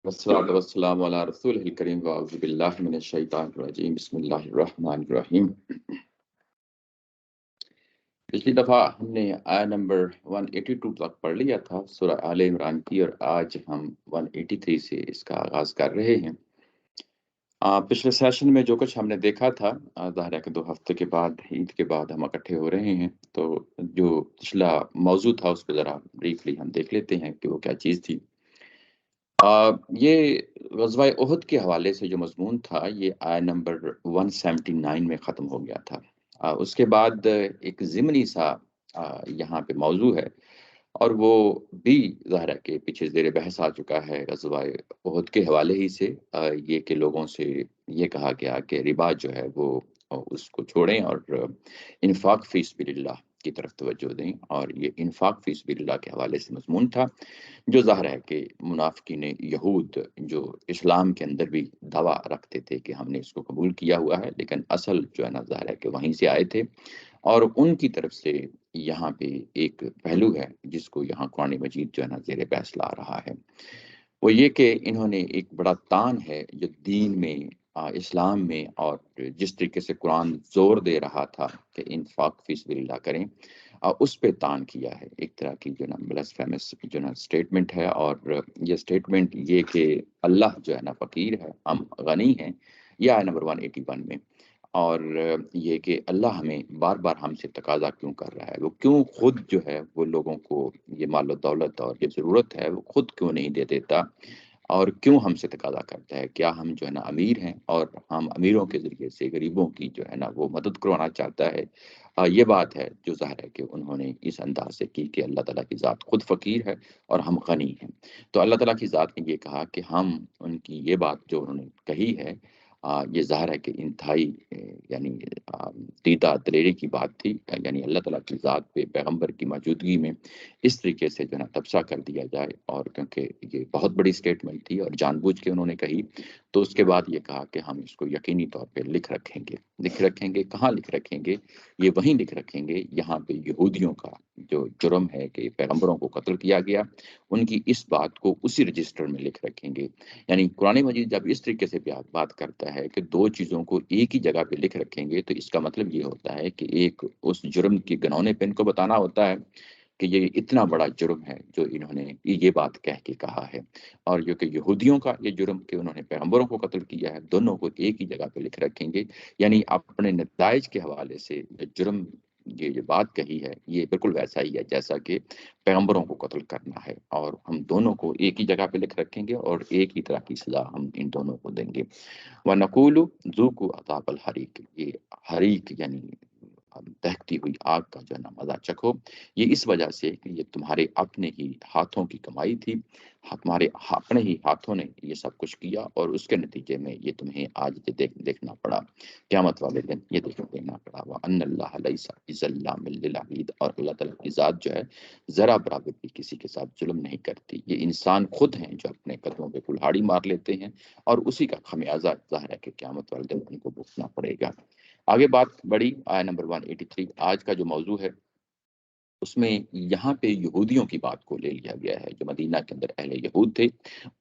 والصلاة والسلام علی رسول الکریم واعوذ باللہ من الشیطان الرجیم بسم اللہ الرحمن الرحیم۔ پچھلی دفعہ ہم نے آیا نمبر 182 تک پڑھ لیا تھا سورہ آل عمران کی، اور آج ہم 183 سے اس کا آغاز کر رہے ہیں۔ پچھلے سیشن میں جو کچھ ہم نے دیکھا تھا، ظاہر ہے کہ 2 ہفتے کے بعد عید کے بعد ہم اکٹھے ہو رہے ہیں، تو جو پچھلا موضوع تھا اس پہ ذرا بریفلی ہم دیکھ لیتے ہیں کہ وہ کیا چیز تھی۔ یہ غزوہ احد کے حوالے سے جو مضمون تھا یہ آیا نمبر 179 میں ختم ہو گیا تھا۔ اس کے بعد ایک ضمنی سا یہاں پہ موضوع ہے، اور وہ بھی ظاہر ہے کہ پیچھے زیر بحث آ چکا ہے غزوہ احد کے حوالے ہی سے، یہ کہ لوگوں سے یہ کہا گیا کہ ربا جو ہے وہ اس کو چھوڑیں اور انفاق فی سبیل اللہ کی طرف توجہ دیں، اور یہ انفاق فی سبیل اللہ کے حوالے سے مضمون تھا، جو ظاہر ہے کہ منافقین یہود جو اسلام کے اندر بھی دعویٰ رکھتے تھے کہ ہم نے اس کو قبول کیا ہوا ہے، لیکن اصل جو ہے نا ظاہر ہے کہ وہیں سے آئے تھے، اور ان کی طرف سے یہاں پہ ایک پہلو ہے جس کو یہاں قرآن مجید جو ہے نا زیر بحث لا رہا ہے، وہ یہ کہ انہوں نے ایک بڑا تان ہے جو دین میں، اسلام میں، اور جس طریقے سے قرآن زور دے رہا تھا کہ انفاق فی سبیل اللہ کریں، اس پہ تان کیا ہے۔ ایک طرح کی جو نا بلاسفیمس جو نا اسٹیٹمنٹ ہے، اور یہ اسٹیٹمنٹ یہ کہ اللہ جو ہے نا فقیر ہے، ہم غنی ہیں، یہ آیا نمبر 181 میں، اور یہ کہ اللہ ہمیں بار بار ہم سے تقاضا کیوں کر رہا ہے، وہ کیوں خود جو ہے وہ لوگوں کو یہ مال و دولت اور یہ ضرورت ہے وہ خود کیوں نہیں دے دیتا، اور کیوں ہم سے تقاضا کرتا ہے؟ کیا ہم جو ہے نا امیر ہیں اور ہم امیروں کے ذریعے سے غریبوں کی جو ہے نا وہ مدد کروانا چاہتا ہے؟ یہ بات ہے جو ظاہر ہے کہ انہوں نے اس انداز سے کی کہ اللہ تعالیٰ کی ذات خود فقیر ہے اور ہم غنی ہیں۔ تو اللہ تعالیٰ کی ذات نے یہ کہا کہ ہم ان کی یہ بات جو انہوں نے کہی ہے، یہ ظاہر ہے کہ انتہائی یعنی دیدہ دلیری کی بات تھی، یعنی اللہ تعالیٰ کی ذات پہ پیغمبر کی موجودگی میں اس طریقے سے جو ہے نا تبصرہ کر دیا جائے، اور کیونکہ یہ بہت بڑی اسٹیٹمنٹ تھی اور جان بوجھ کے انہوں نے کہی، تو اس کے بعد یہ کہا کہ ہم اس کو یقینی طور پہ لکھ رکھیں گے۔ کہاں لکھ رکھیں گے؟ یہ وہیں لکھ رکھیں گے یہاں پہ یہودیوں کا جو جرم ہے کہ پیغمبروں کو قتل کیا گیا، ان کی اس بات کو اسی رجسٹر میں لکھ رکھیں گے۔ یعنی قرآن مجید جب اس طریقے سے بات کرتا ہے کہ 2 چیزوں کو ایک ہی جگہ پہ لکھ رکھیں گے، تو اس کا مطلب یہ ہوتا ہے کہ ایک اس جرم کی گنونے پہ ان کو بتانا ہوتا ہے کہ یہ اتنا بڑا جرم ہے جو انہوں نے یہ بات کہہ کے کہا ہے، اور جو کہ یہودیوں کا یہ جرم کہ انہوں نے پیغمبروں کو قتل کیا ہے، دونوں کو ایک ہی جگہ پہ لکھ رکھیں گے۔ یعنی اپنے نتائج کے حوالے سے جو جرم یہ بات کہی ہے یہ بالکل ویسا ہی ہے جیسا کہ پیغمبروں کو قتل کرنا ہے، اور ہم دونوں کو ایک ہی جگہ پہ لکھ رکھیں گے اور ایک ہی طرح کی سزا ہم ان دونوں کو دیں گے۔ وَنَقُولُ ذُوقُوا عَذَابَ الْحَرِيقِ، یہ حریق یعنی دہکتی ہوئی آگ کا جو ہے نا مزہ چکھو، یہ اس وجہ سے کہ یہ تمہارے اپنے ہی ہاتھوں کی کمائی تھی، ہمارے اپنے ہی ہاتھوں نے یہ سب کچھ کیا، اور اس کے نتیجے میں یہ تمہیں آج دیکھنا پڑا، قیامت والے دن یہ دیکھنا پڑا۔ وَأَنَّ اللَّهَ لَيْسَ بِظَلَّامٍ لِّلْعَبِيدِ، اور اللہ تعالیٰ کی ذات جو ہے ذرا برابر بھی کسی کے ساتھ ظلم نہیں کرتی۔ یہ انسان خود ہیں جو اپنے قدموں پہ کلہاڑی مار لیتے ہیں، اور اسی کا خمیازہ ظاہر ہے کہ قیامت والے دن ان کو بھگتنا پڑے گا۔ آگے بات بڑی، آیا نمبر 183 آج کا جو موضوع ہے اس میں یہاں پہ یہودیوں کی بات کو لے لیا گیا ہے، جو مدینہ کے اندر اہل یہود تھے،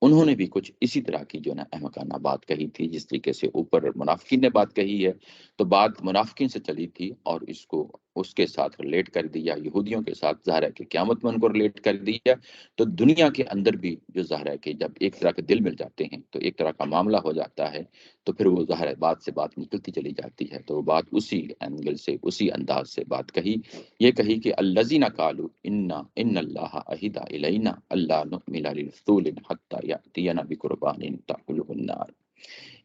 انہوں نے بھی کچھ اسی طرح کی جو نا احمقانہ بات کہی تھی، جس طریقے سے اوپر منافقین نے بات کہی ہے، تو بات منافقین سے چلی تھی اور اس کو اس کے ساتھ ریلیٹ کر دیا یہودیوں کے ساتھ، ظاہر ہے کہ قیامت میں ان کو ریلیٹ کر دیا، تو دنیا کے اندر بھی جو ظاہر ہے کہ جب ایک طرح کے دل مل جاتے ہیں تو ایک طرح کا معاملہ ہو جاتا ہے، تو پھر وہ ظاہر ہے بات سے بات نکلتی چلی جاتی ہے، تو وہ بات اسی اینگل سے اسی انداز سے بات کہی، یہ کہی کہ الذین قالوا ان اللہ عہد الینا اللہ نؤمن لرسول حتی یأتینا بقربان تأکلہ النار۔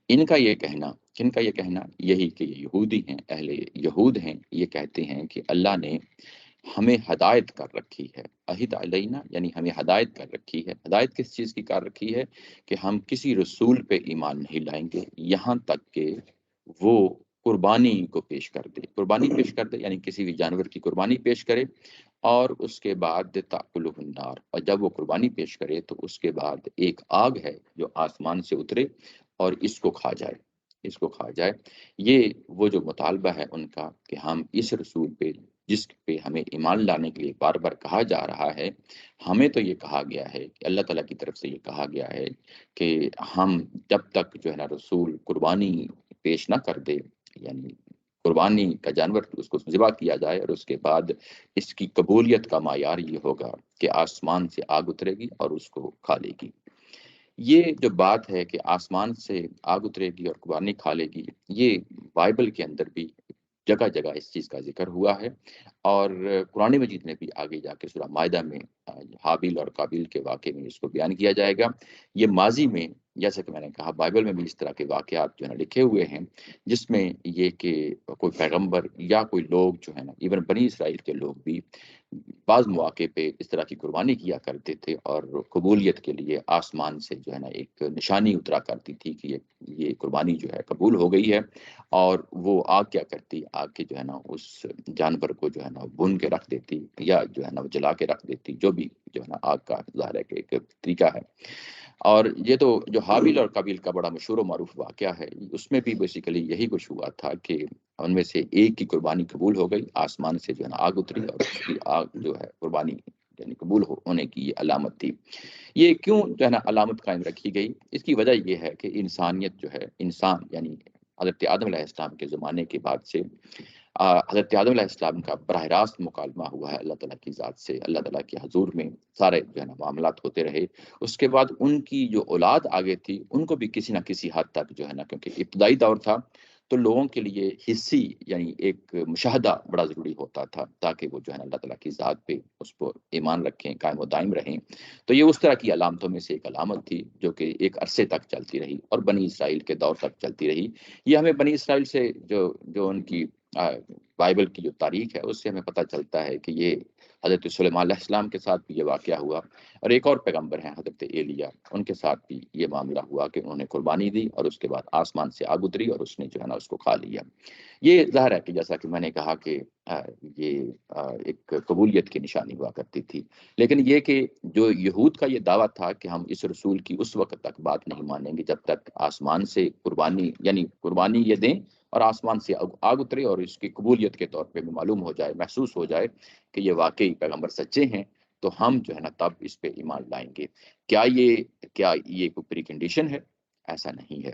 ان کا یہ کہنا، کن کا یہ کہنا؟ یہی کہ یہ یہودی ہیں، اہل یہود ہیں، یہ کہتے ہیں کہ اللہ نے ہمیں ہدایت کر رکھی ہے، عہد علینا یعنی ہمیں ہدایت کر رکھی ہے۔ ہدایت کس چیز کی کر رکھی ہے؟ کہ ہم کسی رسول پہ ایمان نہیں لائیں گے یہاں تک کہ وہ قربانی کو پیش کر دے۔ قربانی پیش کر دے یعنی کسی بھی جانور کی قربانی پیش کرے، اور اس کے بعد تأکلہ النار، اور جب وہ قربانی پیش کرے تو اس کے بعد ایک آگ ہے جو آسمان سے اترے اور اس کو کھا جائے۔ اس کو کھا جائے۔ یہ وہ جو مطالبہ ہے ان کا کہ ہم اس رسول پہ جس پہ ہمیں ایمان لانے کے لیے بار بار کہا جا رہا ہے، ہمیں تو یہ کہا گیا ہے کہ اللہ تعالیٰ کی طرف سے یہ کہا گیا ہے کہ ہم جب تک جو ہے نا رسول قربانی پیش نہ کر دے، یعنی قربانی کا جانور اس کو ذبح کیا جائے اور اس کے بعد اس کی قبولیت کا معیار یہ ہوگا کہ آسمان سے آگ اترے گی اور اس کو کھا لے گی۔ یہ جو بات ہے کہ آسمان سے آگ اترے گی اور قربانی کھا لے گی، یہ بائبل کے اندر بھی جگہ جگہ اس چیز کا ذکر ہوا ہے، اور قرآن مجید میں بھی آگے جا کے سورہ مائدہ میں حابیل اور قابیل کے واقعے میں اس کو بیان کیا جائے گا۔ یہ ماضی میں جیسے کہ میں نے کہا بائبل میں بھی اس طرح کے واقعات جو ہے نا لکھے ہوئے ہیں، جس میں یہ کہ کوئی پیغمبر یا کوئی لوگ جو ہے نا ایون بنی اسرائیل کے لوگ بھی بعض مواقع پہ اس طرح کی قربانی کیا کرتے تھے، اور قبولیت کے لیے آسمان سے جو ہے نا ایک نشانی اترا کرتی تھی کہ یہ قربانی جو ہے قبول ہو گئی ہے، اور وہ آگ کیا کرتی، آگ کے جو ہے نا اس جانور کو جو ہے نا بھون کے رکھ دیتی، یا جو ہے نا وہ جلا کے رکھ دیتی، جو بھی جو ہے نا آگ کا ظاہر ہے کہ ایک طریقہ ہے۔ اور یہ تو جو حابیل اور قابیل کا بڑا مشہور و معروف واقعہ ہے، اس میں بھی بیسیکلی یہی کچھ ہوا تھا کہ ان میں سے ایک کی قربانی قبول ہو گئی، آسمان سے جو ہے نا آگ اتری اور اس کی آگ جو ہے قربانی یعنی قبول ہونے کی یہ علامت تھی۔ یہ کیوں جو ہے نا علامت قائم رکھی گئی؟ اس کی وجہ یہ ہے کہ انسانیت جو ہے، انسان یعنی حضرت آدم علیہ السلام کے زمانے کے بعد سے حضرت آدم علیہ السلام کا براہ راست مکالمہ ہوا ہے اللہ تعالیٰ کی ذات سے، اللہ تعالیٰ کے حضور میں سارے جو ہے نا معاملات ہوتے رہے۔ اس کے بعد ان کی جو اولاد آگے تھی ان کو بھی کسی نہ کسی حد تک جو ہے نا، کیونکہ ابتدائی دور تھا تو لوگوں کے لیے حصی یعنی ایک مشاہدہ بڑا ضروری ہوتا تھا، تاکہ وہ جو ہے نا اللہ تعالیٰ کی ذات پہ اس پر ایمان رکھیں، قائم و دائم رہیں۔ تو یہ اس طرح کی علامتوں میں سے ایک علامت تھی جو کہ ایک عرصے تک چلتی رہی اور بنی اسرائیل کے دور تک چلتی رہی۔ یہ ہمیں بنی اسرائیل سے جو ان کی بائبل کی جو تاریخ ہے اس سے ہمیں پتہ چلتا ہے کہ یہ حضرت سلیمان علیہ السلام کے ساتھ بھی یہ واقعہ ہوا، اور ایک اور پیغمبر ہیں حضرت ایلیا، ان کے ساتھ بھی یہ معاملہ ہوا کہ انہوں نے قربانی دی اور اس کے بعد آسمان سے آگ اتری اور اس نے جو ہے نا اس کو کھا لیا۔ یہ ظاہر ہے کہ جیسا کہ میں نے کہا کہ یہ ایک قبولیت کی نشانی ہوا کرتی تھی، لیکن یہ کہ جو یہود کا یہ دعویٰ تھا کہ ہم اس رسول کی اس وقت تک بات نہیں مانیں گے جب تک آسمان سے قربانی یعنی قربانی یہ دیں اور آسمان سے آگ اترے اور اس کی قبولیت کے طور پہ معلوم ہو جائے، محسوس ہو جائے کہ یہ واقعی پیغمبر سچے ہیں، تو ہم جو ہے نا تب اس پہ ایمان لائیں گے۔ کیا یہ کوئی پری کنڈیشن ہے؟ ایسا نہیں ہے۔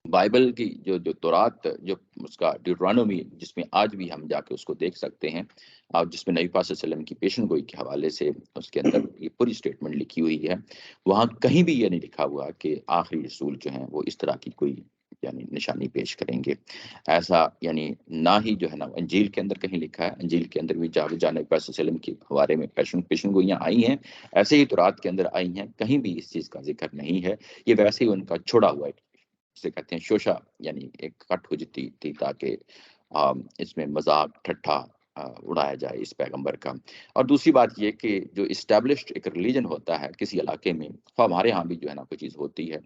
بائبل کی جو تورات، جو اس کا ڈیوٹرانومی جس میں آج بھی ہم جا کے اس کو دیکھ سکتے ہیں، اور جس میں نبی پاک صلی اللہ علیہ وسلم کی پیشن گوئی کے حوالے سے اس کے اندر یہ پوری سٹیٹمنٹ لکھی ہوئی ہے، وہاں کہیں بھی یہ نہیں لکھا ہوا کہ آخری رسول جو ہیں وہ اس طرح کی کوئی یعنی نشانی پیش کریں گے۔ ایسا یعنی نہ ہی جو ہے نا انجیل کے اندر کہیں لکھا ہے، انجیل کے اندر بھی نبی پاک صلی اللہ علیہ وسلم کے بارے میں پیشن گوئیاں آئی ہیں، ایسے ہی تورات کے اندر آئی ہیں، کہیں بھی اس چیز کا ذکر نہیں ہے۔ یہ ویسے ہی ان کا چھوڑا ہوا ہے، جسے کہتے ہیں شوشا، یعنی ایک کٹ ہو جاتی تھی تاکہ اس میں مذاق ٹھٹھا اڑایا جائے اس پیغمبر کا۔ اور دوسری بات یہ کہ جو اسٹیبلشڈ ایک ریلیجن ہوتا ہے کسی علاقے میں، ہمارے ہاں بھی جو ہے نا کوئی چیز ہوتی ہے،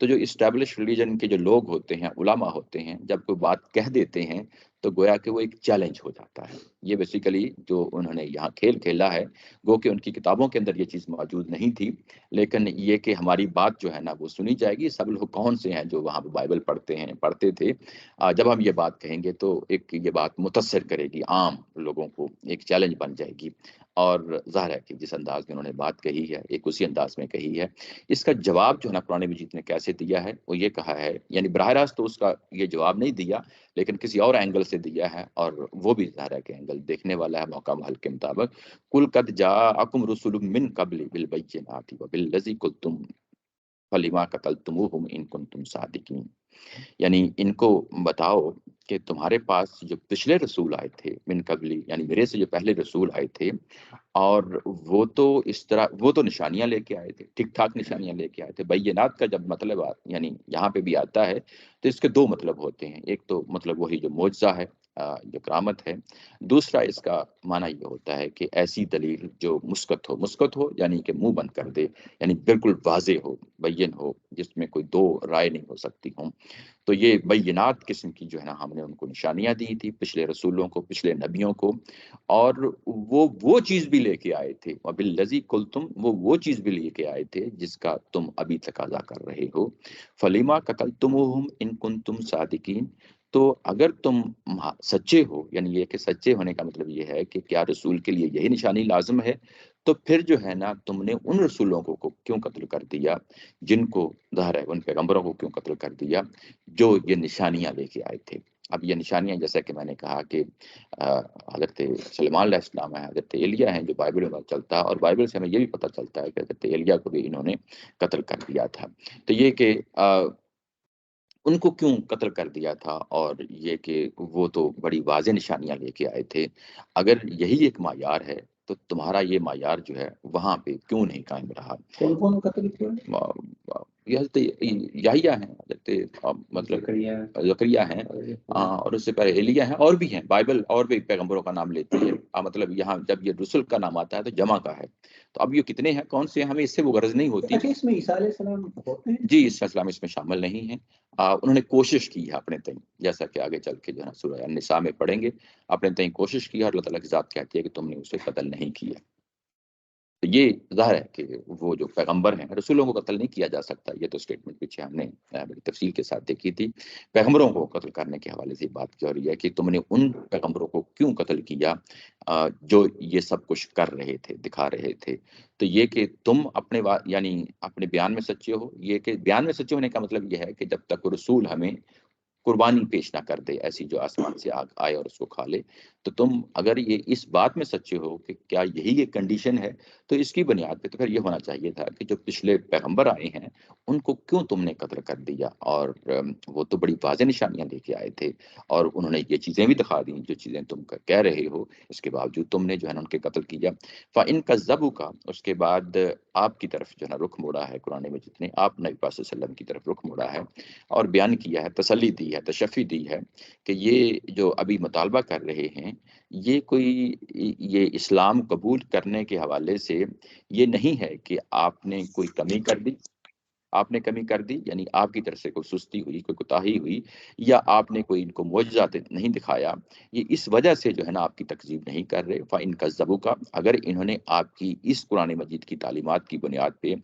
تو جو اسٹیبلش ریلیجن کے جو لوگ ہوتے ہیں، علماء ہوتے ہیں، جب کوئی بات کہہ دیتے ہیں تو گویا کہ وہ ایک چیلنج ہو جاتا ہے۔ یہ بیسیکلی جو انہوں نے یہاں کھیل کھیلا ہے، گو کہ ان کی کتابوں کے اندر یہ چیز موجود نہیں تھی، لیکن یہ کہ ہماری بات جو ہے نا وہ سنی جائے گی۔ سب لوگ کون سے ہیں جو وہاں پہ بائبل پڑھتے تھے، جب ہم یہ بات کہیں گے تو ایک یہ بات متاثر کرے گی عام لوگوں کو، ایک چیلنج بن جائے گی۔ اور ظاہر ہے کہ جس انداز میں انہوں نے بات کہی ہے ایک اسی انداز میں کہی ہے۔ اس کا جواب جو ہے نا قرآن مجید نے کیسے دیا ہے، وہ یہ کہا ہے، یعنی براہ راست تو اس کا یہ جواب نہیں دیا، لیکن کسی اور اینگل سے دیا ہے، اور وہ بھی ظاہر ہے کہ اینگل دیکھنے والا ہے موقع محل کے مطابق۔ کل قد جاءکم رسل من قبل بالبینات وبالذی قلتم فلما قتلتموہم ان کنتم صادقین، یعنی ان کو بتاؤ کہ تمہارے پاس جو پچھلے رسول آئے تھے من قبلی، یعنی میرے سے جو پہلے رسول آئے تھے، اور وہ تو اس طرح وہ تو نشانیاں لے کے آئے تھے، ٹھیک ٹھاک نشانیاں لے کے آئے تھے۔ بینات کا جب مطلب یعنی یہاں پہ بھی آتا ہے تو اس کے دو مطلب ہوتے ہیں، ایک تو مطلب وہی جو معجزہ ہے جو کرامت ہے۔ دوسرا اس کا معنی یہ ہوتا ہے کہ ایسی دلیل جو مسکت ہو یعنی کہ منہ بند کر دے، یعنی بالکل واضح ہو، بین ہو، جس میں کوئی دو رائے نہیں ہو سکتی ہوں۔ تو یہ بینات قسم کی جو ہے نا ہم نے ان کو نشانیاں دی تھی، پچھلے رسولوں کو، پچھلے نبیوں کو، اور وہ چیز بھی لے کے آئے تھے، وبالذی قلتم، وہ چیز بھی لے کے آئے تھے جس کا تم ابھی تقاضا کر رہے ہو۔ فلیما قتلتموہم ان کنتم صادقین، تو اگر تم سچے ہو، یعنی یہ کہ سچے ہونے کا مطلب یہ ہے کہ کیا رسول کے لیے یہی نشانی لازم ہے، تو پھر جو ہے نا تم نے ان رسولوں کو کیوں قتل کر دیا، جن کو ظاہر ہے ان پیغمبروں کو کیوں قتل کر دیا جو یہ نشانیاں لے کے آئے تھے۔ اب یہ نشانیاں جیسا کہ میں نے کہا کہ حضرت سلیمان علیہ السلام ہے، حضرت ایلیا ہیں جو بائبل میں چلتا ہے، اور بائبل سے ہمیں یہ بھی پتہ چلتا ہے کہ حضرت ایلیا کو بھی انہوں نے قتل کر دیا تھا۔ تو یہ کہ ان کو کیوں قتل کر دیا تھا، اور یہ کہ وہ تو بڑی واضح نشانیاں لے کے آئے تھے۔ اگر یہی ایک معیار ہے تو تمہارا یہ معیار جو ہے وہاں پہ کیوں نہیں قائم رہا؟ کون قتل کیا؟ یہ حضرت یحییٰ ہیں، حضرت مطلب زکریا ہیں، اور اس سے پہلے ایلیا ہیں، اور بھی ہیں، بائبل اور بھی پیغمبروں کا نام لیتی ہے، مطلب یہاں جب یہ رسل کا نام آتا ہے تو جمع کا ہے، تو اب یہ کتنے ہیں، کون سے ہیں، ہمیں اس سے وہ غرض نہیں ہوتی۔ اچھا، اس میں عیسیٰ علیہ السلام ہوتے ہیں؟ جی، عیسیٰ السلام اس میں شامل نہیں ہیں۔ انہوں نے کوشش کی ہے اپنے تئیں، جیسا کہ آگے چل کے جو ہے نا سورہ النساء میں پڑھیں گے، اپنے تئیں کوشش کی ہے، اور اللہ تعالیٰ کی ذات کہتی ہے کہ تم نے اسے قتل نہیں کیا۔ تو یہ ظاہر ہے کہ وہ جو پیغمبر ہیں، رسولوں کو قتل نہیں کیا جا سکتا، یہ تو اسٹیٹمنٹ پیچھے ہم نے بڑی تفصیل کے ساتھ دیکھی تھی۔ پیغمبروں کو قتل کرنے کے حوالے سے بات کی رہی ہے کہ تم نے ان پیغمبروں کو کیوں قتل کیا جو یہ سب کچھ کر رہے تھے، دکھا رہے تھے۔ تو یہ کہ تم یعنی اپنے بیان میں سچے ہو، یہ کہ بیان میں سچے ہونے کا مطلب یہ ہے کہ جب تک رسول ہمیں قربانی پیش نہ کر دے، ایسی جو آسمان سے آگ آئے اور اس کو کھا لے، تو تم اگر یہ اس بات میں سچے ہو کہ کیا یہی ایک کنڈیشن ہے، تو اس کی بنیاد پہ تو پھر یہ ہونا چاہیے تھا کہ جو پچھلے پیغمبر آئے ہیں ان کو کیوں تم نے قتل کر دیا، اور وہ تو بڑی واضح نشانیاں لے کے آئے تھے، اور انہوں نے یہ چیزیں بھی دکھا دیں جو چیزیں تم کہہ رہے ہو، اس کے باوجود تم نے جو ہے نا ان کے قتل کیا۔ فَإِن كَذَّبُوكَ، اس کے بعد آپ کی طرف جو ہے نا رخ موڑا ہے قرآن میں، جتنے آپ نبی پاک صلی اللہ علیہ وسلم کی طرف رخ موڑا ہے اور بیان کیا ہے، تسلی دی ہے، تشفی دی ہے کہ یہ جو ابھی مطالبہ کر رہے ہیں، یہ اسلام قبول کرنے کے حوالے سے یہ نہیں ہے کہ آپ نے کوئی کمی کر دی، یعنی آپ کی طرف سے کوئی سستی ہوئی، کوئی کوتاہی ہوئی، یا آپ نے کوئی ان کو معجزات نہیں دکھایا، یہ اس وجہ سے جو ہے نا آپ کی تکذیب نہیں کر رہے۔ فَإِن كَذَّبُوكَ، اگر انہوں نے آپ کی اس قرآن مجید کی تعلیمات کی بنیاد پہ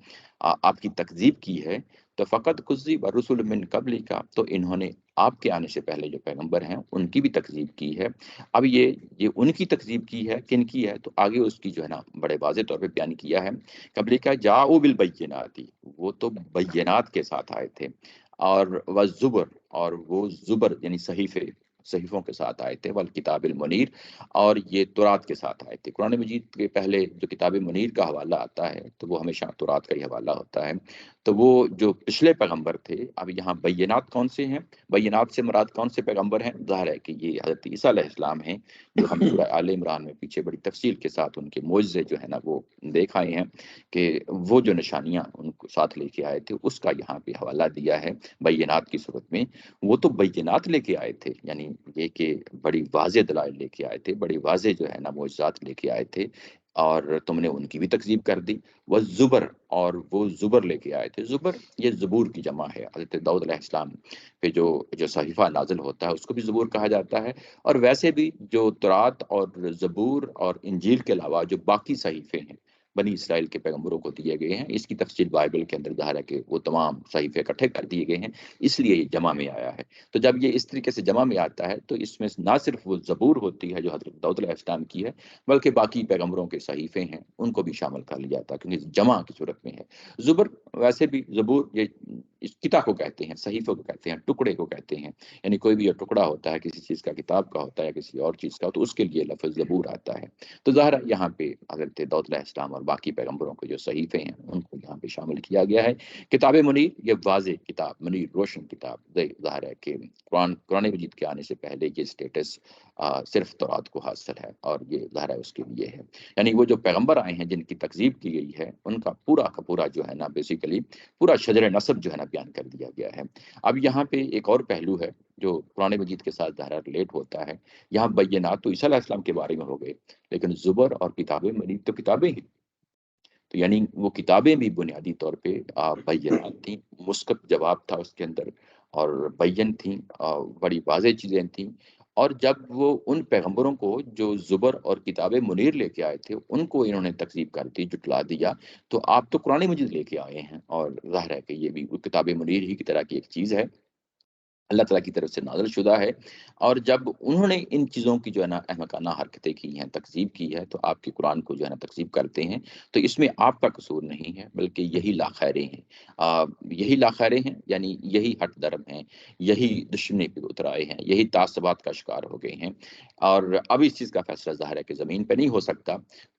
آپ کی تکذیب کی ہے، تو فقط کذب الرسل من قبلک، تو انہوں نے آپ کے آنے سے پہلے جو پیغمبر ہیں ان کی بھی تکذیب کی ہے۔ اب یہ ان کی تکذیب کی ہے، کن کی ہے، تو آگے اس کی جو ہے نا بڑے واضح طور پہ بیان کیا ہے۔ قبلک جاؤ بالبینات، وہ تو بینات کے ساتھ آئے تھے، اور والزبر، اور وہ زبر یعنی صحیفوں کے ساتھ آئے تھے، والکتاب المنیر، اور یہ تورات کے ساتھ آئے تھے۔ قرآن مجید کے پہلے جو کتاب منیر کا حوالہ آتا ہے تو وہ ہمیشہ تورات کا ہی حوالہ ہوتا ہے۔ تو وہ جو پچھلے پیغمبر تھے، اب یہاں بینات کون سے ہیں، بینات سے مراد کون سے پیغمبر ہیں؟ ظاہر ہے کہ یہ حضرت عیسیٰ علیہ السلام ہیں، جو ہم سورہ آل عمران میں پیچھے بڑی تفصیل کے ساتھ ان کے معجزے جو ہے نا وہ دیکھ آئے ہیں، کہ وہ جو نشانیاں ان کو ساتھ لے کے آئے تھے اس کا یہاں پہ حوالہ دیا ہے بینات کی صورت میں۔ وہ تو بینات لے کے آئے تھے، یعنی یہ کہ بڑی واضح دلائل لے کے آئے تھے، بڑی واضح جو ہے نا معجزات لے کے آئے تھے، اور تم نے ان کی بھی تکذیب کر دی۔ وہ زبر، اور وہ زبر لے کے آئے تھے۔ زبر یہ زبور کی جمع ہے، حضرت داؤد علیہ السلام پہ جو صحیفہ نازل ہوتا ہے اس کو بھی زبور کہا جاتا ہے، اور ویسے بھی جو تورات اور زبور اور انجیل کے علاوہ جو باقی صحیفے ہیں بنی اسرائیل کے پیغمبروں کو دیے گئے ہیں، اس کی تفصیل بائبل کے اندر ظاہر ہے کہ وہ تمام صحیفے اکٹھے کر دیے گئے ہیں، اس لیے یہ جمع میں آیا ہے۔ تو جب یہ اس طریقے سے جمع میں آتا ہے تو اس میں نہ صرف وہ زبور ہوتی ہے جو حضرت داؤد علیہ السلام کی ہے، بلکہ باقی پیغمبروں کے صحیفے ہیں ان کو بھی شامل کر لیا جاتا ہے، کیونکہ جمع کی صورت میں ہے۔ زبر ویسے بھی زبور یہ اس کتاب کو کہتے ہیں، صحیفے کو کہتے ہیں، ٹکڑے کو کہتے ہیں، یعنی کوئی بھی یہ ٹکڑا ہوتا ہے کسی چیز کا، کتاب کا ہوتا ہے یا کسی اور چیز کا، تو اس کے لیے لفظ زبور آتا ہے۔ تو ظاہر ہے یہاں پہ حضرت داؤد علیہ السلام اور باقی پیغمبروں کے جو صحیفے ہیں ان کو یہاں پہ شامل کیا گیا ہے۔ کتاب منیر یہ واضح کتاب، منیر روشن کتاب، ظاہر ہے کہ قرآن مجید کے آنے سے پہلے یہ اسٹیٹس صرف تورات کو حاصل ہے، اور یہ ظاہر ہے اس کے لیے ہے، یعنی وہ جو پیغمبر آئے ہیں جن کی تکذیب کی گئی ہے ان کا پورا جو ہے نا بیسیکلی پورا شجر نسب جو ہے نا بیان کر دیا گیا ہے۔ اب یہاں پہ ایک اور پہلو ہے جو قرآن مجید کے ساتھ ظاہر ریلیٹ ہوتا ہے۔ یہاں بینات تو عیسیٰ علیہ السلام کے بارے میں ہو گئے، لیکن زبر اور کتابیں منی تو کتابیں ہیں، تو یعنی وہ کتابیں بھی بنیادی طور پہ بینات تھیں، مثبت جواب تھا اس کے اندر، اور بین تھیں، بڑی واضح چیزیں تھیں۔ اور جب وہ ان پیغمبروں کو جو زبر اور کتاب منیر لے کے آئے تھے ان کو انہوں نے تکذیب کر دی، جٹلا دیا، تو آپ تو قرآن مجید لے کے آئے ہیں، اور ظاہر ہے کہ یہ بھی وہ کتاب منیر ہی کی طرح کی ایک چیز ہے، اللہ تعالیٰ کی طرف سے نازل شدہ ہے۔ اور جب انہوں نے ان چیزوں کی جو ہے نا احمقانہ حرکتیں کی ہیں، تکذیب کی ہے، تو آپ کے قرآن کو جو ہے نا تکذیب کرتے ہیں، تو اس میں آپ کا قصور نہیں ہے، بلکہ یہی لا خیریں ہیں، یہی لا خیریں ہیں، یعنی یہی ہٹ درم ہیں، یہی دشمنی پہ اتر آئے ہیں، یہی تعصبات کا شکار ہو گئے ہیں۔ اور اب اس چیز کا فیصلہ ظاہر ہے کہ زمین پہ نہیں ہو سکتا۔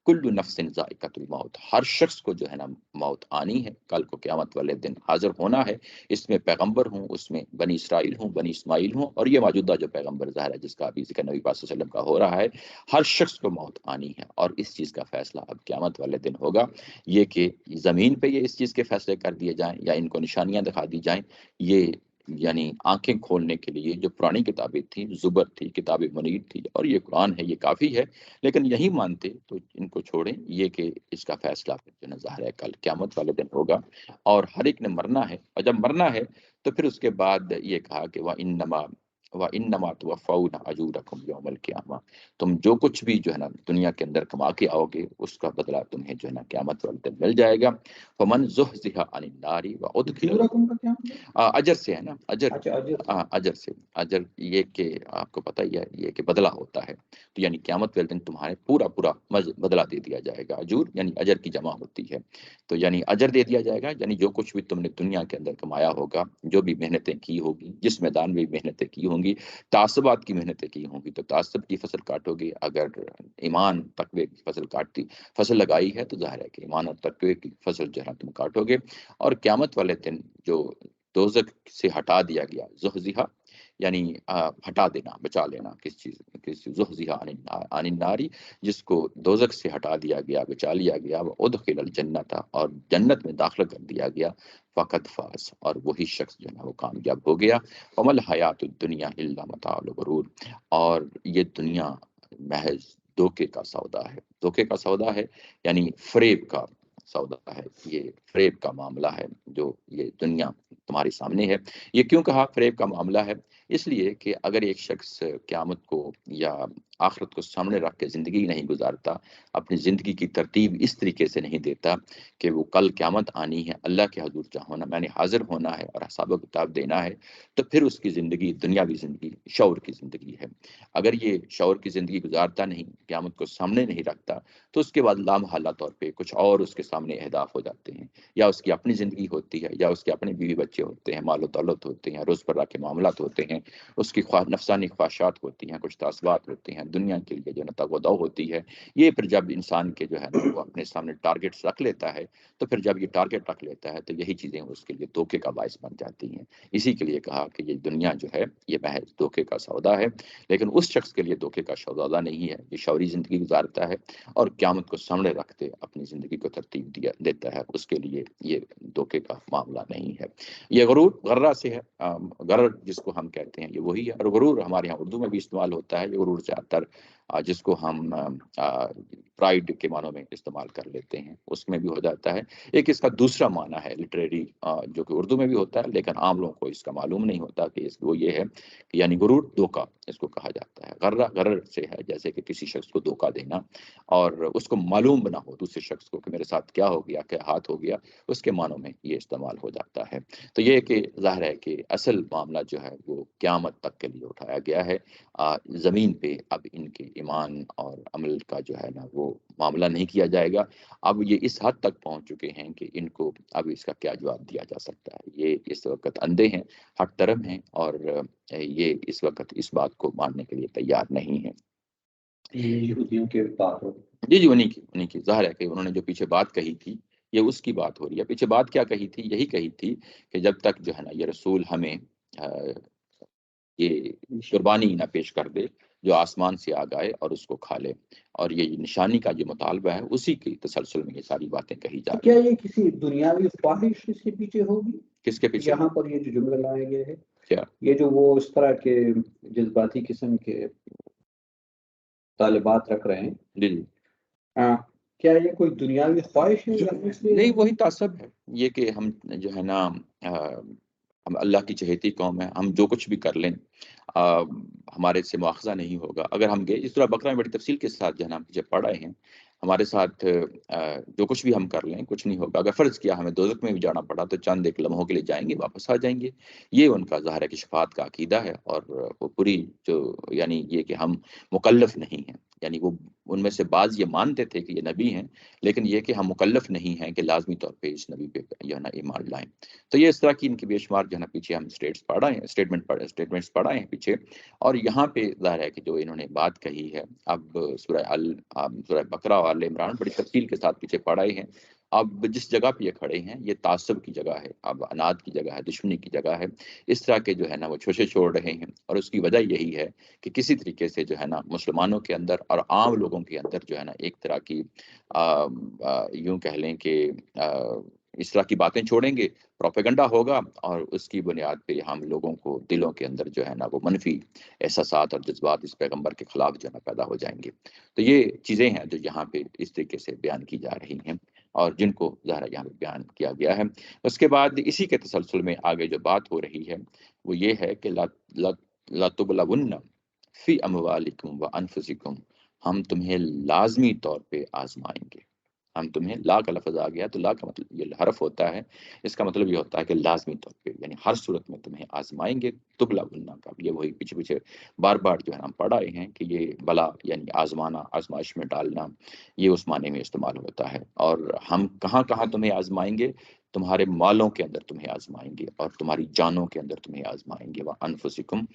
کل نفس ذائقۃ الموت، ہر شخص کو جو ہے نا موت آنی ہے، کل کو قیامت والے دن حاضر ہونا ہے۔ اس میں پیغمبر ہوں، اس میں بنی اسرائیل ہوں، بنی اسماعیل ہوں، اور یہ موجودہ جو پیغمبر ظاہر ہے جس کا ابھی ذکر نبی پاک صلی اللہ علیہ وسلم کا ہو رہا ہے، ہر شخص کو موت آنی ہے، اور اس چیز کا فیصلہ اب قیامت والے دن ہوگا۔ یہ کہ زمین پہ یہ اس چیز کے فیصلے کر دیے جائیں یا ان کو نشانیاں دکھا دی جائیں، یہ یعنی آنکھیں کھولنے کے لیے جو پرانی کتابیں تھیں، زبر تھی، کتاب منیر تھی، اور یہ قرآن ہے، یہ کافی ہے۔ لیکن یہی مانتے تو ان کو چھوڑیں، یہ کہ اس کا فیصلہ جو ظاہر ہے کل قیامت والے دن ہوگا، اور ہر ایک نے مرنا ہے، اور جب مرنا ہے تو پھر اس کے بعد یہ کہا کہ وَإِنَّمَا تُوَفَّوْنَ أَجُورَكُمْ يَوْمَ الْقِيَامَةِ، تم جو کچھ بھی جو ہے نا دنیا کے اندر کما کے آؤ گے اس کا بدلہ تمہیں جو ہے نا قیامت والے دن مل جائے گا۔ فَمَنْ زُحْزِحَ عَنِ النَّارِ وَأُدْخِلَ اجورکم کا کیا مطلب؟ اجر سے ہے نا، اجر، اچھا اجر سے۔ اجر سے، اجر یہ کہ آپ کو پتہ ہی ہے یہ کہ بدلہ ہوتا ہے، تو یعنی قیامت والے دن تمہارے پورا بدلہ دے دیا جائے گا۔ اجور یعنی اجر کی جمع ہوتی ہے، تو یعنی اجر دے دیا جائے گا، یعنی جو کچھ بھی تم نے دنیا کے اندر کمایا ہوگا، جو بھی محنتیں کی ہوگی، جس میدان میں محنتیں کی ہوں گی، تعصبات کی محنتیں کی ہوں گی تو تعصب کی فصل کاٹو گے، اگر ایمان تقوی کی فصل لگائی ہے تو ظاہر ہے کہ ایمان اور تقوی کی فصل جو ہے تم کاٹو گے۔ اور قیامت والے دن جو دوزخ سے ہٹا دیا گیا، زحزحہ یعنی ہٹا دینا، بچا لینا، کس زحزحہ عن النار، جس کو دوزخ سے ہٹا دیا گیا، بچا لیا گیا، وہ ادخل الجنت، اور جنت میں داخل کر دیا گیا، فقط فاز، اور وہی شخص جو ہے وہ کامیاب ہو گیا۔ وما الحیات الدنیا الا متاع الغرور، اور یہ دنیا محض دھوکے کا سودا ہے، دھوکے کا سودا ہے یعنی فریب کا سودا ہے، یہ فریب کا معاملہ ہے جو یہ دنیا تمہارے سامنے ہے۔ یہ کیوں کہا فریب کا معاملہ ہے؟ اس لیے کہ اگر ایک شخص قیامت کو یا آخرت کو سامنے رکھ کے زندگی نہیں گزارتا، اپنی زندگی کی ترتیب اس طریقے سے نہیں دیتا کہ وہ کل قیامت آنی ہے، اللہ کے حضور ہونا، میں نے حاضر ہونا ہے اور حساب و کتاب دینا ہے، تو پھر اس کی زندگی دنیاوی زندگی شعور کی زندگی ہے۔ اگر یہ شعور کی زندگی گزارتا نہیں، قیامت کو سامنے نہیں رکھتا، تو اس کے بعد لامحالہ طور پہ کچھ اور اس کے سامنے اہداف ہو جاتے ہیں، یا اس کی اپنی زندگی ہوتی ہے، یا اس کے اپنے بیوی بچے ہوتے ہیں، مال و دولت ہوتے ہیں، روزمرہ کے معاملات ہوتے ہیں، اس کی نفسانی خواہشات ہوتی ہیں، کچھ تعصبات ہوتے ہیں، دنیا کے لیے جو نتاغ و دو ہوتی ہے۔ یہ پھر جب انسان کے جو ہے نا وہ اپنے سامنے ٹارگیٹس رکھ لیتا ہے، تو پھر جب یہ ٹارگیٹ رکھ لیتا ہے تو یہی چیزیں اس کے لیے دھوکے کا باعث بن جاتی ہیں۔ اسی کے لیے کہا کہ یہ دنیا جو ہے یہ محض دھوکے کا سودا ہے، لیکن اس شخص کے لیے دھوکے کا سودا نہیں ہے یہ شعوری زندگی گزارتا ہے اور قیامت کو سامنے رکھتے اپنی زندگی کو ترتیب دیتا ہے، اس کے لیے یہ دھوکے کا معاملہ نہیں ہے۔ یہ غرور غرہ سے ہے، غرر جس کو ہم کہتے ہیں یہ وہی ہے، اور غرور ہمارے یہاں اردو میں بھی استعمال ہوتا ہے، یہ غرور سے اتر جس کو ہم پرائڈ کے معنوں میں استعمال کر لیتے ہیں، اس میں بھی ہو جاتا ہے۔ ایک اس کا دوسرا معنی ہے لٹریری، جو کہ اردو میں بھی ہوتا ہے لیکن عام لوگوں کو اس کا معلوم نہیں ہوتا کہ وہ یہ ہے کہ یعنی غرور دھوکا اس کو کہا جاتا ہے۔ غرہ غرر سے ہے جیسے کہ کسی شخص کو دھوکا دینا اور اس کو معلوم نہ ہو دوسرے شخص کو کہ میرے ساتھ کیا ہو گیا، کیا ہاتھ ہو گیا، اس کے معنوں میں یہ استعمال ہو جاتا ہے۔ تو یہ کہ ظاہر ہے کہ اصل معاملہ جو ہے وہ قیامت تک کے لیے اٹھایا گیا ہے، زمین پہ اب ان کے ایمان اور عمل کا جو ہے نا وہ معاملہ نہیں کیا جائے گا۔ اب یہ اس حد تک پہنچ چکے ہیں کہ ان کو اب اس کا کیا جواب دیا جا سکتا ہے۔ یہ اس وقت اندھے ہیں، ہٹ طرف ہیں، اور یہ اس وقت اس بات کو ماننے کے لیے تیار نہیں ہیں۔ یہودیوں کے بات ہو۔ جی انہی کی ظاہر ہے کہ انہوں نے جو پیچھے بات کہی تھی یہ اس کی بات ہو رہی ہے۔ پیچھے بات کیا کہی تھی؟ یہی کہی تھی کہ جب تک جو ہے نا یہ رسول ہمیں یہ قربانی نہ پیش کر دے جو آسمان سے آ گئے اور اس کو کھا لے، اور یہ نشانی کا جو مطالبہ ہے اسی کی تسلسل میں یہ ساری باتیں کہی جا رہی کیا ہیں۔ یہ کسی دنیاوی خواہش اس کے پیچھے ہوگی؟ کس کے پیچھے؟ یہاں پر یہ جو جملہ لایا گیا ہے کیا یہ جو وہ اس طرح کے جذباتی قسم کے طالبات رکھ رہے ہیں، جی جی کیا یہ کوئی دنیاوی خواہش ہے یا اس لیے؟ نہیں، وہی تعصب ہے یہ کہ ہم جو ہے نا ہم اللہ کی چہیتی قوم ہے، ہم جو کچھ بھی کر لیں ہمارے سے مواخذہ نہیں ہوگا اگر ہم گئے. اس طرح بقرہ میں بڑی تفصیل کے ساتھ جو ہے نا ہم جب پڑھ رہے ہیں ہمارے ساتھ جو کچھ بھی ہم کر لیں کچھ نہیں ہوگا. اگر فرض کیا ہمیں دوزخ میں بھی جانا پڑا تو چند ایک لمحوں کے لیے جائیں گے، واپس آ جائیں گے. یہ ان کا ظاہر ہے کہ شفاعت کا عقیدہ ہے، اور وہ پوری جو یعنی یہ کہ ہم مکلف نہیں ہیں، یعنی وہ ان میں سے بعض یہ مانتے تھے کہ یہ نبی ہیں، لیکن یہ کہ ہم مکلف نہیں ہیں کہ لازمی طور پہ اس نبی پہ جو ہے نا ایمان لائیں. تو یہ اس طرح کی ان کی بے شمار جو ہے نا پیچھے ہم اسٹیٹمنٹس پڑھا ہیں پیچھے. اور یہاں پہ ظاہر ہے کہ جو انہوں نے بات کہی ہے، اب سورہ بقرہ اور آل عمران بڑی تفصیل کے ساتھ پیچھے پڑھائے ہیں. اب جس جگہ پہ یہ کھڑے ہیں یہ تعصب کی جگہ ہے، اب اناد کی جگہ ہے، دشمنی کی جگہ ہے. اس طرح کے جو ہے نا وہ چھوشے چھوڑ رہے ہیں، اور اس کی وجہ یہی ہے کہ کسی طریقے سے جو ہے نا مسلمانوں کے اندر اور عام لوگوں کے اندر جو ہے نا ایک طرح کی یوں کہہ لیں کہ اس طرح کی باتیں چھوڑیں گے، پروپیگنڈا ہوگا، اور اس کی بنیاد پہ ہم لوگوں کو دلوں کے اندر جو ہے نا وہ منفی احساسات اور جذبات اس پیغمبر کے خلاف جو ہے نا پیدا ہو جائیں گے. تو یہ چیزیں ہیں جو یہاں پہ اس طریقے سے بیان کی جا رہی ہیں اور جن کو ظاہر یہاں پہ بیان کیا گیا ہے. اس کے بعد اسی کے تسلسل میں آگے جو بات ہو رہی ہے وہ یہ ہے کہ لَتُبْلَوُنَّ فِي أَمْوَالِكُمْ وَأَنفُسِكُمْ، ہم تمہیں لازمی طور پہ آزمائیں گے. ہم تمہیں، لا کا لفظ آ گیا تو لا کا مطلب یہ حرف ہوتا ہے، اس کا مطلب یہ ہوتا ہے کہ لازمی طور پہ، یعنی ہر صورت میں تمہیں آزمائیں گے. تبلا بلنا کا یہ وہی پیچھے پیچھے بار بار جو ہے ہم پڑھ آئے ہیں کہ یہ بلا یعنی آزمانا، آزمائش میں ڈالنا، یہ اس معنی میں استعمال ہوتا ہے. اور ہم کہاں کہاں تمہیں آزمائیں گے؟ تمہارے مالوں کے اندر تمہیں آزمائیں گے، اور تمہاری جانوں کے اندر تمہیں آزمائیں گے. وَأَنفُسِكُمْ،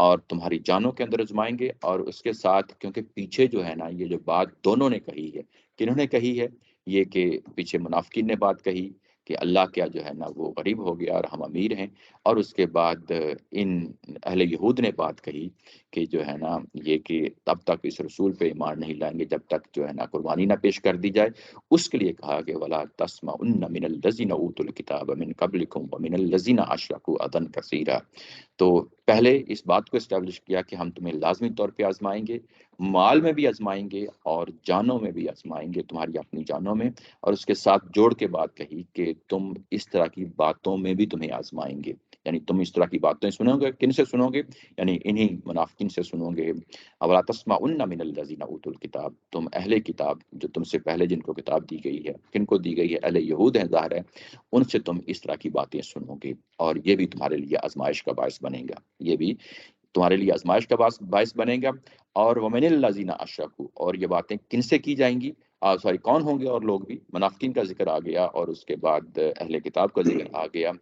اور تمہاری جانوں کے اندر آزمائیں گے. اور اس کے ساتھ کیونکہ پیچھے جو ہے نا یہ جو بات دونوں نے کہی ہے، کنہوں نے کہی ہے؟ یہ کہ پیچھے منافقین نے بات کہی کہ اللہ کیا جو ہے نا وہ غریب ہو گیا اور ہم امیر ہیں، اور اس کے بعد ان اہل یہود نے بات کہی کہ جو ہے نا یہ کہ تب تک اس رسول پہ ایمان نہیں لائیں گے جب تک جو ہے نا قربانی نہ پیش کر دی جائے. اس کے لیے کہا کہ ولا تسمعن من الذین اوتوا الکتاب من قبلکم ومن الذین اشرکوا اذى کثیرا. تو پہلے اس بات کو اسٹیبلش کیا کہ ہم تمہیں لازمی طور پہ آزمائیں گے، مال میں بھی آزمائیں گے اور جانوں میں بھی آزمائیں گے، تمہاری اپنی جانوں میں. اور اس کے ساتھ جوڑ کے بات کہی کہ تم اس طرح کی باتوں میں بھی تمہیں آزمائیں گے، یعنی تم اس طرح کی باتیں سنو گے. کن سے سنو گے؟ یعنی انہی منافقین سے سنو گے. وَلَا تَسْمَعُنَّ مِنَ الَّذِينَ أُوتُوا الْكِتَابَ، تم اہل کتاب جو تم سے پہلے جن کو کتاب دی گئی ہے، کن کو دی گئی ہے؟ اہل یہود ہیں ظاہر ہے، ان سے تم اس طرح کی باتیں سنو گے، اور یہ بھی تمہارے لیے آزمائش کا باعث بنے گا. یہ بھی تمہارے لیے آزمائش کا باعث بنے گا. اور وَمِنَ الَّذِينَ أَشْرَكُوا، اور یہ باتیں کن سے کی جائیں گی؟ کون ہوں گے؟ اور لوگ بھی، منافقین کا ذکر آ گیا اور اس کے بعد اہل کتاب کا ذکر آ گیا.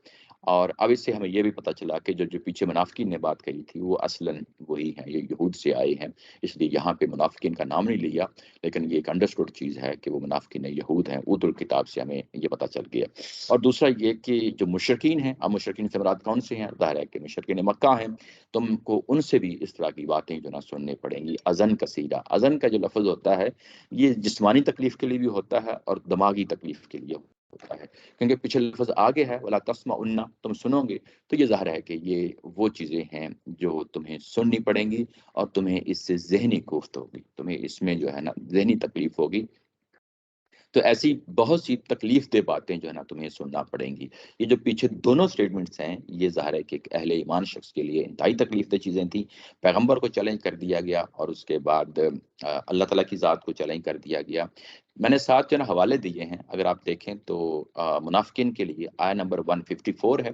اور اب اس سے ہمیں یہ بھی پتہ چلا کہ جو پیچھے منافقین نے بات کہی تھی وہ اصلاً وہی ہیں، یہ یہود سے آئے ہیں. اس لیے یہاں پہ منافقین کا نام نہیں لیا، لیکن یہ ایک انڈرسٹوڈ چیز ہے کہ وہ منافقین یہود ہیں. اوت الکتاب سے ہمیں یہ پتہ چل گیا. اور دوسرا یہ کہ جو مشرکین ہیں، اب مشرکین سے مراد کون سے ہیں؟ ظاہر ہے کہ مشرکین مکہ ہیں. تم کو ان سے بھی اس طرح کی باتیں جو نا سننے پڑیں گی. اذن کثیرہ، اذن کا جو لفظ ہوتا ہے یہ جسمانی تکلیف کے لیے بھی ہوتا ہے اور دماغی تکلیف کے لیے ہوتا ہے، کیونکہ پیچھے لفظ آگے ہے ولا تسمعن، تم سنو گے. تو یہ ظاہر ہے کہ یہ وہ چیزیں ہیں جو تمہیں سننی پڑیں گی، اور تمہیں اس سے ذہنی کوفت ہوگی، تمہیں اس میں جو ہے نا ذہنی تکلیف ہوگی. تو ایسی بہت سی تکلیف دہ باتیں جو ہے نا تمہیں سننا پڑیں گی. یہ جو پیچھے دونوں سٹیٹمنٹس ہیں یہ ظاہر ہے کہ ایک اہل ایمان شخص کے لیے انتہائی تکلیف دہ چیزیں تھیں. پیغمبر کو چیلنج کر دیا گیا، اور اس کے بعد اللہ تعالیٰ کی ذات کو چیلنج کر دیا گیا. میں نے ساتھ جو ہے نا حوالے دیے ہیں، اگر آپ دیکھیں تو منافقین کے لیے آیا نمبر 154 ہے،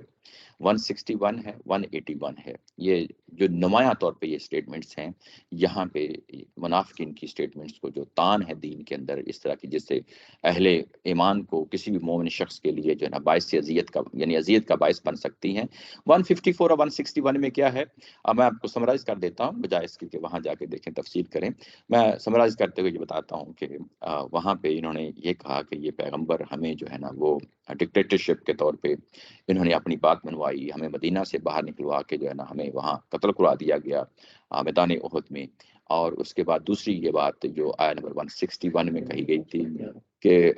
161 ہے، 181 ہے. یہ جو نمایاں طور پہ یہ سٹیٹمنٹس ہیں، یہاں پہ منافقین کی سٹیٹمنٹس کو جو تان ہے دین کے اندر اس طرح کی، جس سے اہل ایمان کو کسی بھی مومن شخص کے لیے جو ہے نا باعث سے اذیت کا، یعنی اذیت کا باعث بن سکتی ہیں. 154 اور 161 میں کیا ہے؟ اب میں آپ کو سمرائز کر دیتا ہوں بجائے اس کے کہ وہاں جا کے دیکھیں تفسیر کریں. میں سمرائز کرتے ہوئے یہ بتاتا ہوں کہ وہاں پہ انہوں نے یہ کہا کہ یہ پیغمبر ہمیں جو ہے نا وہ ڈکٹیٹرشپ کے طور پہ انہوں نے اپنی بات منوائی، ہمیں مدینہ سے باہر نکلوا کے جو ہے نا ہمیں وہاں قتل کروا دیا گیا میدان احد میں. اور اس کے بعد دوسری یہ بات جو آیا نمبر 161 میں کہی گئی تھی کہ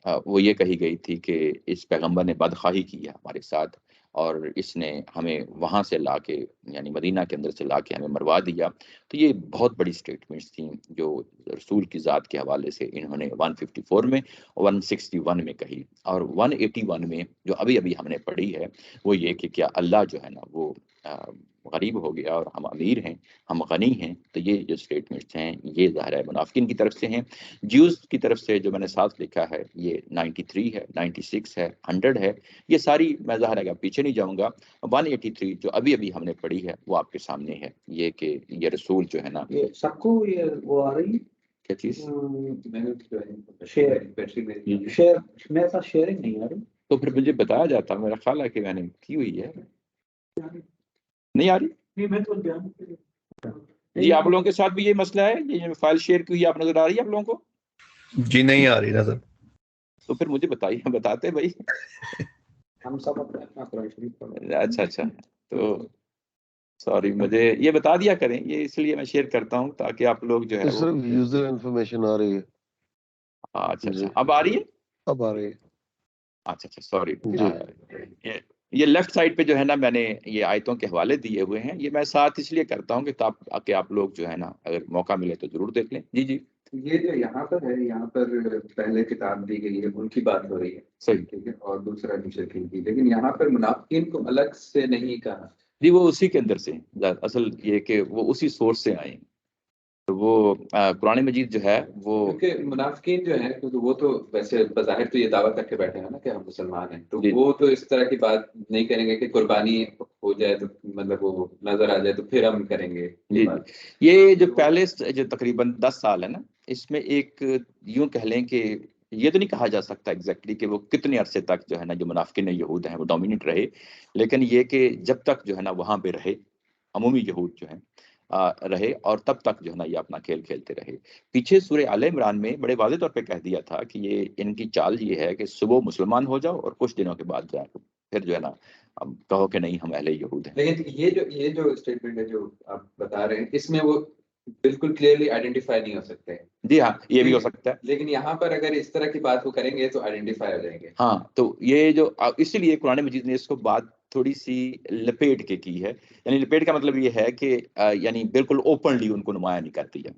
وہ یہ کہی گئی تھی کہ اس پیغمبر نے بدخواہی کی ہے ہمارے ساتھ، اور اس نے ہمیں وہاں سے لا کے یعنی مدینہ کے اندر سے لا کے ہمیں مروا دیا۔ تو یہ بہت بڑی سٹیٹمنٹس تھیں جو رسول کی ذات کے حوالے سے انہوں نے 154 میں 161 میں کہی، اور 181 میں جو ابھی ابھی ہم نے پڑھی ہے وہ یہ کہ کیا اللہ جو ہے نا وہ غریب ہو گیا اور ہم امیر ہیں، ہم غنی ہیں۔ تو یہ جو سٹیٹمنٹس ہیں یہ ظاہر ہے منافقین کی طرف سے ہیں۔ جیوز کی طرف سے جو میں نے ساتھ لکھا ہے یہ 93 ہے، 96 ہے، 100 ہے، یہ ساری میں ظاہر ہے پیچھے نہیں جاؤں گا۔ 183 جو ابھی ابھی ہم نے پڑھی ہے وہ آپ کے سامنے ہے، یہ کہ یہ رسول جو ہے نا یہ سب کو یہ وہ آ رہی کیا چیز شیئر میرے ساتھ شیئرنگ نہیں آ رہی، تو پھر مجھے بتایا جاتا، میرا خیال ہے کہ میں نے کی ہوئی ہے۔ نہیں آ رہی جی؟ آپ لوگوں کے ساتھ بھی یہ مسئلہ ہے، یہ فائل شیئر کی ہوئی آپ نظر آ رہی ہے آپ لوگوں کو؟ جی نہیں آ رہی نظر۔ تو پھر مجھے بتائیے، بتاتے بھائی۔ ہم سب اپنا اپنا قرآن شریف پڑھ رہے ہیں۔ اچھا اچھا، تو سوری، مجھے یہ بتا دیا کریں، یہ اس لیے میں شیئر کرتا ہوں تاکہ آپ لوگ جو ہے وہ صرف یوزر انفارمیشن آ رہی ہے۔ اچھا جی اچھا، اب آ رہی ہے؟ اب آ رہی ہے اچھا اچھا، سوری۔ جی۔ یہ لیفٹ سائڈ پہ جو ہے نا میں نے یہ آیتوں کے حوالے دیے ہوئے ہیں، یہ میں ساتھ اس لیے کرتا ہوں کہ تاکہ آپ لوگ جو ہے نا اگر موقع ملے تو ضرور دیکھ لیں۔ جی جی، یہ جو یہاں پر ہے، یہاں پر پہلے کتاب دی گئی ہے ان کی بات ہو رہی ہے، صحیح، ٹھیک ہے، اور دوسرا مشرکین کی، لیکن یہاں پر منافقین کو الگ سے نہیں کہا۔ جی وہ اسی کے اندر سے اصل یہ کہ وہ اسی سورس سے آئے ہیں، تو وہ قرآن مجید جو ہے وہ کیونکہ منافقین جو ہیں کیونکہ وہ تو ویسے بظاہر تو یہ دعویٰ کر کے بیٹھے ہیں نا کہ ہم مسلمان ہیں، تو جی وہ تو اس طرح کی بات نہیں کریں گے کہ قربانی ہو جائے تو مطلب وہ نظر آ جائے تو پھر ہم کریں گے جی یہ بات۔ یہ جو پہلے جو تقریباً 10 سال ہے نا، اس میں ایک یوں کہہ لیں کہ یہ تو نہیں کہا جا سکتا ایگزیکٹلی کہ وہ کتنے عرصے تک جو ہے نا جو منافقین یہود ہیں وہ ڈومینیٹ رہے، لیکن یہ کہ جب تک جو ہے نا وہاں پہ رہے عمومی یہود جو ہیں رہے، اور تب تک جو ہے نا یہ اپنا کھیل کھیلتے رہے۔ پیچھے سورہ آل عمران میں بڑے واضح طور پہ کہہ دیا تھا کہ یہ ان کی چال یہ ہے کہ صبح مسلمان ہو جاؤ اور کچھ دنوں کے بعد جائے پھر جو ہے نا اب کہو کہ نہیں ہم اہل یہود ہیں۔ لیکن یہ جو اسٹیٹمنٹ ہے جو آپ بتا رہے ہیں، اس میں وہ بالکل کلیئرلی آئیڈینٹیفائی نہیں ہو سکتے ہیں۔ جی ہاں، یہ بھی ہو سکتا ہے، لیکن یہاں پر اگر اس طرح کی بات وہ کریں گے تو آئیڈینٹیفائی ہو جائیں گے۔ ہاں تو یہ جو اسی لیے قرآن مجید نے اس کو بات تھوڑی سی لپیٹ کے کی ہے، یعنی لپیٹ کا مطلب یہ ہے کہ یعنی بالکل اوپنلی ان کو نمایاں نہیں کرتی ہے،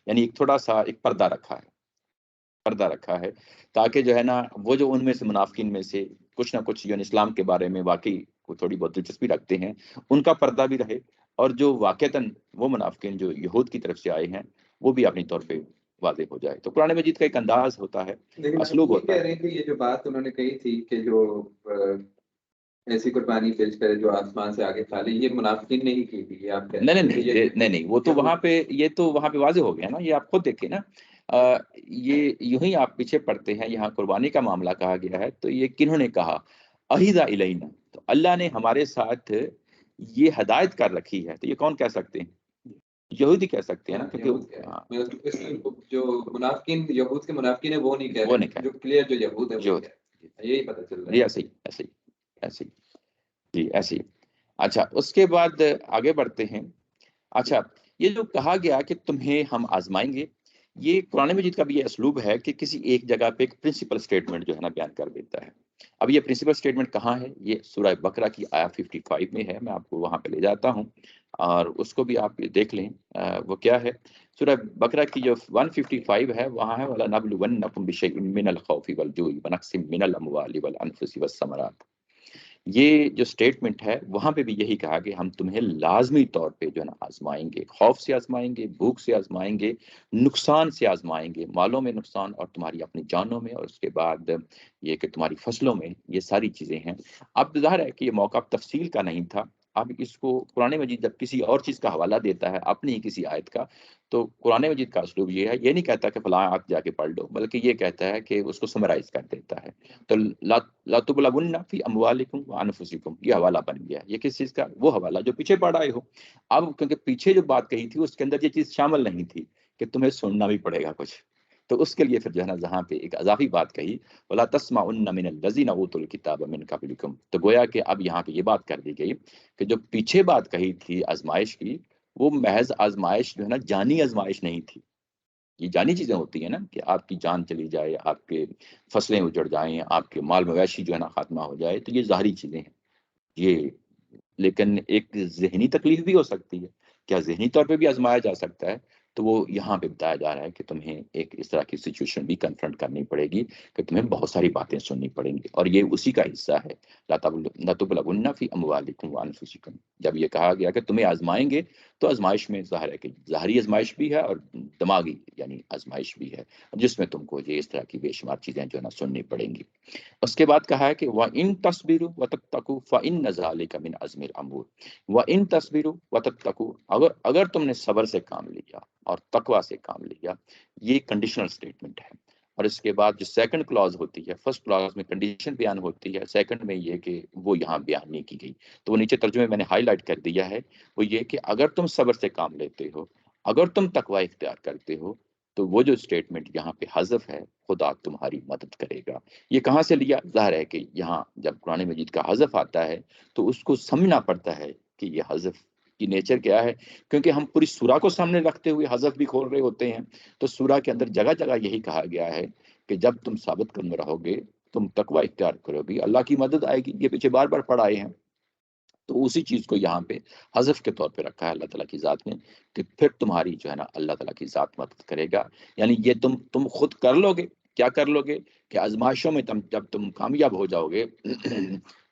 یعنی ایک تھوڑا سا ایک پردہ رکھا ہے تاکہ جو ہے نا وہ جو ان میں سے منافقین میں سے کچھ نہ کچھ یعنی اسلام کے بارے میں واقعی کو تھوڑی بہت دلچسپی رکھتے ہیں ان کا پردہ بھی رہے، اور جو واقعتاً وہ منافقین جو یہود کی طرف سے آئے ہیں وہ بھی اپنی طور پہ واضح ہو جائے۔ تو قرآن مجید کا ایک انداز ہوتا ہے، لیکن اسلوب یہ ہوتا کہہ ہے۔ رہے ہیں کہ یہ جو بات انہوں نے کہی تھی کہ جو ایسی قربانی پیش کرے جو آسمان سے آگے کھا لے، یہ منافقین نے ہی کی تھی، یہ آپ کہہ رہے ہیں؟ نہیں، وہ تو وہاں پہ یہ تو وہاں پہ واضح ہو گیا نا، یہ آپ خود دیکھیں نا، یہ یوں ہی آپ پیچھے پڑھتے ہیں، یہاں قربانی کا معاملہ کہا گیا ہے تو یہ کنہوں نے کہا؟ اہیدا الینا، تو اللہ نے ہمارے ساتھ یہ ہدایت کر رکھی ہے، تو یہ کون کہہ سکتے ہیں؟ یہودی کہہ سکتے ہیں نا، کیونکہ جو منافقین یہود کے منافقین ہیں وہ نہیں کہہ وہ رہے، نہیں کہہ جو کلیئر جو یہود ہے وہ یہود، کہہ رہے ہیں۔ یہی پتہ چل رہا جی ہے۔ ایسے ہی جی ایسے ہی۔ اچھا اس کے بعد آگے بڑھتے ہیں۔ اچھا یہ جو کہا گیا کہ تمہیں ہم آزمائیں گے، یہ قرآن مجید کا بھی یہ اسلوب ہے کہ کسی ایک جگہ پہ ایک پرنسپل سٹیٹمنٹ جو ہے نا بیان کر دیتا ہے۔ اب یہ پرنسپل سٹیٹمنٹ کہاں ہے؟ یہ سورہ بقرہ کی آیا 55 میں ہے، میں آپ کو وہاں پہ لے جاتا ہوں اور اس کو بھی آپ دیکھ لیں وہ کیا ہے۔ سورہ بقرہ کی جو 155 ہے وہاں ہے وَلَنَبْلُوَنَّكُمْ بِشَيْءٍ مِّنَ الْخَوْفِ وَالْجُوعِ وَنَقْصٍ مِّنَ الْأَمْوَالِ وَالْأَنفُسِ وَالثَّمَرَاتِ۔ یہ جو سٹیٹمنٹ ہے وہاں پہ بھی یہی کہا کہ ہم تمہیں لازمی طور پہ جو ہے نا آزمائیں گے، خوف سے آزمائیں گے، بھوک سے آزمائیں گے، نقصان سے آزمائیں گے، مالوں میں نقصان اور تمہاری اپنی جانوں میں، اور اس کے بعد یہ کہ تمہاری فصلوں میں، یہ ساری چیزیں ہیں۔ اب ظاہر ہے کہ یہ موقع تفصیل کا نہیں تھا، اب اس کو قرآن مجید جب کسی اور چیز کا حوالہ دیتا ہے اپنی ہی کسی آیت کا، تو قرآن مجید کا اسلوب یہ ہے، یہ نہیں کہتا کہ فلاں آیت جا کے پڑھ لو، بلکہ یہ کہتا ہے کہ اس کو سمرائز کر دیتا ہے۔ تو لا تبلغن فی اموالکم وانفسکم، یہ حوالہ بن گیا۔ یہ کس چیز کا؟ وہ حوالہ جو پیچھے پڑھ آئے ہو۔ اب کیونکہ پیچھے جو بات کہی تھی اس کے اندر یہ چیز شامل نہیں تھی کہ تمہیں سننا بھی پڑے گا کچھ، تو اس کے لیے پھر جو ہے نا جہاں پہ ایک اضافی بات کہی ولا تسمعن من الذین اوتوا الکتاب من قبلکم، تو گویا کہ اب یہاں پہ یہ بات کر دی گئی کہ جو پیچھے بات کہی تھی آزمائش کی، وہ محض آزمائش جو ہے نا جانی آزمائش نہیں تھی، یہ جانی چیزیں ہوتی ہیں نا کہ آپ کی جان چلی جائے، آپ کے فصلیں اجڑ جائیں، آپ کے مال مویشی جو ہے نا خاتمہ ہو جائے، تو یہ ظاہری چیزیں ہیں یہ. لیکن ایک ذہنی تکلیف بھی ہو سکتی ہے. کیا ذہنی طور پہ بھی آزمایا جا سکتا ہے؟ تو وہ یہاں پہ بتایا جا رہا ہے کہ تمہیں ایک اس طرح کی سچویشن بھی کنفرنٹ کرنی پڑے گی کہ تمہیں بہت ساری باتیں سننی پڑیں گی، اور یہ اسی کا حصہ ہے. لَتُبْلَوُنَّ فِي أَمْوَالِكُمْ وَأَنفُسِكُمْ. جب یہ کہا گیا کہ تمہیں آزمائیں گے، تو آزمائش میں ظاہر ہے کہ ظاہری آزمائش بھی ہے اور دماغی یعنی آزمائش بھی ہے، جس میں تم کو یہ اس طرح کی بے شمار چیزیں جو ہے نا سننی پڑیں گی. اس کے بعد کہا ہے کہ وَإِن تَصْبِرُوا وَتَتَّقُوا فَإِنَّ ذَلِكَ مِنْ عَزْمِ الْأُمُورِ. وَإِن تَصْبِرُوا وَتَتَّقُوا، اگر تم نے صبر سے کام لیا اور تقوی سے کام لیا، یہ کنڈیشنل سٹیٹمنٹ ہے. اور اس کے بعد جو سیکنڈ کلاز ہوتی ہے، فرسٹ کلاز میں کنڈیشن بیان ہوتی ہے، سیکنڈ میں یہ کہ وہ یہاں بیان نہیں کی گئی. تو وہ نیچے ترجمے میں نے ہائی لائٹ کر دیا ہے، وہ یہ کہ اگر تم صبر سے کام لیتے ہو، اگر تم تقوی اختیار کرتے ہو، تو وہ جو سٹیٹمنٹ یہاں پہ حذف ہے، خدا تمہاری مدد کرے گا. یہ کہاں سے لیا؟ ظاہر ہے کہ یہاں جب قرآن مجید کا حذف آتا ہے تو اس کو سمجھنا پڑتا ہے کہ یہ حذف کی نیچر کیا ہے، کیونکہ ہم پوری سورہ کو سامنے رکھتے ہوئے حذف بھی کھول رہے ہوتے ہیں. تو سورہ کے اندر جگہ جگہ یہی کہا گیا ہے کہ جب تم ثابت قدم رہو گے، تم تقوی اختیار کرو گی، اللہ کی مدد آئے گی. یہ پیچھے بار بار پڑھ آئے ہیں. تو اسی چیز کو یہاں پہ حذف کے طور پہ رکھا ہے اللہ تعالیٰ کی ذات میں، کہ پھر تمہاری جو ہے نا اللہ تعالیٰ کی ذات مدد کرے گا. یعنی یہ تم خود کر لو گے. کیا کر لو گے؟ کہ آزمائشوں میں جب تم کامیاب ہو جاؤ گے،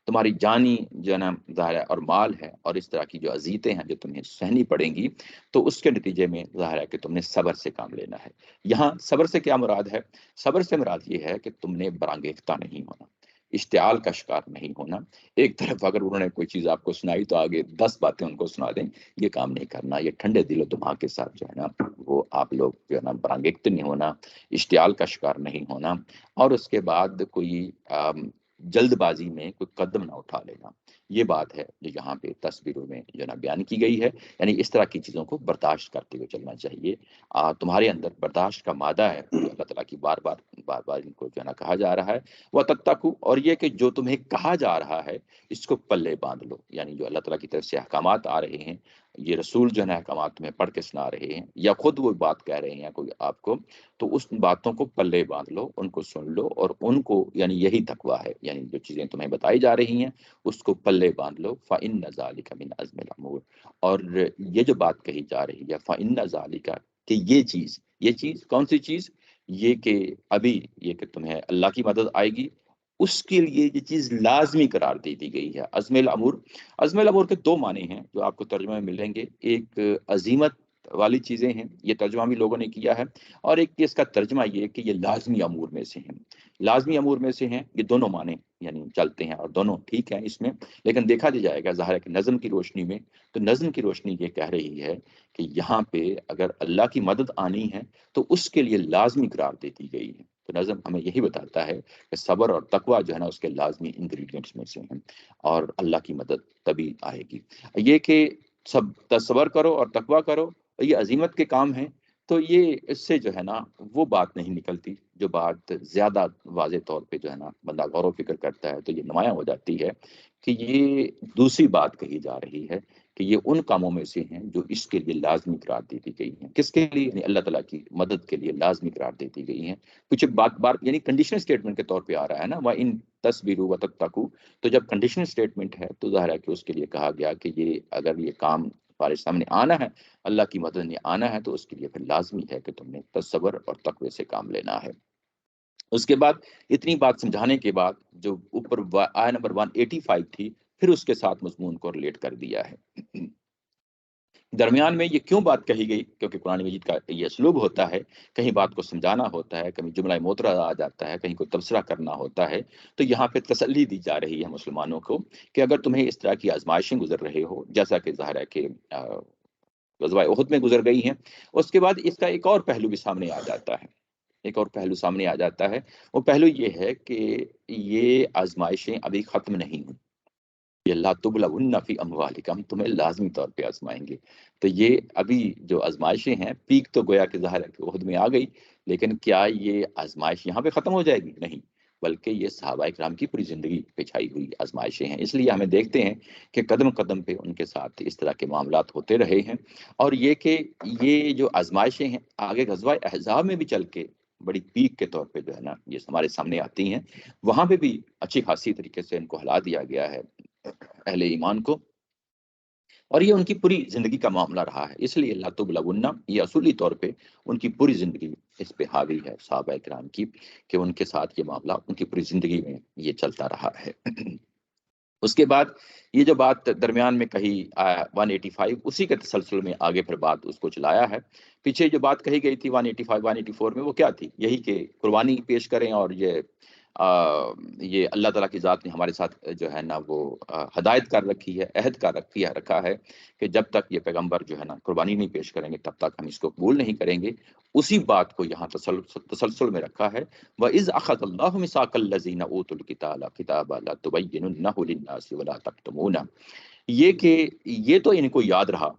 تمہاری جانی جو ہے نا ظاہر ہے اور مال ہے اور اس طرح کی جو اذیتیں ہیں جو تمہیں سہنی پڑیں گی، تو اس کے نتیجے میں ظاہر ہے کہ تم نے صبر سے کام لینا ہے. یہاں صبر سے کیا مراد ہے؟ صبر سے مراد یہ ہے کہ تم نے برانگیختہ نہیں ہونا، اشتعال کا شکار نہیں ہونا. ایک طرف اگر انہوں نے کوئی چیز آپ کو سنائی تو آگے 10 باتیں ان کو سنا دیں، یہ کام نہیں کرنا. یہ ٹھنڈے دل و دماغ کے ساتھ جو ہے نا وہ آپ لوگ جو ہے نا برانگیخت نہیں ہونا، اشتعال کا شکار نہیں ہونا، اور اس کے بعد کوئی جلد بازی میں کوئی قدم نہ اٹھا لینا. یہ بات ہے جو یہاں پہ تصویروں میں جو ہے نا بیان کی گئی ہے. یعنی اس طرح کی چیزوں کو برداشت کرتے ہوئے چلنا چاہیے. تمہارے اندر برداشت کا مادہ ہے، اللہ تعالیٰ کی بار بار ان کو جو ہے نا کہا جا رہا ہے. وَتَتَّقُوا، اور یہ کہ جو تمہیں کہا جا رہا ہے اس کو پلے باندھ لو. یعنی جو اللہ تعالیٰ کی طرف سے احکامات آ رہے ہیں، یہ رسول جو ہے نا احکامات تمہیں پڑھ کے سنا رہے ہیں یا خود وہ بات کہہ رہے ہیں کوئی آپ کو، تو اس باتوں کو پلے باندھ لو، ان کو سن لو اور ان کو، یعنی یہی تقویٰ ہے. یعنی جو چیزیں تمہیں بتائی جا رہی ہیں اس کو پلے باندھ لو. فَإِنَّ ذَلِكَ مِنْ عَزْمِ الْأُمُورِ. اور یہ جو بات کہی جا رہی ہے فَإِنَّ ذَلِكَ، کہ یہ چیز کون سی چیز؟ یہ کہ ابھی یہ کہ تمہیں اللہ کی مدد آئے گی، اس کے لیے یہ چیز لازمی قرار دے دی گئی ہے. عزم الامور، عزم الامور کے دو معنی ہیں جو آپ کو ترجمہ میں ملیں گے. ایک عزیمت والی چیزیں ہیں، یہ ترجمہ بھی لوگوں نے کیا ہے، اور ایک اس کا ترجمہ یہ کہ یہ لازمی امور میں سے ہیں. لازمی امور میں سے ہیں، یہ دونوں معنی یعنی چلتے ہیں اور دونوں ٹھیک ہیں اس میں. لیکن دیکھا جائے گا ظاہر ہے کہ نظم کی روشنی میں، تو نظم کی روشنی یہ کہہ رہی ہے کہ یہاں پہ اگر اللہ کی مدد آنی ہے تو اس کے لیے لازمی قرار دے دی گئی ہے. تو نظم ہمیں یہی بتاتا ہے کہ صبر اور تقوی جو ہے نا اس کے لازمی انگریڈینٹس میں سے ہیں، اور اللہ کی مدد تبھی آئے گی. یہ کہ سب صبر کرو اور تقوی کرو، یہ عظیمت کے کام ہیں. تو یہ اس سے جو ہے نا وہ بات نہیں نکلتی جو بات زیادہ واضح طور پہ جو ہے نا بندہ غور و فکر کرتا ہے تو یہ نمایاں ہو جاتی ہے کہ یہ دوسری بات کہی جا رہی ہے کہ یہ ان کاموں میں سے ہیں جو اس کے لیے لازمی قرار دے دی گئی ہیں. کس کے لیے؟ یعنی اللہ تعالیٰ کی مدد کے لیے لازمی قرار دے دی گئی ہیں. کچھ بار یعنی کنڈیشنل اسٹیٹمنٹ کے طور پہ آ رہا ہے نا، وَإِن تَصْبِرُوا وَتَتَّقُوا. تو جب کنڈیشنل اسٹیٹمنٹ ہے تو ظاہر ہے کہ اس کے لیے کہا گیا کہ یہ اگر یہ کام ہمارے سامنے آنا ہے، اللہ کی مدد نے آنا ہے، تو اس کے لیے پھر لازمی ہے کہ تم نے تصبر اور تقوی سے کام لینا ہے. اس کے بعد اتنی بات سمجھانے کے بعد جو اوپر آیت نمبر 185 تھی، پھر اس کے ساتھ مضمون کو ریلیٹ کر دیا ہے. درمیان میں یہ کیوں بات کہی گئی؟ کیونکہ قرآن مجید کا یہ اسلوب ہوتا ہے، کہیں بات کو سمجھانا ہوتا ہے، کہیں جملہ معترضہ آ جاتا ہے، کہیں کوئی تبصرہ کرنا ہوتا ہے. تو یہاں پہ تسلی دی جا رہی ہے مسلمانوں کو کہ اگر تمہیں اس طرح کی آزمائشیں گزر رہے ہو، جیسا کہ ظاہر ہے کہ غزوہ احد میں گزر گئی ہیں، اس کے بعد اس کا ایک اور پہلو بھی سامنے آ جاتا ہے. ایک اور پہلو سامنے آ جاتا ہے. وہ پہلو یہ ہے کہ یہ آزمائشیں ابھی ختم نہیں ہوئی. یہ لا تبلون فی اموالکم، تمہیں لازمی طور پہ آزمائیں گے. تو یہ ابھی جو آزمائشیں ہیں، پیک تو گویا کہ ظاہر ہے کہ احد میں آ گئی، لیکن کیا یہ آزمائش یہاں پہ ختم ہو جائے گی؟ نہیں. بلکہ یہ صحابہ کرام کی پوری زندگی پہ چھائی ہوئی آزمائشیں ہیں۔ اس لیے ہمیں دیکھتے ہیں کہ قدم قدم پہ ان کے ساتھ اس طرح کے معاملات ہوتے رہے ہیں، اور یہ کہ یہ جو آزمائشیں ہیں آگے غزوہ احزاب میں بھی چل کے بڑی پیک کے طور پہ جو ہے نا یہ ہمارے سامنے آتی ہیں، وہاں پہ بھی اچھی خاصی طریقے سے ان کو ہلا دیا گیا ہے اہل ایمان کو، اور یہ ان کی پوری زندگی کا معاملہ رہا ہے۔ اس لیے لا تبلغن یہ اصولی طور پہ ان کی پوری زندگی اس پہ حاوی ہے صحابہ کرام کی، کہ ان کے ساتھ یہ معاملہ ان کی پوری زندگی میں یہ چلتا رہا ہے۔ اس کے بعد یہ جو بات درمیان میں کہی 185، اسی کے تسلسل میں آگے پھر بات اس کو چلایا ہے۔ پیچھے جو بات کہی گئی تھی 185 184 میں وہ کیا تھی؟ یہی کہ قربانی پیش کریں، اور یہ اللہ تعالیٰ کی ذات نے ہمارے ساتھ جو ہے نا وہ ہدایت کر رکھی ہے، عہد کر رکھا ہے کہ جب تک یہ پیغمبر جو ہے نا قربانی نہیں پیش کریں گے تب تک ہم اس کو قبول نہیں کریں گے۔ اسی بات کو یہاں تسلسل میں رکھا ہے، وَإِذْ أَخَذَ اللَّهُ مِيثَاقَ الَّذِينَ أُوتُوا الْكِتَابَ لَتُبَيِّنُنَّهُ لِلنَّاسِ وَلَا تَكْتُمُونَهُ، یہ کہ یہ تو ان کو یاد رہا،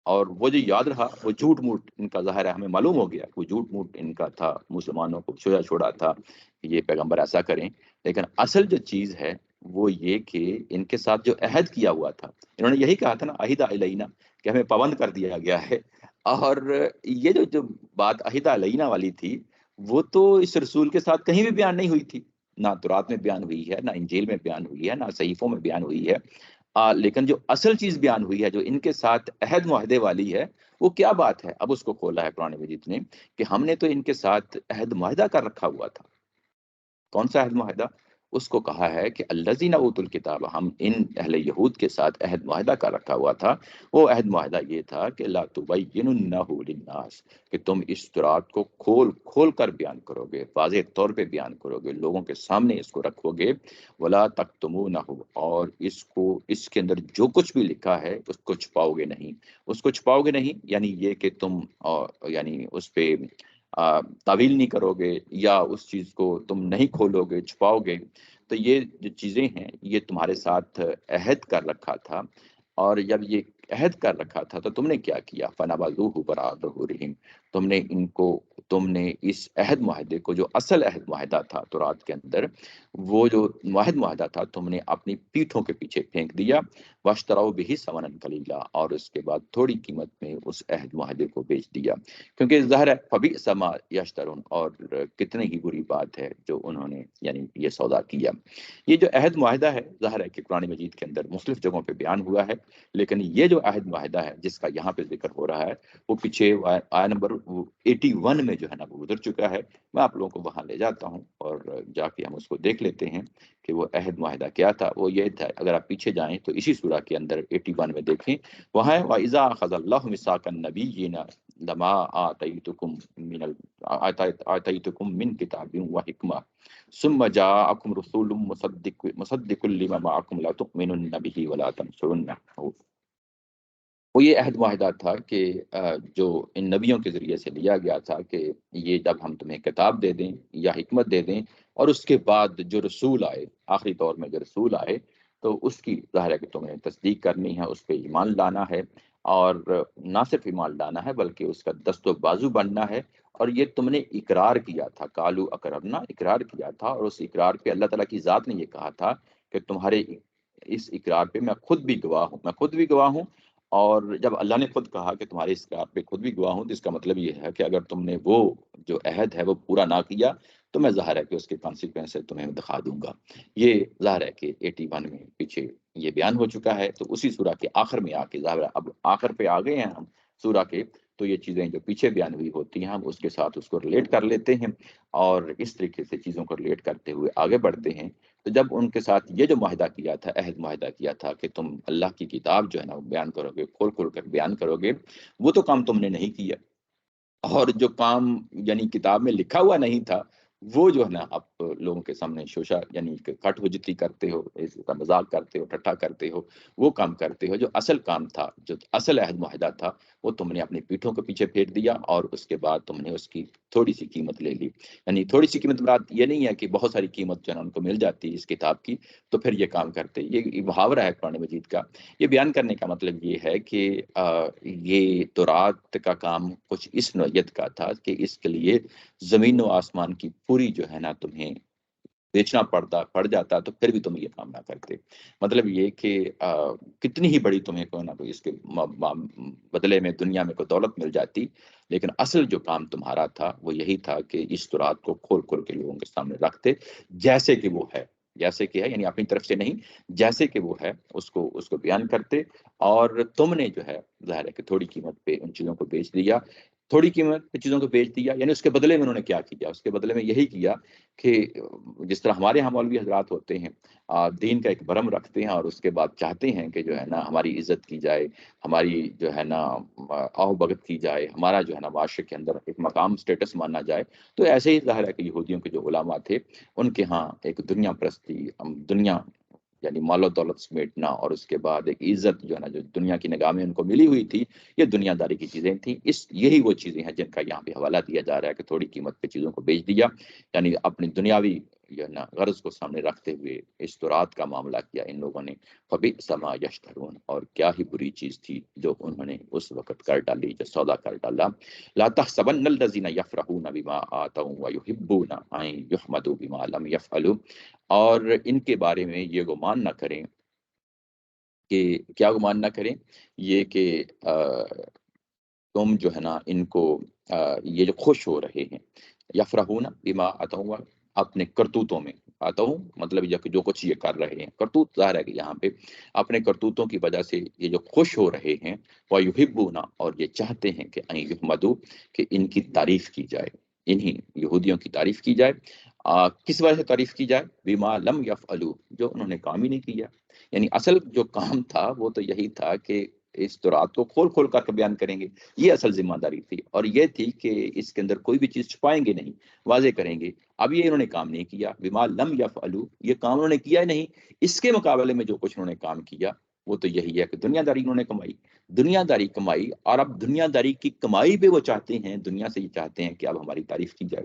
اور وہ جو یاد رہا وہ جھوٹ موٹ ان کا ظاہر ہے، ہمیں معلوم ہو گیا وہ جھوٹ موٹ ان کا تھا، مسلمانوں کو چھوڑا تھا کہ یہ پیغمبر ایسا کریں، لیکن اصل جو چیز ہے وہ یہ کہ ان کے ساتھ جو عہد کیا ہوا تھا، انہوں نے یہی کہا تھا نا عہد علینا، کہ ہمیں پابند کر دیا گیا ہے، اور یہ جو بات عہد علینا والی تھی وہ تو اس رسول کے ساتھ کہیں بھی بیان نہیں ہوئی تھی، نہ تورات میں بیان ہوئی ہے، نہ انجیل میں بیان ہوئی ہے، نہ صحیفوں میں بیان ہوئی ہے، لیکن جو اصل چیز بیان ہوئی ہے جو ان کے ساتھ عہد معاہدے والی ہے وہ کیا بات ہے؟ اب اس کو کھولا ہے قرآن مجید نے کہ ہم نے تو ان کے ساتھ عہد معاہدہ کر رکھا ہوا تھا۔ کون سا عہد معاہدہ؟ اس کو کہا ہے کہ الذین اوتوا الکتاب، ہم ان اہل یہود کے ساتھ عہد معاہدہ کر رکھا ہوا تھا۔ وہ عہد معاہدہ یہ تھا کہ لا تبیننہ للناس، کہ تم اس تورات کو کھول کر بیان کرو گے، واضح طور پہ بیان کرو گے، لوگوں کے سامنے اس کو رکھو گے، ولا تکتمونہ، اور اس کے اندر جو کچھ بھی لکھا ہے اس کو چھپاؤ گے نہیں۔ اس کو چھپاؤ گے نہیں یعنی یہ کہ تم یعنی اس پہ تعویل نہیں کرو گے، یا اس چیز کو تم نہیں کھولو گے، چھپاؤ گے۔ تو یہ جو چیزیں ہیں یہ تمہارے ساتھ عہد کر رکھا تھا، اور جب یہ عہد کر رکھا تھا تو تم نے کیا کیا؟ فَنَبَذُوهُ وَرَاءَ ظُهُورِهِمْ، تم نے اس عہد معاہدے کو، جو اصل عہد معاہدہ تھا تورات کے اندر، وہ جو عہد معاہدہ تھا تم نے اپنی پیٹھوں کے پیچھے پھینک دیا، وَاشْتَرَوْا بِهِ ثَمَنًا قَلِيلًا، اور اس کے بعد تھوڑی قیمت میں اس عہد معاہدے کو بیچ دیا، کیونکہ ظاہر ہے فَبِئْسَ مَا يَشْتَرُونَ، اور کتنی ہی بری بات ہے جو انہوں نے یعنی یہ سودا کیا۔ یہ جو عہد معاہدہ ہے ظاہر ہے کہ قرآن مجید کے اندر مختلف جگہوں پہ بیان ہوا ہے، لیکن یہ جو عہد معاہدہ ہے جس کا یہاں پہ ذکر ہو رہا ہے وہ پیچھے آیت نمبر 81 میں جو ہے نا وہ گزر چکا ہے۔ میں آپ لوگوں کو وہاں لے جاتا ہوں اور جا کے ہم اس کو دیکھ لیتے ہیں کہ وہ عہد معاہدہ کیا تھا۔ وہ یہ تھا، اگر آپ پیچھے جائیں تو اسی سورہ کے اندر 81 میں دیکھیں، وہاں ہے وَإِذَا أَخَذَ اللَّهُ مِيثَاقَ النَّبِيِّينَ لَمَا آتَيْتُكُم مِّن كِتَابٍ وَحِكْمَةٍ ثُمَّ جَاءَكُمْ رَسُولٌ مُصَدِّقٌ لِّمَا مَعَكُمْ لَتُؤْمِنُنَّ بِهِ وَلَا تَنصُرُنَّهُ۔ وہ یہ عہد معاہدہ تھا کہ جو ان نبیوں کے ذریعے سے لیا گیا تھا کہ یہ جب ہم تمہیں کتاب دے دیں یا حکمت دے دیں، اور اس کے بعد جو رسول آئے، آخری طور میں جو رسول آئے، تو اس کی ظاہر ہے کہ تمہیں تصدیق کرنی ہے، اس پہ ایمان لانا ہے، اور نہ صرف ایمان لانا ہے بلکہ اس کا دست و بازو بننا ہے۔ اور یہ تم نے اقرار کیا تھا، قالوا اقررنا، اقرار کیا تھا، اور اس اقرار پہ اللہ تعالیٰ کی ذات نے یہ کہا تھا کہ تمہارے اس اقرار پہ میں خود بھی گواہ ہوں، میں خود بھی گواہ ہوں۔ اور جب اللہ نے خود کہا کہ تمہارے اس اقرار پہ خود بھی گواہ ہوں، تو اس کا مطلب یہ ہے کہ اگر تم نے وہ جو عہد ہے وہ پورا نہ کیا تو میں ظاہر ہے کہ اس کے کانسیکوینس تمہیں دکھا دوں گا۔ یہ ظاہر ہے کہ 81 میں پیچھے یہ بیان ہو چکا ہے، تو اسی سورہ کے آخر میں آ کے ظاہر ہے اب آخر پہ آ گئے ہیں ہم سورہ کے، تو یہ چیزیں جو پیچھے بیان ہوئی ہوتی ہیں ہم اس کے ساتھ اس کو ریلیٹ کر لیتے ہیں، اور اس طریقے سے چیزوں کو ریلیٹ کرتے ہوئے آگے بڑھتے ہیں۔ تو جب ان کے ساتھ یہ جو معاہدہ کیا تھا، عہد معاہدہ کیا تھا کہ تم اللہ کی کتاب جو ہے نا وہ بیان کرو گے، کھول کر بیان کرو گے، وہ تو کام تم نے نہیں کیا، اور جو کام یعنی کتاب میں لکھا ہوا نہیں تھا وہ جو ہے نا آپ لوگوں کے سامنے شوشا یعنی کٹ حجتی کرتے ہو، اس کا مذاق کرتے ہو، ٹھٹھا کرتے ہو، وہ کام کرتے ہو۔ جو اصل کام تھا، جو اصل عہد معاہدہ تھا، وہ تم نے اپنی پیٹھوں کے پیچھے پھینک دیا، اور اس کے بعد تم نے اس کی تھوڑی سی قیمت لے لی۔ یعنی تھوڑی سی قیمت مراد یہ نہیں ہے کہ بہت ساری قیمت جو ہے نا ان کو مل جاتی اس کتاب کی تو پھر یہ کام کرتے۔ یہ محاورہ ہے قرآن مجید کا۔ یہ بیان کرنے کا مطلب یہ ہے کہ یہ تورات کا کام کچھ اس نوعیت کا تھا کہ اس کے لیے زمین و آسمان کی پوری جو ہے نا تمہیں بیچنا پڑ جاتا تو پھر بھی تم یہ کام نہ کرتے۔ مطلب یہ کہ کتنی ہی بڑی تمہیں کوئی نہ کوئی اس کے بدلے میں دنیا میں کوئی دولت مل جاتی، لیکن اصل جو کام تمہارا تھا وہ یہی تھا کہ اس تورات کو کھول کھول کے لوگوں کے سامنے رکھتے جیسے کہ وہ ہے، جیسے کہ ہے، یعنی اپنی طرف سے نہیں، جیسے کہ وہ ہے اس کو بیان کرتے۔ اور تم نے جو ہے ظاہر ہے کہ تھوڑی قیمت پہ ان چیزوں کو بیچ دیا، تھوڑی قیمت پہ چیزوں کو بیچ دیا، یعنی اس کے بدلے میں انہوں نے کیا کیا؟ اس کے بدلے میں یہی کیا کہ جس طرح ہمارے ہاں مولوی حضرات ہوتے ہیں، دین کا ایک برم رکھتے ہیں اور اس کے بعد چاہتے ہیں کہ جو ہے نا ہماری عزت کی جائے، ہماری جو ہے نا آؤ بھگت کی جائے، ہمارا جو ہے نا معاشرے کے اندر ایک مقام اسٹیٹس مانا جائے، تو ایسے ہی ظاہر ہے کہ یہودیوں کے جو علماء تھے ان کے ہاں ایک دنیا پرستی، دنیا یعنی مال و دولت سمیٹنا، اور اس کے بعد ایک عزت جو ہے نا جو دنیا کی نگاہ میں ان کو ملی ہوئی تھی، یہ دنیا داری کی چیزیں تھیں۔ یہی وہ چیزیں ہیں جن کا یہاں پہ حوالہ دیا جا رہا ہے کہ تھوڑی قیمت پہ چیزوں کو بیچ دیا، یعنی اپنی دنیاوی جو ہے نا غرض کو سامنے رکھتے ہوئے اس تورات کا معاملہ کیا ان لوگوں نے۔ فبئس ما یشترون، اور کیا ہی بری چیز تھی جو انہوں نے اس وقت کر ڈالی، جو سودا کر ڈالا۔ لا تحسبن الذین یفرحون بما آتوا ویحبون ان یحمدوا بما لم یفعلوا، اور ان کے بارے میں یہ گمان نہ کریں کہ کیا گمان نہ کریں، یہ کہ تم جو ہے نا ان کو یہ جو خوش ہو رہے ہیں، یفرحون بما آتوا، اپنے کرتوتوں میں، آتا ہوں مطلب یہ کہ جو کچھ یہ کر رہے ہیں، کرتوت ظاہر ہے کہ یہاں پہ اپنے کرتوتوں کی وجہ سے یہ جو خوش ہو رہے ہیں، وَيُحِبُّونَ، اور یہ چاہتے ہیں کہ ان یحمدوا، کہ ان کی تعریف کی جائے، انہی یہودیوں کی تعریف کی جائے۔ کس وجہ سے تعریف کی جائے؟ بما لم یفعلوا، جو انہوں نے کام ہی نہیں کیا۔ یعنی اصل جو کام تھا وہ تو یہی تھا کہ اس تورات کو کھول کھول کر کے بیان کریں گے، یہ اصل ذمہ داری تھی، اور یہ تھی کہ اس کے اندر کوئی بھی چیز چھپائیں گے نہیں، واضح کریں گے۔ اب یہ انہوں نے کام نہیں کیا، بما لم یفعلوا، یہ کام انہوں نے کیا ہی نہیں۔ اس کے مقابلے میں جو کچھ انہوں نے کام کیا وہ تو یہی ہے کہ دنیا داری انہوں نے کمائی، دنیا داری کمائی، اور اب دنیا داری کی کمائی پہ وہ چاہتے ہیں، دنیا سے یہ چاہتے ہیں کہ اب ہماری تعریف کی جائے،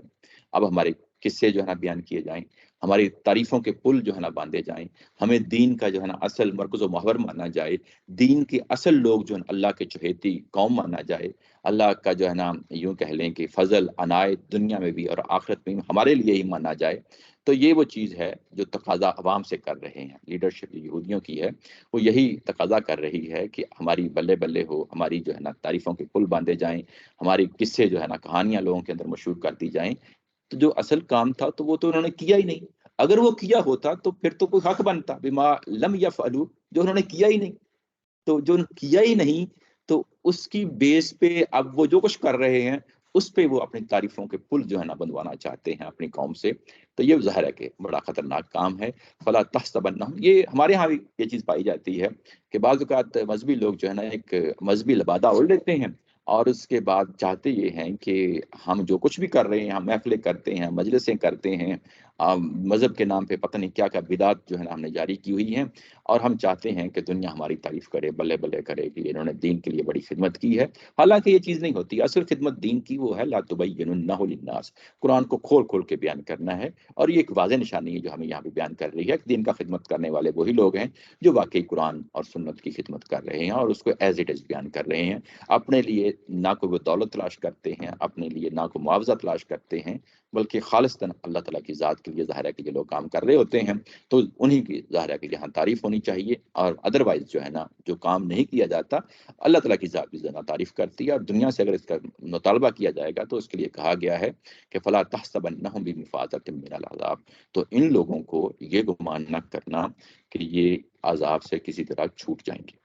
اب ہمارے قصے جو ہے نا بیان کیے جائیں، ہماری تعریفوں کے پل جو ہے نا باندھے جائیں، ہمیں دین کا جو ہے نا اصل مرکز و محور مانا جائے، دین کے اصل لوگ جو ہے نا اللہ کے چہیتی قوم مانا جائے، اللہ کا جو ہے نا یوں کہہ لیں کہ فضل عنایت دنیا میں بھی اور آخرت میں بھی ہمارے لیے ہی مانا جائے۔ تو یہ وہ چیز ہے جو تقاضا عوام سے کر رہے ہیں، لیڈرشپ یہودیوں کی ہے، وہ یہی تقاضا کر رہی ہے کہ ہماری بلے بلے ہو، ہماری جو ہے نا تعریفوں کے پل باندھے جائیں، ہماری قصے جو ہے نا کہانیاں لوگوں کے اندر مشہور کر دی جائیں۔ تو جو اصل کام تھا تو وہ تو انہوں نے کیا ہی نہیں۔ اگر وہ کیا ہوتا تو پھر تو کوئی حق بنتا، بما لم یفعلوا، جو انہوں نے کیا ہی نہیں، تو جو کیا ہی نہیں تو اس کی بیس پہ اب وہ جو کچھ کر رہے ہیں اس پہ وہ اپنی تعریفوں کے پل جو ہے نا بنوانا چاہتے ہیں اپنی قوم سے۔ تو یہ ظاہر ہے کہ بڑا خطرناک کام ہے۔ فلا تحسبنہم، یہ ہمارے ہاں بھی یہ چیز پائی جاتی ہے کہ بعض اوقات مذہبی لوگ جو ہے نا ایک مذہبی لبادہ اوڑھ لیتے ہیں، اور اس کے بعد چاہتے یہ ہیں کہ ہم جو کچھ بھی کر رہے ہیں، ہم محفلیں کرتے ہیں، مجلسیں کرتے ہیں، مذہب کے نام پہ پتہ نہیں کیا کیا بدعت جو ہے نا ہم نے جاری کی ہوئی ہیں، اور ہم چاہتے ہیں کہ دنیا ہماری تعریف کرے، بلے بلے کرے کہ انہوں نے دین کے لیے بڑی خدمت کی ہے۔ حالانکہ یہ چیز نہیں ہوتی، اصل خدمت دین کی وہ ہے لا تبیننہ للناس، قرآن کو کھول کھول کے بیان کرنا ہے، اور یہ ایک واضح نشانی ہے جو ہمیں یہاں پہ بیان کر رہی ہے کہ دین کا خدمت کرنے والے وہی لوگ ہیں جو واقعی قرآن اور سنت کی خدمت کر رہے ہیں اور اس کو ایز اٹ از بیان کر رہے ہیں۔ اپنے لیے نہ کوئی وہ دولت تلاش کرتے ہیں، اپنے لیے نہ کوئی معاوضہ تلاش کرتے ہیں، بلکہ خالصتاً اللہ تعالیٰ کی ذات کے لیے ظاہر ہے کہ یہ لوگ کام کر رہے ہوتے ہیں، تو انہی کی ظاہر ہے کہ یہاں تعریف ہونی چاہیے۔ اور ادروائز جو ہے نا جو کام نہیں کیا جاتا، اللہ تعالیٰ کی ذات بھی زیادہ تعریف کرتی ہے، اور دنیا سے اگر اس کا مطالبہ کیا جائے گا تو اس کے لیے کہا گیا ہے کہ فلا تحسبنہم بمفازۃ من العذاب، تو ان لوگوں کو یہ گمان نہ کرنا کہ یہ عذاب سے کسی طرح چھوٹ جائیں گے،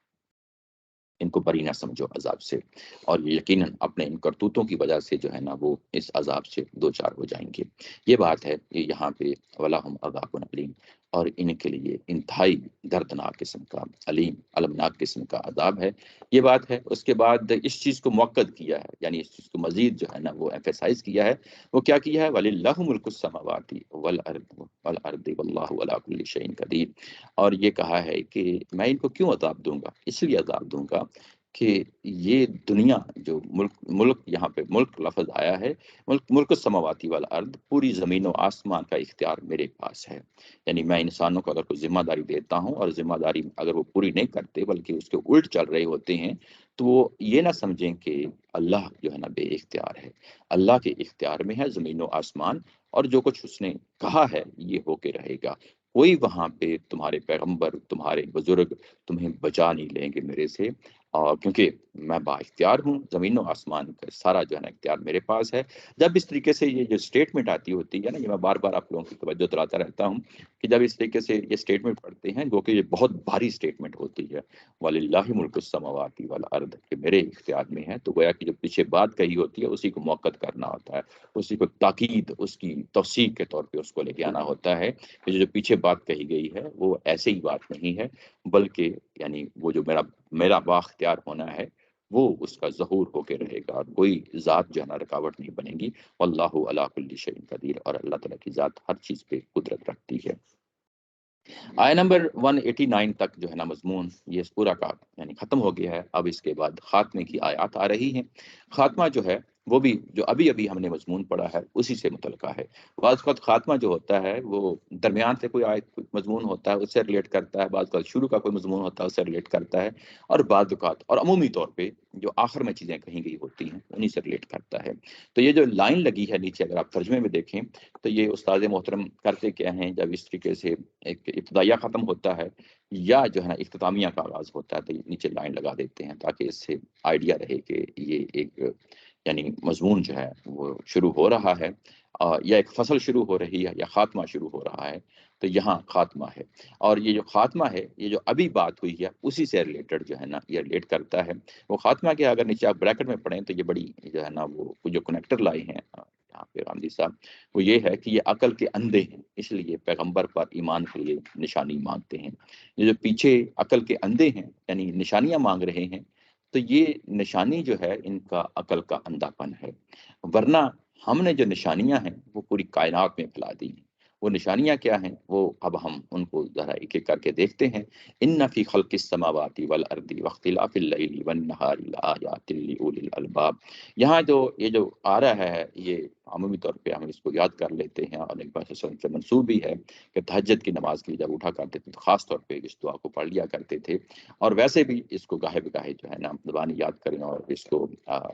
ان کو بری نہ سمجھو عذاب سے، اور یقیناً اپنے ان کرتوتوں کی وجہ سے جو ہے نا وہ اس عذاب سے دو چار ہو جائیں گے۔ یہ بات ہے، یہ یہاں پہ وَلَهُمْ عَذَابٌ علیم، اور ان کے لیے انتہائی دردناک قسم کا، علیم المناک قسم کا عذاب ہے۔ یہ بات ہے۔ اس کے بعد اس چیز کو مؤکد کیا ہے، یعنی اس چیز کو مزید جو ہے نا وہ ایمفیسائز کیا ہے۔ وہ کیا کیا ہے؟ وَلِلَّهُ مُلْكُ السَّمَاوَاتِ وَالْأَرْضِ وَاللَّهُ عَلَىٰ كُلِّ شَيْءٍ قَدِيرٌ، اور یہ کہا ہے کہ میں ان کو کیوں عذاب دوں گا؟ اس لیے عذاب دوں گا کہ یہ دنیا جو ملک یہاں پہ ملک لفظ آیا ہے، ملک السماواتی والارض، پوری زمین و آسمان کا اختیار میرے پاس ہے. یعنی میں انسانوں کو اگر کوئی ذمہ داری دیتا ہوں اور ذمہ داری اگر وہ پوری نہیں کرتے بلکہ اس کے الٹ چل رہے ہوتے ہیں، تو وہ یہ نہ سمجھیں کہ اللہ جو ہے نا بے اختیار ہے. اللہ کے اختیار میں ہے زمین و آسمان، اور جو کچھ اس نے کہا ہے یہ ہو کے رہے گا. کوئی وہاں پہ تمہارے پیغمبر، تمہارے بزرگ تمہیں بچا نہیں لیں گے میرے سے، اور کیونکہ میں با اختیار ہوں، زمین و آسمان کا سارا جو ہے نا اختیار میرے پاس ہے. جب اس طریقے سے یہ جو اسٹیٹمنٹ آتی ہوتی ہے نا، یہ میں بار بار آپ لوگوں کی توجہ دلاتا رہتا ہوں کہ جب اس طریقے سے یہ اسٹیٹمنٹ پڑھتے ہیں جو کہ یہ بہت بھاری اسٹیٹمنٹ ہوتی ہے، وَلِلَّهِ مُلْكُ السَّمَاوَاتِ وَالْأَرْضِ، کہ میرے اختیار میں ہے، تو گویا کہ جو پیچھے بات کہی ہوتی ہے اسی کو موقت کرنا ہوتا ہے، اسی کو تاکید، اس کی توثیق کے طور پہ اس کو لے کے آنا ہوتا ہے کہ جو پیچھے بات کہی گئی ہے وہ ایسے ہی بات نہیں ہے، بلکہ یعنی وہ جو میرا بااختیار ہونا ہے وہ اس کا ظہور ہو کے رہے گا، اور کوئی ذات جو ہے نا رکاوٹ نہیں بنے گی. واللہ علی کل شیء قدیر، اور اللہ تعالیٰ کی ذات ہر چیز پہ قدرت رکھتی ہے. آیا نمبر 189 تک جو ہے نا مضمون یہ اس پورا کا یعنی ختم ہو گیا ہے. اب اس کے بعد خاتمے کی آیات آ رہی ہیں. خاتمہ جو ہے وہ بھی جو ابھی ہم نے مضمون پڑھا ہے اسی سے متعلقہ ہے. بعض اوقات خاتمہ جو ہوتا ہے وہ درمیان سے کوئی آیت کوئی مضمون ہوتا ہے اس سے ریلیٹ کرتا ہے، بعض اوقات شروع کا کوئی مضمون ہوتا ہے اس سے ریلیٹ کرتا ہے، اور بعض اوقات اور عمومی طور پہ جو آخر میں چیزیں کہیں گئی ہوتی ہیں انہی سے ریلیٹ کرتا ہے. تو یہ جو لائن لگی ہے نیچے اگر آپ ترجمے میں دیکھیں تو یہ استاد محترم کرتے کیا ہیں، جب اس طریقے سے ایک ابتدائیہ ختم ہوتا ہے یا جو ہے نا اختتامیہ کا آغاز ہوتا ہے تو نیچے لائن لگا دیتے ہیں تاکہ اس سے آئیڈیا رہے کہ یہ ایک یعنی مضمون جو ہے وہ شروع ہو رہا ہے، یا ایک فصل شروع ہو رہی ہے یا خاتمہ شروع ہو رہا ہے. تو یہاں خاتمہ ہے، اور یہ جو خاتمہ ہے یہ جو ابھی بات ہوئی ہے اسی سے ریلیٹڈ جو ہے نا یہ ریلیٹ کرتا ہے. وہ خاتمہ کے اگر نیچے آپ بریکٹ میں پڑھیں تو یہ بڑی جو ہے نا وہ جو کنیکٹر لائے ہیں یہاں پہ غامدی صاحب، وہ یہ ہے کہ یہ عقل کے اندھے ہیں، اس لیے پیغمبر پر ایمان کے لیے نشانی مانگتے ہیں. یہ جو پیچھے عقل کے اندھے ہیں یعنی نشانیاں مانگ رہے ہیں، تو یہ نشانی جو ہے ان کا عقل کا اندھا پن ہے. ورنہ ہم نے جو نشانیاں ہیں وہ پوری کائنات میں پھیلا دی ہیں. وہ نشانیاں کیا ہیں وہ اب ہم ان کو ذرا ایک ایک کر کے دیکھتے ہیں. ان فی خلق السماوات والارض واختلاف اللیل والنہار لآیات لأولی الالباب. یہاں جو یہ جو آ رہا ہے یہ عمومی طور پہ ہم اس کو یاد کر لیتے ہیں، اور ایک بار سے منسوب بھی ہے کہ تہجد کی نماز کے لیے جب اٹھا کرتے تھے تو خاص طور پہ اس دعا کو پڑھ لیا کرتے تھے، اور ویسے بھی اس کو گاہے بگاہے جو ہے نا زبانی یاد کریں اور اس کو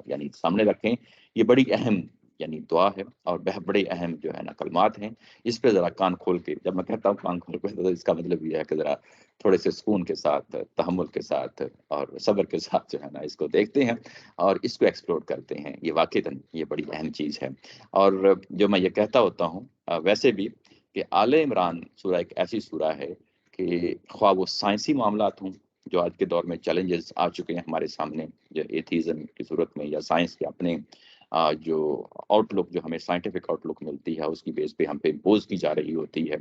یعنی سامنے رکھیں. یہ بڑی اہم یعنی دعا ہے اور بڑے اہم جو ہے نا کلمات ہیں. اس پہ ذرا کان کھول کے، جب میں کہتا ہوں کان کھول کے تو اس کا مطلب یہ ہے کہ ذرا تھوڑے سے سکون کے ساتھ، تحمل کے ساتھ اور صبر کے ساتھ جو ہے نا اس کو دیکھتے ہیں اور اس کو ایکسپلور کرتے ہیں. یہ واقعتاً یہ بڑی اہم چیز ہے. اور جو میں یہ کہتا ہوتا ہوں ویسے بھی کہ آل عمران سورہ ایک ایسی سورہ ہے کہ خواہ وہ سائنسی معاملات ہوں جو آج کے دور میں چیلنجز آ چکے ہیں ہمارے سامنے، جو ایتھیزم کی صورت میں یا سائنس کے اپنے جو آؤٹ لک جو ہمیں سائنٹیفک آؤٹ لک ملتی ہے اس کی بیس پہ ہم پہ امپوز کی جا رہی ہوتی ہے،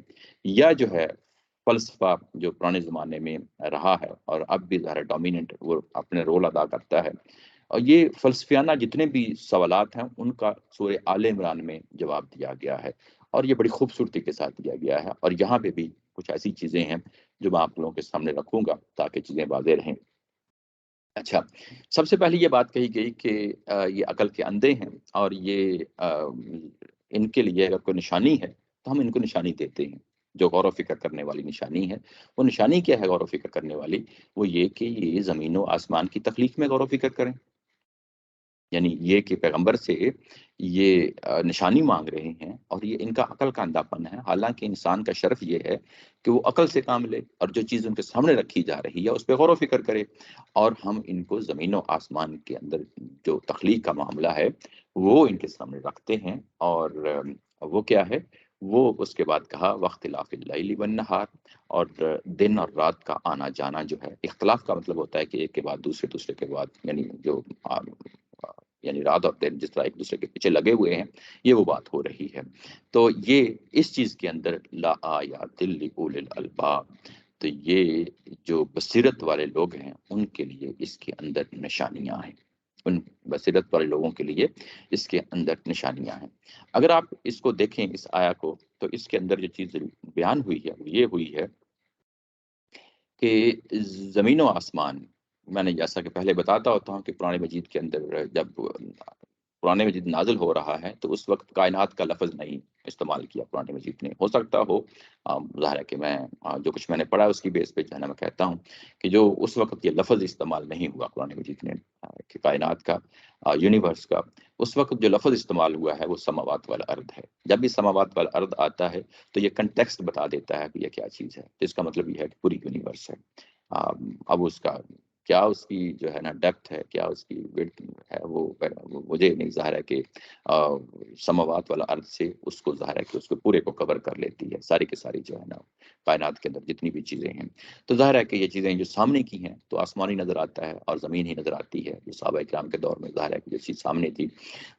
یا جو ہے فلسفہ جو پرانے زمانے میں رہا ہے اور اب بھی ظاہر ڈومیننٹ وہ اپنے رول ادا کرتا ہے. اور یہ فلسفیانہ جتنے بھی سوالات ہیں ان کا سورہ آل عمران میں جواب دیا گیا ہے، اور یہ بڑی خوبصورتی کے ساتھ دیا گیا ہے. اور یہاں پہ بھی کچھ ایسی چیزیں ہیں جو میں آپ لوگوں کے سامنے رکھوں گا تاکہ چیزیں واضح رہیں. اچھا، سب سے پہلے یہ بات کہی گئی کہ یہ عقل کے اندھے ہیں، اور یہ ان کے لیے اگر کوئی نشانی ہے تو ہم ان کو نشانی دیتے ہیں. جو غور و فکر کرنے والی نشانی ہے، وہ نشانی کیا ہے غور و فکر کرنے والی؟ وہ یہ کہ یہ زمین و آسمان کی تخلیق میں غور و فکر کریں. یعنی یہ کہ پیغمبر سے یہ نشانی مانگ رہے ہیں، اور یہ ان کا عقل کا اندھا پن ہے. حالانکہ انسان کا شرف یہ ہے کہ وہ عقل سے کام لے اور جو چیز ان کے سامنے رکھی جا رہی ہے اس پہ غور و فکر کرے. اور ہم ان کو زمین و آسمان کے اندر جو تخلیق کا معاملہ ہے وہ ان کے سامنے رکھتے ہیں. اور وہ کیا ہے؟ وہ اس کے بعد کہا واختلاف اللیل والنہار، اور دن اور رات کا آنا جانا جو ہے. اختلاف کا مطلب ہوتا ہے کہ ایک کے بعد دوسرے کے بعد یعنی جو یعنی رات اور دن جس طرح ایک دوسرے کے پیچھے لگے ہوئے ہیں، یہ وہ بات ہو رہی ہے. تو یہ اس چیز کے اندر لا آیات لأولی الالباب، تو یہ جو بصیرت والے لوگ ہیں ان کے لیے اس کے اندر نشانیاں ہیں. ان بصیرت والے لوگوں کے لیے اس کے اندر نشانیاں ہیں. اگر آپ اس کو دیکھیں اس آیا کو، تو اس کے اندر جو چیز بیان ہوئی ہے وہ یہ ہوئی ہے کہ زمین و آسمان میں نے جیسا کہ پہلے بتاتا ہوتا ہوں کہ قرآن مجید کے اندر جب قرآن مجید نازل ہو رہا ہے تو اس وقت کائنات کا لفظ نہیں استعمال کیا قرآن مجید نے. ہو سکتا ہو ظاہر ہے کہ میں جو کچھ میں نے پڑھا اس کی بیس پہ جو ہے نا میں کہتا ہوں کہ جو اس وقت یہ لفظ استعمال نہیں ہوا قرآن مجید نے کہ کائنات کا یونیورس کا، اس وقت جو لفظ استعمال ہوا ہے وہ سماوات والارض ہے. جب بھی سماوات والارض آتا ہے تو یہ کنٹیکسٹ بتا دیتا ہے کہ یہ کیا چیز ہے، جس کا مطلب یہ ہے کہ پوری یونیورس ہے. اب اس کا کیا اس کی جو ہے نا ڈیپتھ ہے، کیا اس کی وڈتھ ہے، وہ مجھے نہیں ظاہر ہے کہ سماوات والا ارض سے اس کو ظاہر ہے کہ اس کو پورے کو کور کر لیتی ہے، ساری کی ساری جو ہے نا کائنات کے اندر جتنی بھی چیزیں ہیں. تو ظاہر ہے کہ یہ چیزیں جو سامنے کی ہیں تو آسمانی نظر آتا ہے اور زمین ہی نظر آتی ہے. جو صحابہ کرام کے دور میں ظاہر ہے کہ جو چیز سامنے تھی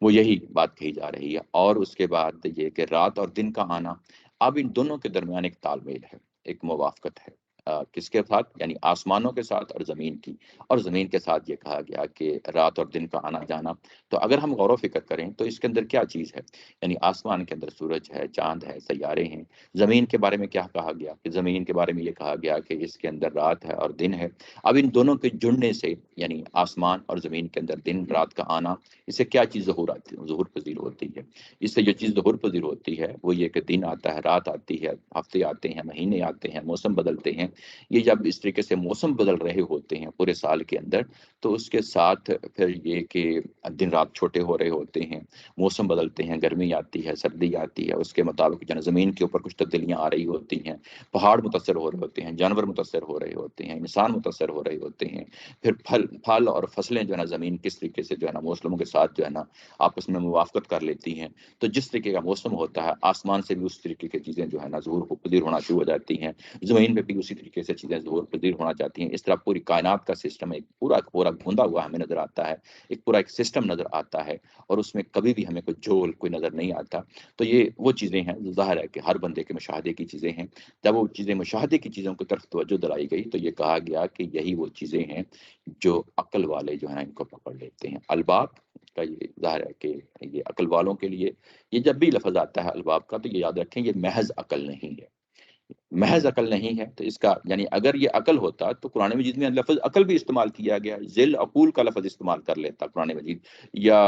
وہ یہی بات کہی جا رہی ہے. اور اس کے بعد یہ کہ رات اور دن کا آنا، اب ان دونوں کے درمیان ایک تال میل ہے، ایک موافقت ہے. کس کے ساتھ؟ یعنی آسمانوں کے ساتھ اور زمین کی. اور زمین کے ساتھ یہ کہا گیا کہ رات اور دن کا آنا جانا. تو اگر ہم غور و فکر کریں تو اس کے اندر کیا چیز ہے؟ یعنی آسمان کے اندر سورج ہے، چاند ہے، سیارے ہیں. زمین کے بارے میں کیا کہا گیا؟ کہ زمین کے بارے میں یہ کہا گیا کہ اس کے اندر رات ہے اور دن ہے. اب ان دونوں کے جڑنے سے یعنی آسمان اور زمین کے اندر دن رات کا آنا، اس سے کیا چیز ظہور پذیر ہوتی ہے؟ اس سے جو چیز ظہور پذیر ہوتی ہے وہ یہ کہ دن آتا ہے، رات آتی ہے، ہفتے آتے ہیں، مہینے آتے ہیں، موسم بدلتے ہیں. یہ جب اس طریقے سے موسم بدل رہے ہوتے ہیں پورے سال کے اندر تو اس کے ساتھ پھر یہ کہ دن رات چھوٹے ہو رہے ہوتے ہیں، موسم بدلتے ہیں، گرمی آتی ہے، سردی آتی ہے، اس کے مطابق جو زمین کے اوپر کچھ تبدیلیاں آ رہی ہوتی ہیں، پہاڑ متاثر ہو رہے ہوتے ہیں، جانور متاثر ہو رہے ہوتے ہیں، انسان متاثر ہو رہے ہوتے ہیں. پھر پھل اور فصلیں جو ہے نا زمین کس طریقے سے جو ہے نا موسموں کے ساتھ جو ہے نا آپس میں موافقت کر لیتی ہیں. تو جس طریقے کا موسم ہوتا ہے آسمان سے بھی اس طریقے کی چیزیں جو ہے نا ظہور پذیر ہونا شروع ہو جاتی ہیں، زمین پہ بھی اسی طریقے سے چیزیں ظہور پذیر ہونا چاہتی ہیں. اس طرح پوری کائنات کا سسٹم ایک پورا گھندا ہوا ہمیں نظر آتا ہے، ایک پورا ایک سسٹم نظر آتا ہے اور اس میں کبھی بھی ہمیں کوئی جول کوئی نظر نہیں آتا. تو یہ وہ چیزیں ہیں ظاہر ہے کہ ہر بندے کے مشاہدے کی چیزیں ہیں. جب وہ چیزیں مشاہدے کی چیزوں کی طرف توجہ دلائی گئی تو یہ کہا گیا کہ یہی وہ چیزیں ہیں جو عقل والے جو ہیں ان کو پکڑ لیتے ہیں. الباب کا یہ ظاہر ہے کہ یہ عقل والوں کے لیے یہ جب بھی لفظ آتا ہے الباب کا تو یہ یاد رکھیں یہ محض عقل نہیں ہے، محض عقل نہیں ہے. تو اس کا یعنی اگر یہ عقل ہوتا تو قرآن مجید میں لفظ عقل بھی استعمال کیا گیا، ذل عقول کا لفظ استعمال کر لیتا قرآن مجید، یا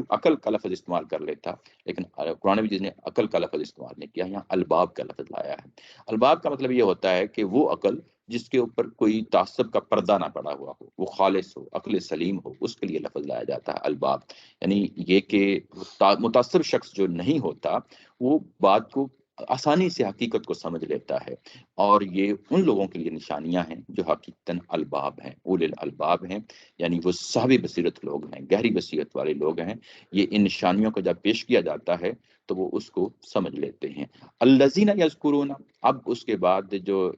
عقل کا لفظ استعمال کر لیتا، لیکن قرآن مجید نے عقل کا لفظ استعمال نہیں کیا، یہاں الباب کا لفظ لایا ہے. الباب کا مطلب یہ ہوتا ہے کہ وہ عقل جس کے اوپر کوئی تعصب کا پردہ نہ پڑا ہوا ہو، وہ خالص ہو، عقل سلیم ہو، اس کے لیے لفظ لایا جاتا ہے الباب. یعنی یہ کہ متاثر شخص جو نہیں ہوتا وہ بات کو آسانی سے حقیقت کو سمجھ لیتا ہے. اور یہ ان لوگوں کے لیے نشانیاں ہیں جو حقیقتاً الباب ہیں، اولل الباب ہیں، یعنی وہ صاحب بصیرت لوگ ہیں، گہری بصیرت والے لوگ ہیں. یہ ان نشانیوں کو جب پیش کیا جاتا ہے تو وہ اس کو سمجھ لیتے ہیں. الذین یذکرون، اب اس کے بعد جو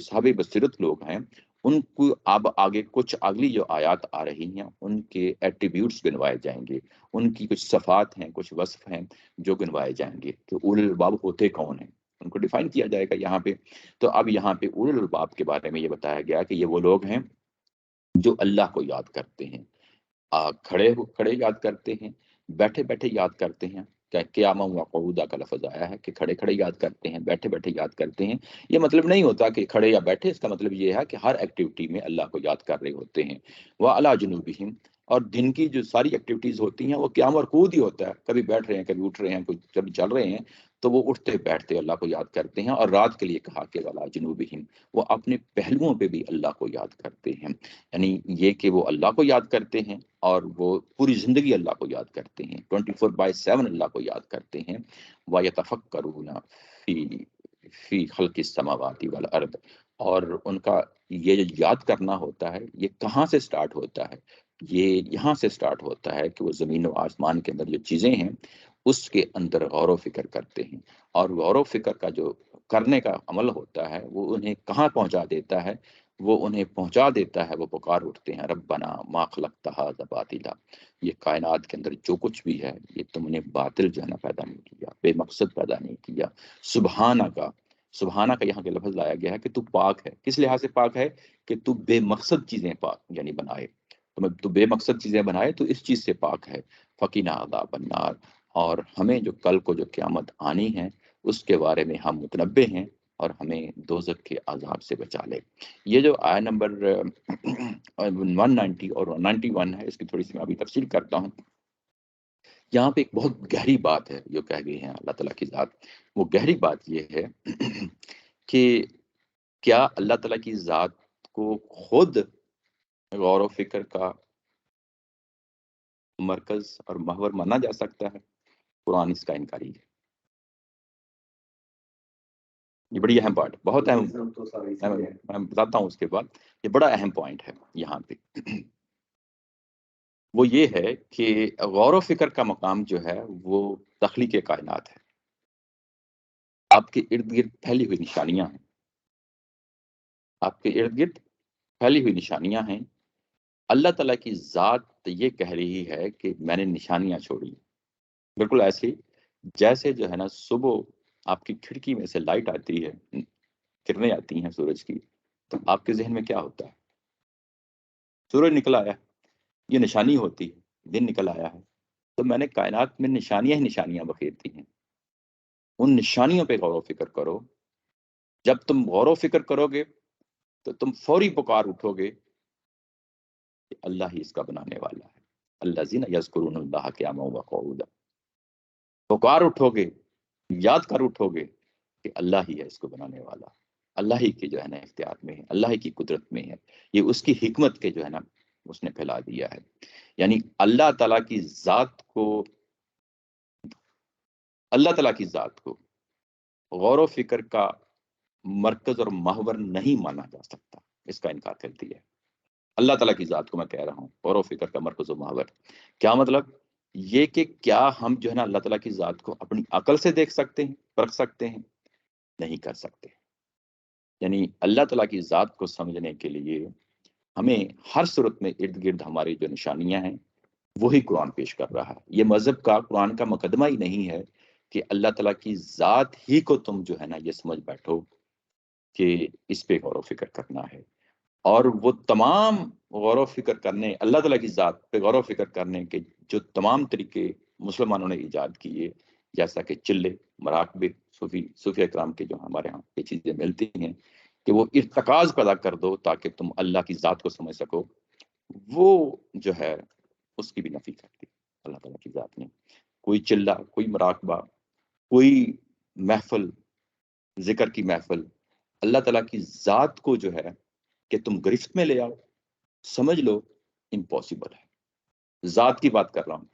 صاحب بصیرت لوگ ہیں ان کو اب آگے کچھ اگلی جو آیات آ رہی ہیں ان کے ایٹریبیوٹس گنوائے جائیں گے، ان کی کچھ صفات ہیں، کچھ وصف ہیں جو گنوائے جائیں گے کہ اولل الباب ہوتے کون ہیں، ان کو ڈیفائن کیا جائے گا یہاں پہ. تو اب یہاں پہ اولل الباب کے بارے میں یہ بتایا گیا کہ یہ وہ لوگ ہیں جو اللہ کو یاد کرتے ہیں، کھڑے یاد کرتے ہیں، بیٹھے بیٹھے یاد کرتے ہیں. قیاما و قعودا کا لفظ آیا ہے کہ کھڑے کھڑے یاد کرتے ہیں، بیٹھے بیٹھے یاد کرتے ہیں. یہ مطلب نہیں ہوتا کہ کھڑے یا بیٹھے، اس کا مطلب یہ ہے کہ ہر ایکٹیویٹی میں اللہ کو یاد کر رہے ہوتے ہیں. وعلی جنوبہم، اور دن کی جو ساری ایکٹیویٹیز ہوتی ہیں وہ قیام اور قعود ہی ہوتا ہے، کبھی بیٹھ رہے ہیں، کبھی اٹھ رہے ہیں، کبھی چل رہے ہیں تو وہ اٹھتے بیٹھتے اللہ کو یاد کرتے ہیں. اور رات کے لیے کہا کہ والا جنوبہم، وہ اپنے پہلوؤں پہ بھی اللہ کو یاد کرتے ہیں. یعنی یہ کہ وہ اللہ کو یاد کرتے ہیں اور وہ پوری زندگی اللہ کو یاد کرتے ہیں، 24/7 اللہ کو یاد کرتے ہیں. وَيَتَفَكَّرُونَ فی خلق السماوات والارض، اور ان کا یہ جو یاد کرنا ہوتا ہے یہ کہاں سے سٹارٹ ہوتا ہے؟ یہ یہاں سے سٹارٹ ہوتا ہے کہ وہ زمین و آسمان کے اندر جو چیزیں ہیں اس کے اندر غور و فکر کرتے ہیں. اور غور و فکر کا جو کرنے کا عمل ہوتا ہے وہ انہیں کہاں پہنچا دیتا ہے؟ وہ انہیں پہنچا دیتا ہے، وہ پکار اٹھتے ہیں ربنا ما خلقت ھذا باطلا، یہ کائنات کے اندر جو کچھ بھی ہے یہ تم نے باطل جو ہے نا پیدا نہیں کیا، بے مقصد پیدا نہیں کیا. سبحانہ کا یہاں کے لفظ لایا گیا ہے کہ تو پاک ہے. کس لحاظ سے پاک ہے؟ کہ تو بے مقصد چیزیں پاک یعنی بنائے، تو بے مقصد چیزیں بنائے تو اس چیز سے پاک ہے. فقینا عذاب النار، اور ہمیں جو کل کو جو قیامت آنی ہے اس کے بارے میں ہم متنبع ہیں اور ہمیں دوزخ کے عذاب سے بچا لے۔ یہ جو آیت نمبر 190 اور 191 ہے، اس کی تھوڑی سی میں ابھی تفصیل کرتا ہوں۔ یہاں پہ ایک بہت گہری بات ہے جو کہہ گئی ہیں اللہ تعالیٰ کی ذات۔ وہ گہری بات یہ ہے کہ کیا اللہ تعالیٰ کی ذات کو خود غور و فکر کا مرکز اور محور مانا جا سکتا ہے؟ قرآن اس کا انکاری ہے۔ یہ بڑی اہم پوائنٹ، بہت اہم، میں بتاتا ہوں اس کے بعد، یہ بڑا اہم پوائنٹ ہے یہاں پہ۔ وہ یہ ہے کہ غور و فکر کا مقام جو ہے وہ تخلیق کائنات ہے۔ آپ کے ارد گرد پھیلی ہوئی نشانیاں ہیں، آپ کے ارد گرد پھیلی ہوئی نشانیاں ہیں۔ اللہ تعالیٰ کی ذات یہ کہہ رہی ہے کہ میں نے نشانیاں چھوڑی، بالکل ایسے جیسے جو ہے نا صبح آپ کی کھڑکی میں سے لائٹ آتی ہے، کرنیں آتی ہیں سورج کی، تو آپ کے ذہن میں کیا ہوتا ہے؟ سورج نکل آیا، یہ نشانی ہوتی ہے، دن نکل آیا ہے۔ تو میں نے کائنات میں نشانیاں ہی نشانیاں بخیر دی ہیں، ان نشانیوں پہ غور و فکر کرو۔ جب تم غور و فکر کرو گے تو تم فوری پکار اٹھو گے کہ اللہ ہی اس کا بنانے والا ہے۔ الذین یذکرون اللہ قیاما وقعودا، پکار اٹھو گے، یاد کر اٹھو گے کہ اللہ ہی ہے اس کو بنانے والا، اللہ ہی کے جو ہے نا اختیار میں ہے، اللہ ہی کی قدرت میں ہے، یہ اس کی حکمت کے جو ہے نا اس نے پھیلا دیا ہے۔ یعنی اللہ تعالیٰ کی ذات کو، اللہ تعالیٰ کی ذات کو غور و فکر کا مرکز اور محور نہیں مانا جا سکتا، اس کا انکار کر دیا ہے۔ اللہ تعالیٰ کی ذات کو میں کہہ رہا ہوں غور و فکر کا مرکز و محور، کیا مطلب؟ یہ کہ کیا ہم جو ہے نا اللہ تعالیٰ کی ذات کو اپنی عقل سے دیکھ سکتے ہیں، پرکھ سکتے ہیں؟ نہیں کر سکتے۔ یعنی اللہ تعالیٰ کی ذات کو سمجھنے کے لیے ہمیں ہر صورت میں ارد گرد ہماری جو نشانیاں ہیں وہی قرآن پیش کر رہا ہے۔ یہ مذہب کا، قرآن کا مقدمہ ہی نہیں ہے کہ اللہ تعالیٰ کی ذات ہی کو تم جو ہے نا یہ سمجھ بیٹھو کہ اس پہ غور و فکر کرنا ہے، اور وہ تمام غور و فکر کرنے، اللہ تعالیٰ کی ذات پہ غور و فکر کرنے کے جو تمام طریقے مسلمانوں نے ایجاد کیے، جیسا کہ چلے، مراقبے، صوفیہ کرام کے جو ہمارے ہاں یہ چیزیں ملتی ہیں کہ وہ ارتکاز پیدا کر دو تاکہ تم اللہ کی ذات کو سمجھ سکو، وہ جو ہے اس کی بھی نفی کر دی اللہ تعالیٰ کی ذات نے۔ کوئی چلہ، کوئی مراقبہ، کوئی محفل، ذکر کی محفل اللہ تعالیٰ کی ذات کو جو ہے کہ تم گرفت میں لے آؤ، سمجھ لو، امپاسبل ہے۔ ذات کی بات کر رہا ہوں،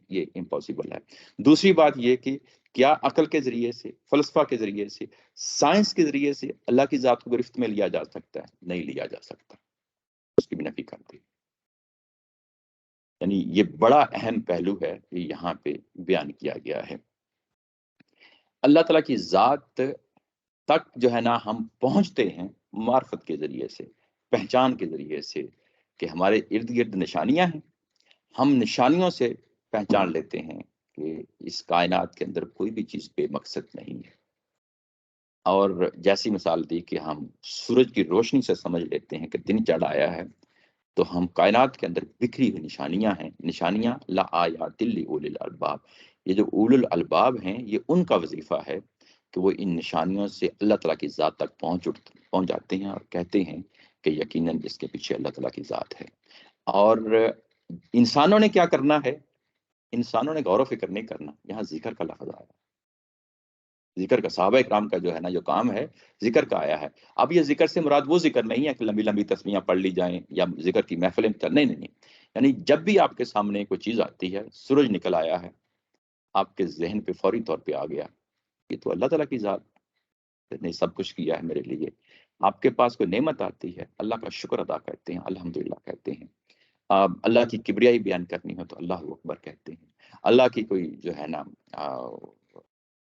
یہ امپاسبل ہے۔ دوسری بات یہ کہ کیا عقل کے ذریعے سے، فلسفہ کے ذریعے سے، سائنس کے ذریعے سے اللہ کی ذات کو گرفت میں لیا جا سکتا ہے؟ نہیں لیا جا سکتا، اس کی بھی نفی کر دی۔ یعنی یہ بڑا اہم پہلو ہے کہ یہاں پہ بیان کیا گیا ہے۔ اللہ تعالیٰ کی ذات تک جو ہے نا ہم پہنچتے ہیں معرفت کے ذریعے سے، پہچان کے ذریعے سے، کہ ہمارے ارد گرد نشانیاں ہیں، ہم نشانیوں سے پہچان لیتے ہیں کہ اس کائنات کے اندر کوئی بھی چیز بے مقصد نہیں ہے۔ اور جیسی مثال دی کہ ہم سورج کی روشنی سے سمجھ لیتے ہیں کہ دن چڑھ آیا ہے، تو ہم کائنات کے اندر بکھری ہوئی نشانیاں ہیں، نشانیاں لآیات لأولی الالباب، یہ جو اول الالباب ہیں یہ ان کا وظیفہ ہے کہ وہ ان نشانیوں سے اللہ تعالیٰ کی ذات تک پہنچ جاتے ہیں اور کہتے ہیں کہ یقیناً اس کے پیچھے اللہ تعالیٰ کی ذات ہے۔ اور انسانوں نے کیا کرنا ہے؟ انسانوں نے غور و فکر نہیں کرنا۔ یہاں ذکر کا لفظ آیا، ذکر کا، صحابہ اکرام کا جو ہے نا جو کام ہے ذکر کا آیا ہے۔ اب یہ ذکر سے مراد وہ ذکر نہیں ہے کہ لمبی لمبی تسمیاں پڑھ لی جائیں یا ذکر کی محفلیں نہیں۔ یعنی جب بھی آپ کے سامنے کوئی چیز آتی ہے، سورج نکل آیا ہے، آپ کے ذہن پہ فوری طور پہ آ گیا، یہ تو اللہ تعالیٰ کی ذات نے سب کچھ کیا ہے میرے لیے۔ آپ کے پاس کوئی نعمت آتی ہے، اللہ کا شکر ادا کرتے ہیں، الحمدللہ کہتے ہیں۔ اللہ کی کبریائی بیان کرنی ہو تو اللہ اکبر کہتے ہیں۔ اللہ کی کوئی جو ہے نا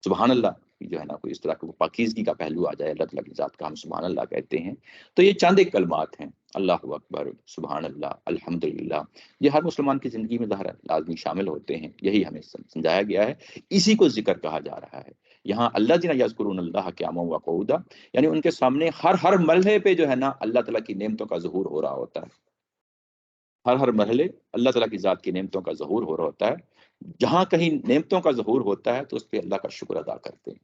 سبحان اللہ جو ہے نا کوئی اس طرح کا پاکیزگی کا پہلو آ جائے اللہ تعالیٰ کی ذات کا، ہم سبحان اللہ کہتے ہیں۔ تو یہ چند ایک کلمات ہیں، اللہ اکبر، سبحان اللہ، الحمدللہ، یہ ہر مسلمان کی زندگی میں ظاہر لازمی شامل ہوتے ہیں، یہی ہمیں سمجھایا گیا ہے، اسی کو ذکر کہا جا رہا ہے۔ یہاں الذین یذکرون اللہ قیاما وقعودا، یعنی ان کے سامنے ہر مرحلے پہ جو ہے نا اللہ تعالیٰ کی نعمتوں کا ظہور ہو رہا ہوتا ہے، ہر مرحلے اللہ تعالیٰ کی ذات کی نعمتوں کا ظہور ہو رہا ہوتا ہے۔ جہاں کہیں نعمتوں کا ظہور ہوتا ہے تو اس پہ اللہ کا شکر ادا کرتے ہیں۔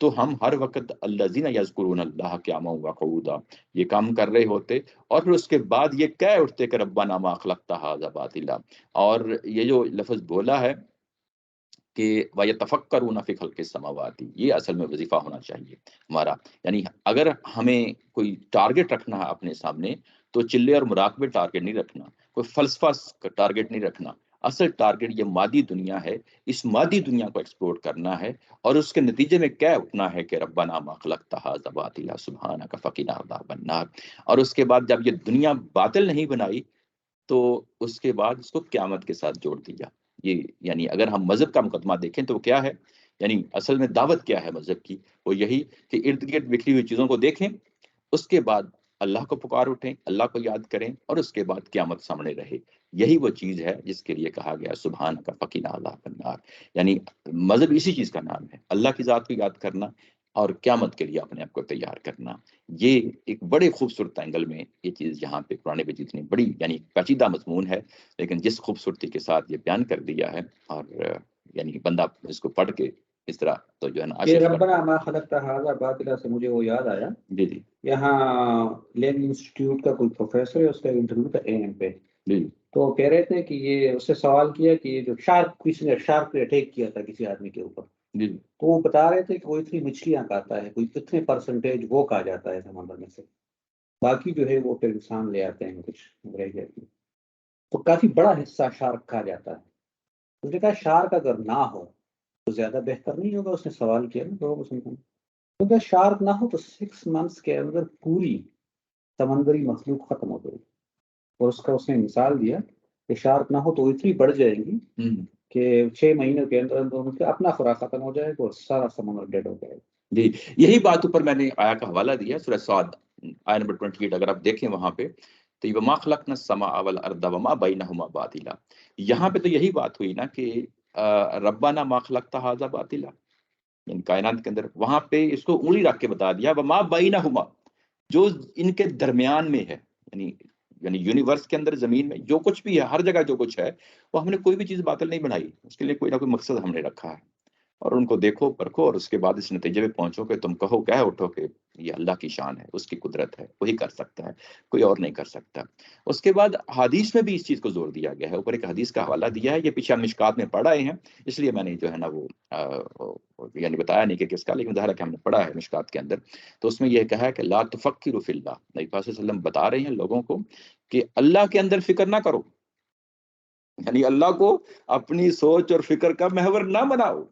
تو ہم ہر وقت الذین یذکرون اللہ قیاما وقعودا یہ کام کر رہے ہوتے، اور پھر اس کے بعد یہ کہہ اٹھتے کہ ربنا ما خلقت ھذا باطلا، اور یہ جو لفظ بولا ہے کہ وَيَتَفَكَّرُونَ فِي خَلْقِ السَّمَاوَاتِ، یہ اصل میں وظیفہ ہونا چاہیے ہمارا. یعنی اگر ہمیں کوئی ٹارگٹ رکھنا ہے اپنے سامنے تو چلے اور مراقبے ٹارگٹ نہیں رکھنا، کوئی فلسفہ ٹارگٹ نہیں رکھنا. اصل ٹارگٹ یہ مادی دنیا ہے، اس مادی دنیا کو ایکسپلور کرنا ہے، اور اس کے نتیجے میں کیا اٹھنا ہے کہ ربنا ما خلقت ھذا باطلا سبحانک فقنا عذاب النار. اور اس کے بعد جب یہ دنیا باطل نہیں بنائی تو اس کے بعد اس کو قیامت کے ساتھ جوڑ دیا. یہ یعنی اگر ہم مذہب کا مقدمہ دیکھیں تو وہ کیا ہے، یعنی اصل میں دعوت کیا ہے مذہب کی، وہ یہی کہ ارد گرد بکھری ہوئی چیزوں کو دیکھیں، اس کے بعد اللہ کو پکار اٹھیں، اللہ کو یاد کریں، اور اس کے بعد قیامت سامنے رہے. یہی وہ چیز ہے جس کے لیے کہا گیا سبحان کا فقینا عذاب النار. یعنی مذہب اسی چیز کا نام ہے، اللہ کی ذات کو یاد کرنا اور قیامت کے لیے اپنے آپ کو تیار کرنا. یہ ایک بڑے خوبصورت اینگل میں یہ چیز یہاں پہ قرآن مجید اتنی بڑی یعنی پیچیدہ مضمون ہے، لیکن جس خوبصورتی کے ساتھ یہ بیان کر دیا ہے، اور یعنی بندہ اس کو پڑھ کے اس طرح تو جو ہے نا یہ آشف ربنا ما خلقت ھذا باطلا سے مجھے وہ یاد آیا، جی جی یہاں لین انسٹیٹیوٹ کا کوئی پروفیسر ہے، اس کا انٹرویو تھا AM پہ، جی تو وہ کہہ رہے تھے کہ یہ اس سے سوال کیا کہ یہ جو شارک، کسی نے شارک پہ اٹیک کیا تھا کسی آدمی کے اوپر، جی تو وہ بتا رہے تھے کہ وہ اتنی مچھلیاں کھاتا ہے، کوئی اتنے پرسنٹیج وہ کھا جاتا ہے سمندر میں سے، باقی جو ہے وہ پھر انسان لے آتے ہیں کچھ رہ جاتی، تو کافی بڑا حصہ شارک کھا جاتا ہے. اس نے کہا شارک اگر نہ ہو تو زیادہ بہتر نہیں ہوگا؟ اس نے سوال کیا نا لوگوں کو سمجھانا. تو شارک نہ ہو تو 6 months کے اندر پوری سمندری مخلوق ختم ہو گئی. اور اس نے مثال دیا کہ شارک نہ ہو تو اتنی بڑھ جائے گی کہ 6 مہینوں کے اندر ان کا اپنا خوراک ختم ہو جائے گا اور سارا سمندر ڈیڈ ہو جائے گا. جی یہی بات اوپر میں نے آیا کا حوالہ دیا، سورہ صاد آیہ نمبر 28. اگر آپ دیکھیں وہاں پہ تو یہ وما خلقنا السماء والارض وما بینہما باطلا، یہاں پہ تو یہی بات ہوئی نا کہ ربنا ما خلقت ھذا باطلا، یعنی کائنات کے اندر وہاں پہ اس کو انگلی رکھ کے بتا دیا وما بینہما، جو ان کے درمیان میں ہے، یعنی یونیورس کے اندر زمین میں جو کچھ بھی ہے، ہر جگہ جو کچھ ہے، وہ ہم نے کوئی بھی چیز باطل نہیں بنائی، اس کے لیے کوئی نہ کوئی مقصد ہم نے رکھا ہے. اور ان کو دیکھو پرکھو اور اس کے بعد اس نتیجے پہ پہنچو کہ تم کہو کہہ اٹھو کہ یہ اللہ کی شان ہے، اس کی قدرت ہے، وہی کر سکتا ہے، کوئی اور نہیں کر سکتا. اس کے بعد حدیث میں بھی اس چیز کو زور دیا گیا ہے، اوپر ایک حدیث کا حوالہ دیا ہے، یہ پیچھے ہم مشکات میں پڑھ آئے ہیں، اس لیے میں نے جو ہے نا وہ یعنی بتایا نہیں کہ کس کا، لیکن ظاہر ہے کہ ہم نے پڑھا ہے مشکات کے اندر. تو اس میں یہ کہا ہے کہ لا تفکروا فی اللہ، نبی پاک صلی اللہ علیہ وسلم بتا رہے ہیں لوگوں کو کہ اللہ کے اندر فکر نہ کرو، یعنی اللہ کو اپنی سوچ اور فکر کا محور نہ بناؤ،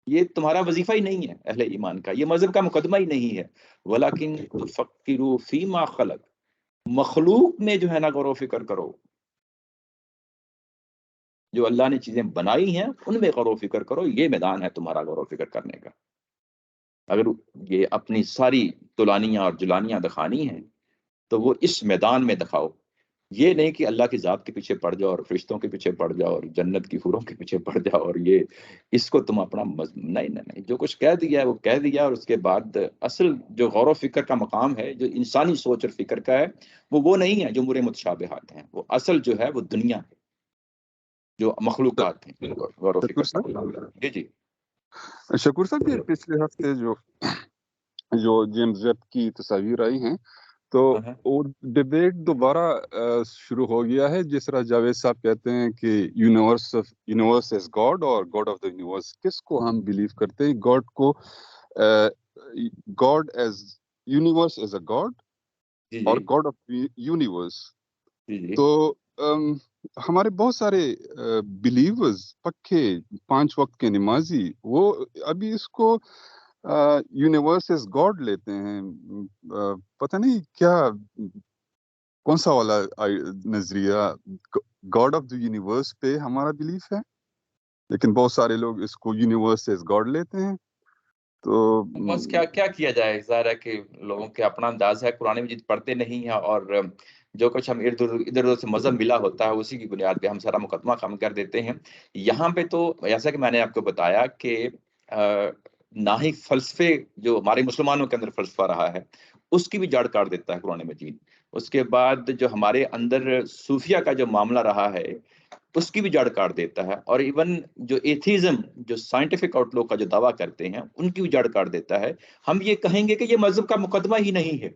یہ تمہارا وظیفہ ہی نہیں ہے اہل ایمان کا، یہ مذہب کا مقدمہ ہی نہیں ہے. ولیکن تفکروا فیما خلق، مخلوق میں جو ہے نا غور و فکر کرو، جو اللہ نے چیزیں بنائی ہیں ان میں غور و فکر کرو، یہ میدان ہے تمہارا غور و فکر کرنے کا. اگر یہ اپنی ساری تلانیاں اور جلانیاں دکھانی ہیں تو وہ اس میدان میں دکھاؤ، یہ نہیں کہ اللہ کی ذات کے پیچھے پڑ جاؤ اور فرشتوں کے پیچھے پڑ جاؤ اور جنت کی حوروں کے پیچھے پڑ جاؤ، اور یہ اس کو تم اپنا نہیں، جو کچھ کہہ دیا ہے وہ کہہ دیا. اور اس کے بعد اصل جو غور و فکر کا مقام ہے، جو انسانی سوچ اور فکر کا ہے، وہ نہیں ہے جو امور متشابہات ہیں، وہ اصل جو ہے وہ دنیا ہے، جو مخلوقات ہیں، غور و شکور فکر. صاحب، جی شکور صاحب یہ پچھلے ہفتے جو جیمز ویب کی تصاویر آئی ہیں تو وہ ڈبیٹ دوبارہ شروع ہو گیا ہے. جس طرح جاوید صاحب کہتے ہیں کہ یونیورس از گاڈ اور گاڈ آف دا یونیورس، کس کو ہم بلیو کرتے ہیں؟ گاڈ کو God as universe as a God اور گاڈ آف یونیورس. تو ہمارے بہت سارے بلیورز، پکے 5 وقت کے نمازی، وہ ابھی اس کو یونیورس از گاڈ لیتے ہیں. پتہ نہیں کیا کون سا والا نظریہ، گاڈ آف دی یونیورس پہ ہمارا بلیف ہے، لیکن بہت سارے لوگ اس کو یونیورس از گاڈ لیتے ہیں. تو بس کیا کیا جائے، ظاہر ہے کہ لوگوں کے اپنا انداز ہے، قرآن مجید پڑھتے نہیں ہیں، اور جو کچھ ہم ادھر ادھر سے مذہب ملا ہوتا ہے اسی کی بنیاد پہ ہم سارا مقدمہ خم کر دیتے ہیں. یہاں پہ تو ایسا کہ میں نے آپ کو بتایا کہ نہ ہی فلسفے جو ہمارے مسلمانوں کے اندر فلسفہ رہا ہے اس کی بھی جڑ کاٹ دیتا ہے قرآن مجید. اس کے بعد جو ہمارے اندر صوفیہ کا جو معاملہ رہا ہے اس کی بھی جڑ کاٹ دیتا ہے، اور ایون جو ایتھیزم، جو سائنٹیفک آؤٹ لک کا جو دعویٰ کرتے ہیں، ان کی بھی جڑ کاٹ دیتا ہے۔ ہم یہ کہیں گے کہ یہ مذہب کا مقدمہ ہی نہیں ہے،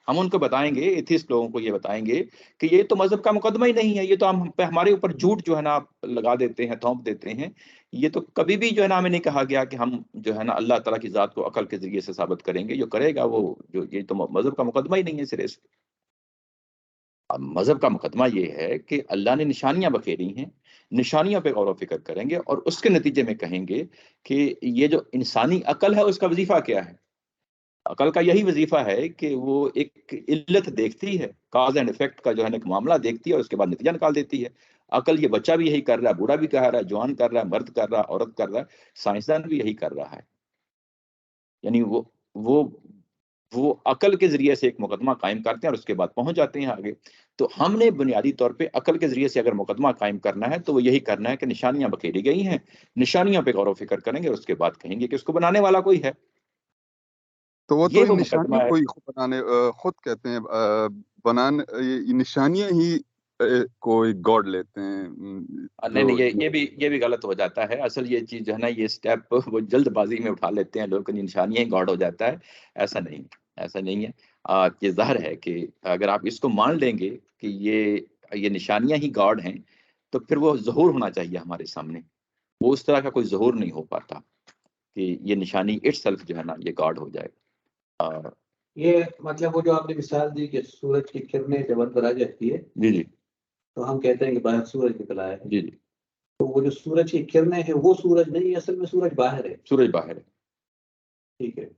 ہم ان کو بتائیں گے، ایتھیسٹ لوگوں کو یہ بتائیں گے کہ یہ تو مذہب کا مقدمہ ہی نہیں ہے، یہ تو ہم پہ ہمارے اوپر جھوٹ جو ہے نا لگا دیتے ہیں، تھوپ دیتے ہیں۔ یہ تو کبھی بھی جو ہے نا ہمیں نہیں کہا گیا کہ ہم جو ہے نا اللہ تعالیٰ کی ذات کو عقل کے ذریعے سے ثابت کریں گے، جو کرے گا وہ جو یہ تو مذہب کا مقدمہ ہی نہیں ہے سرے سے۔ اب مذہب کا مقدمہ یہ ہے کہ اللہ نے نشانیاں بکھیری ہیں، نشانیوں پہ غور و فکر کریں گے اور اس کے نتیجے میں کہیں گے کہ یہ جو انسانی عقل ہے اس کا وظیفہ کیا ہے۔ عقل کا یہی وظیفہ ہے کہ وہ ایک علت دیکھتی ہے، کاز اینڈ افیکٹ کا جو ہے نا ایک معاملہ دیکھتی ہے اور اس کے بعد نتیجہ نکال دیتی ہے۔ عقل یہ بچہ بھی یہی کر رہا ہے، بوڑھا بھی کر رہا ہے، جوان کر رہا ہے، مرد کر رہا ہے، عورت کر رہا ہے، سائنسدان بھی یہی کر رہا ہے۔ یعنی وہ عقل کے ذریعے سے ایک مقدمہ قائم کرتے ہیں اور اس کے بعد پہنچ جاتے ہیں آگے۔ تو ہم نے بنیادی طور پہ عقل کے ذریعے سے اگر مقدمہ قائم کرنا ہے تو وہ یہی کرنا ہے کہ نشانیاں بکھیری گئی ہیں، نشانیاں پہ غور و فکر کریں گے اور اس کے بعد کہیں گے کہ اس کو بنانے والا کوئی ہے۔ تو وہ یہ تو وہ نشانیوں مقدمہ ہے۔ کو ہی خود کہتے ہیں بنانے، یہ نشانیاں ہی کوئی گاڈ لیتے ہیں۔ نہیں، یہ بھی غلط ہو جاتا ہے۔ اصل یہ چیز جو ہے نا، یہ سٹیپ وہ جلد بازی میں اٹھا لیتے ہیں لوگ کہ نشانیاں ہی گاڈ ہو جاتا ہے۔ ایسا نہیں ہے۔ یہ ظاہر ہے کہ اگر آپ اس کو مان لیں گے کہ یہ نشانیاں ہی گاڈ ہیں تو پھر وہ ظہور ہونا چاہیے ہمارے سامنے۔ وہ اس طرح کا کوئی ظہور نہیں ہو پاتا کہ یہ نشانی اٹ سیلف جو ہے نا یہ گاڈ ہو جائے۔ یہ مطلب وہ جو آپ نے مثال دی کہ سورج کی کرنیں جب اندر آ جاتی ہے جی تو ہم کہتے ہیں کہ باہر سورج نکلا ہے۔ جی تو وہ جو سورج کی کرنیں ہیں وہ سورج نہیں، اصل میں سورج باہر ہے۔ سورج باہر ہے، ٹھیک ہے،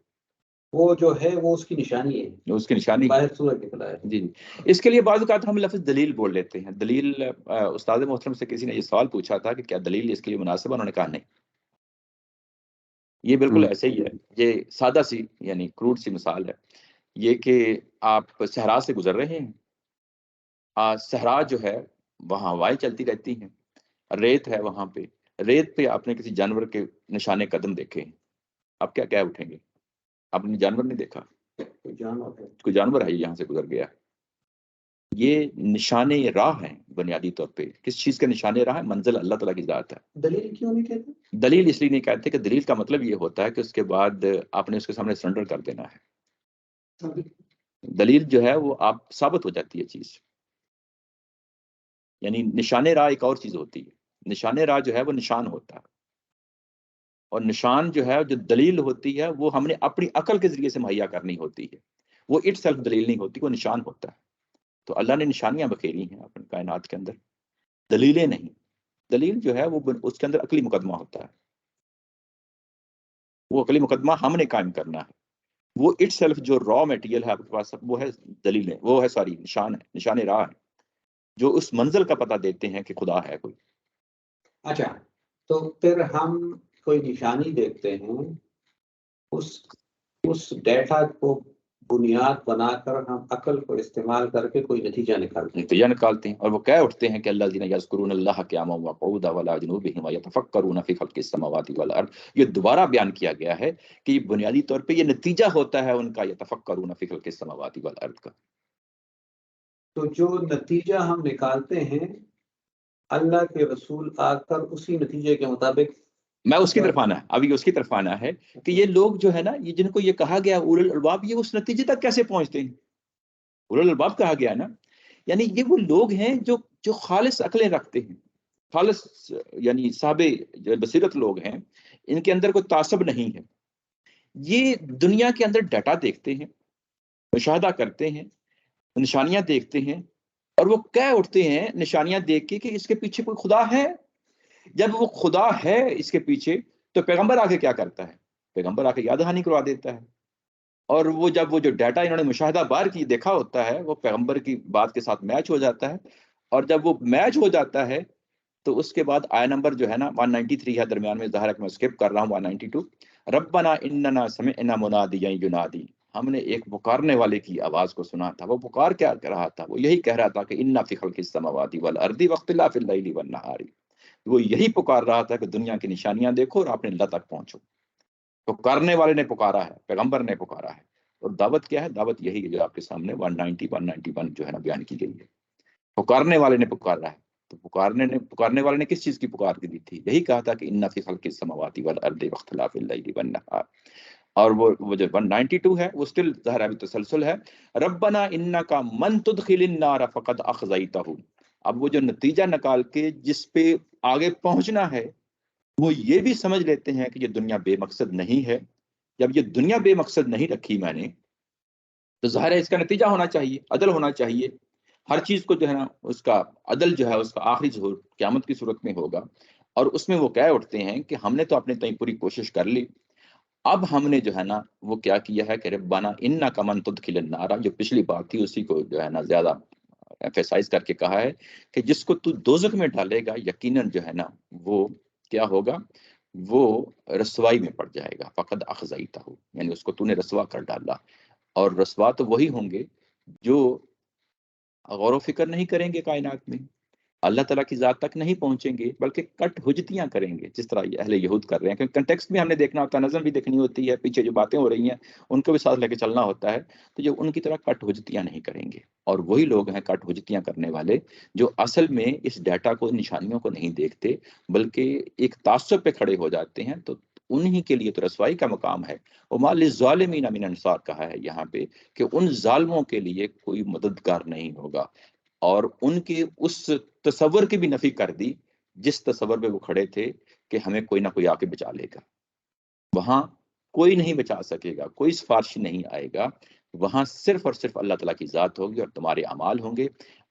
وہ جو ہے وہ اس کی نشانی ہے، اس کی نشانی باہر سورج نکلا ہے۔ جی۔ اس کے لیے بعض اوقات ہم لفظ دلیل بول لیتے ہیں۔ دلیل، استاد محترم سے کسی نے یہ سوال پوچھا تھا کہ کیا دلیل اس کے لیے مناسب ہے، انہوں نے کہا نہیں، یہ بالکل ایسے ہی ہے۔ یہ سادہ سی یعنی کروڈ سی مثال ہے، یہ کہ آپ صحرا سے گزر رہے ہیں، صحرا جو ہے وہاں ہوائیں چلتی رہتی ہیں، ریت ہے وہاں پہ، ریت پہ آپ نے کسی جانور کے نشانے قدم دیکھے ہیں، آپ کیا اٹھیں گے؟ آپ نے جانور نہیں دیکھا، کوئی جانور ہے یہاں سے گزر گیا۔ یہ نشانے راہ ہیں بنیادی طور پہ۔ کس چیز کے نشانے راہ ہیں؟ منزل اللہ تعالیٰ کی ذات ہے۔ دلیل کیوں نہیں کہتے؟ دلیل اس لیے نہیں کہتے کہ دلیل کا مطلب یہ ہوتا ہے کہ اس کے بعد آپ نے اس کے سامنے سرنڈر کر دینا ہے۔ دلیل جو ہے وہ آپ ثابت ہو جاتی ہے چیز، یعنی نشانے راہ ایک اور چیز ہوتی ہے۔ نشانے راہ جو ہے وہ نشان ہوتا ہے، اور نشان جو ہے جو دلیل ہوتی ہے وہ ہم نے اپنی عقل کے ذریعے سے مہیا کرنی ہوتی ہے، وہ اٹ سیلف دلیل نہیں ہوتی، وہ نشان ہوتا ہے۔ تو اللہ نے نشانیاں بکھیری ہیں اپنے کائنات کے اندر، دلیلیں نہیں۔ دلیل جو ہے وہ اس کے اندر عقلی مقدمہ ہوتا ہے، وہ عقلی مقدمہ ہم نے قائم کرنا ہے۔ وہ اٹ سیلف جو را میٹیریل ہے آپ کے پاس وہ ہے دلیلیں، وہ ہے ساری نشان ہے، نشان راہ ہے جو اس منزل کا پتہ دیتے ہیں کہ خدا ہے کوئی۔ اچھا، تو پھر ہم کوئی نشانی دیکھتے ہیں، اس ڈیٹا کو بنیاد بنا کر ہم عقل کو استعمال کر کے کوئی نتیجہ نکالتے ہیں، اور وہ کہہ اٹھتے ہیں کہ الذین یذکرون اللہ قیاما وقعودا وعلی جنوبہم ویتفکرون فی خلق السماوات والارض۔ یہ دوبارہ بیان کیا گیا ہے کہ بنیادی طور پہ یہ نتیجہ ہوتا ہے ان کا یتفکرون فی خلق السماوات والارض کا۔ تو جو نتیجہ ہم نکالتے ہیں اللہ کے رسول آ کر اسی نتیجے کے مطابق، میں اس کی طرف آنا ہے، ابھی اس کی طرف آنا ہے کہ یہ لوگ جو ہے نا، یہ جن کو یہ کہا گیا اولو الالباب، یہ اس نتیجے تک کیسے پہنچتے ہیں؟ اولو الالباب کہا گیا نا، یعنی یہ وہ لوگ ہیں جو خالص عقلیں رکھتے ہیں، خالص یعنی صاحب جو بصیرت لوگ ہیں، ان کے اندر کوئی تعصب نہیں ہے۔ یہ دنیا کے اندر ڈیٹا دیکھتے ہیں، مشاہدہ کرتے ہیں، نشانیاں دیکھتے ہیں، اور وہ کہہ اٹھتے ہیں نشانیاں دیکھ کے کہ اس کے پیچھے کوئی خدا ہے۔ جب وہ خدا ہے اس کے پیچھے تو پیغمبر آ کے کیا کرتا ہے؟ پیغمبر آ کے یاد دہانی کروا دیتا ہے، اور وہ جب وہ جو ڈیٹا انہوں نے مشاہدہ بار کی دیکھا ہوتا ہے وہ پیغمبر کی بات کے ساتھ میچ ہو جاتا ہے، اور جب وہ میچ ہو جاتا ہے تو اس کے بعد آیا نمبر جو ہے نا 193 ہے درمیان میں، ظاہر ہے کہ میں اسکپ کر رہا ہوں 192، ربنا اننا سمعنا منادیا ینادی، ہم نے ایک پکارنے والے کی آواز کو سنا تھا۔ وہ پکار کیا کر رہا تھا؟ وہ یہی کہہ رہا تھا کہ انا فی خلق السماوات والارض واختلاف اللیل والنہار، وہ یہی پکار رہا تھا کہ دنیا کی نشانیاں دیکھو اور اپنے اللہ تک پہنچو۔ پکارنے والے نے پکارا ہے، پیغمبر نے پکارا ہے، اور دعوت کیا ہے؟ دعوت یہی ہے جو آپ کے سامنے 191 جو ہے نا بیان کی گئی ہے۔ پکارنے والے نے پکارا ہے، تو پکارنے والے نے کس چیز کی پکار کی دی تھی؟ یہی کہا تھا کہ ان فی خلق السماوات والارض واختلاف اللیل والنہار. اور وہ جو 192 ہے وہ اسٹل ظاہر ابھی تسلسل ہے. ربنا انک من تدخل النار فقد اخزیتہ. اب وہ جو نتیجہ نکال کے جس پہ آگے پہنچنا ہے وہ یہ بھی سمجھ لیتے ہیں کہ یہ دنیا بے مقصد نہیں ہے. جب یہ دنیا بے مقصد نہیں رکھی میں نے تو ظاہر ہے اس کا نتیجہ ہونا چاہیے، عدل ہونا چاہیے. ہر چیز کو جو ہے نا اس کا عدل جو ہے اس کا آخری ظہور قیامت کی صورت میں ہوگا. اور اس میں وہ کہہ اٹھتے ہیں کہ ہم نے تو اپنے تئیں پوری کوشش کر لی، اب ہم نے جو ہے نا وہ کیا کیا ہے کہ ربنا انک من تدخل النار، جو پچھلی بات تھی اسی کو جو ہے نا زیادہ ایمفیسائز کر کے کہا ہے کہ جس کو تو دوزخ میں ڈالے گا یقیناً جو ہے نا وہ کیا ہوگا، وہ رسوائی میں پڑ جائے گا. فقد اخزیتہ، یعنی اس کو تو نے رسوا کر ڈالا. اور رسوا تو وہی ہوں گے جو غور و فکر نہیں کریں گے کائنات میں، اللہ تعالیٰ کی ذات تک نہیں پہنچیں گے، بلکہ کٹ حجتیاں کریں گے جس طرح یہ اہل یہود کر رہے ہیں. کیونکہ کنٹیکسٹ میں ہم نے دیکھنا ہوتا ہے، نظم بھی دیکھنی ہوتی ہے، پیچھے جو باتیں ہو رہی ہیں ان کو بھی ساتھ لے کے چلنا ہوتا ہے. تو جو ان کی طرح کٹ حجتیاں نہیں کریں گے. اور وہی لوگ ہیں کٹ حجتیاں کرنے والے جو اصل میں اس ڈیٹا کو، نشانیوں کو نہیں دیکھتے بلکہ ایک تعصب پہ کھڑے ہو جاتے ہیں. تو انہی کے لیے تو رسوائی کا مقام ہے. وما للظالمین من انصار کہا ہے یہاں پہ کہ ان ظالموں کے لیے کوئی مددگار نہیں ہوگا. اور ان کے اس تصور کی بھی نفی کر دی جس تصور پہ وہ کھڑے تھے کہ ہمیں کوئی نہ کوئی آ کے بچا لے گا. وہاں کوئی نہیں بچا سکے گا، کوئی سفارش نہیں آئے گا. وہاں صرف اور صرف اللہ تعالیٰ کی ذات ہوگی اور تمہارے اعمال ہوں گے.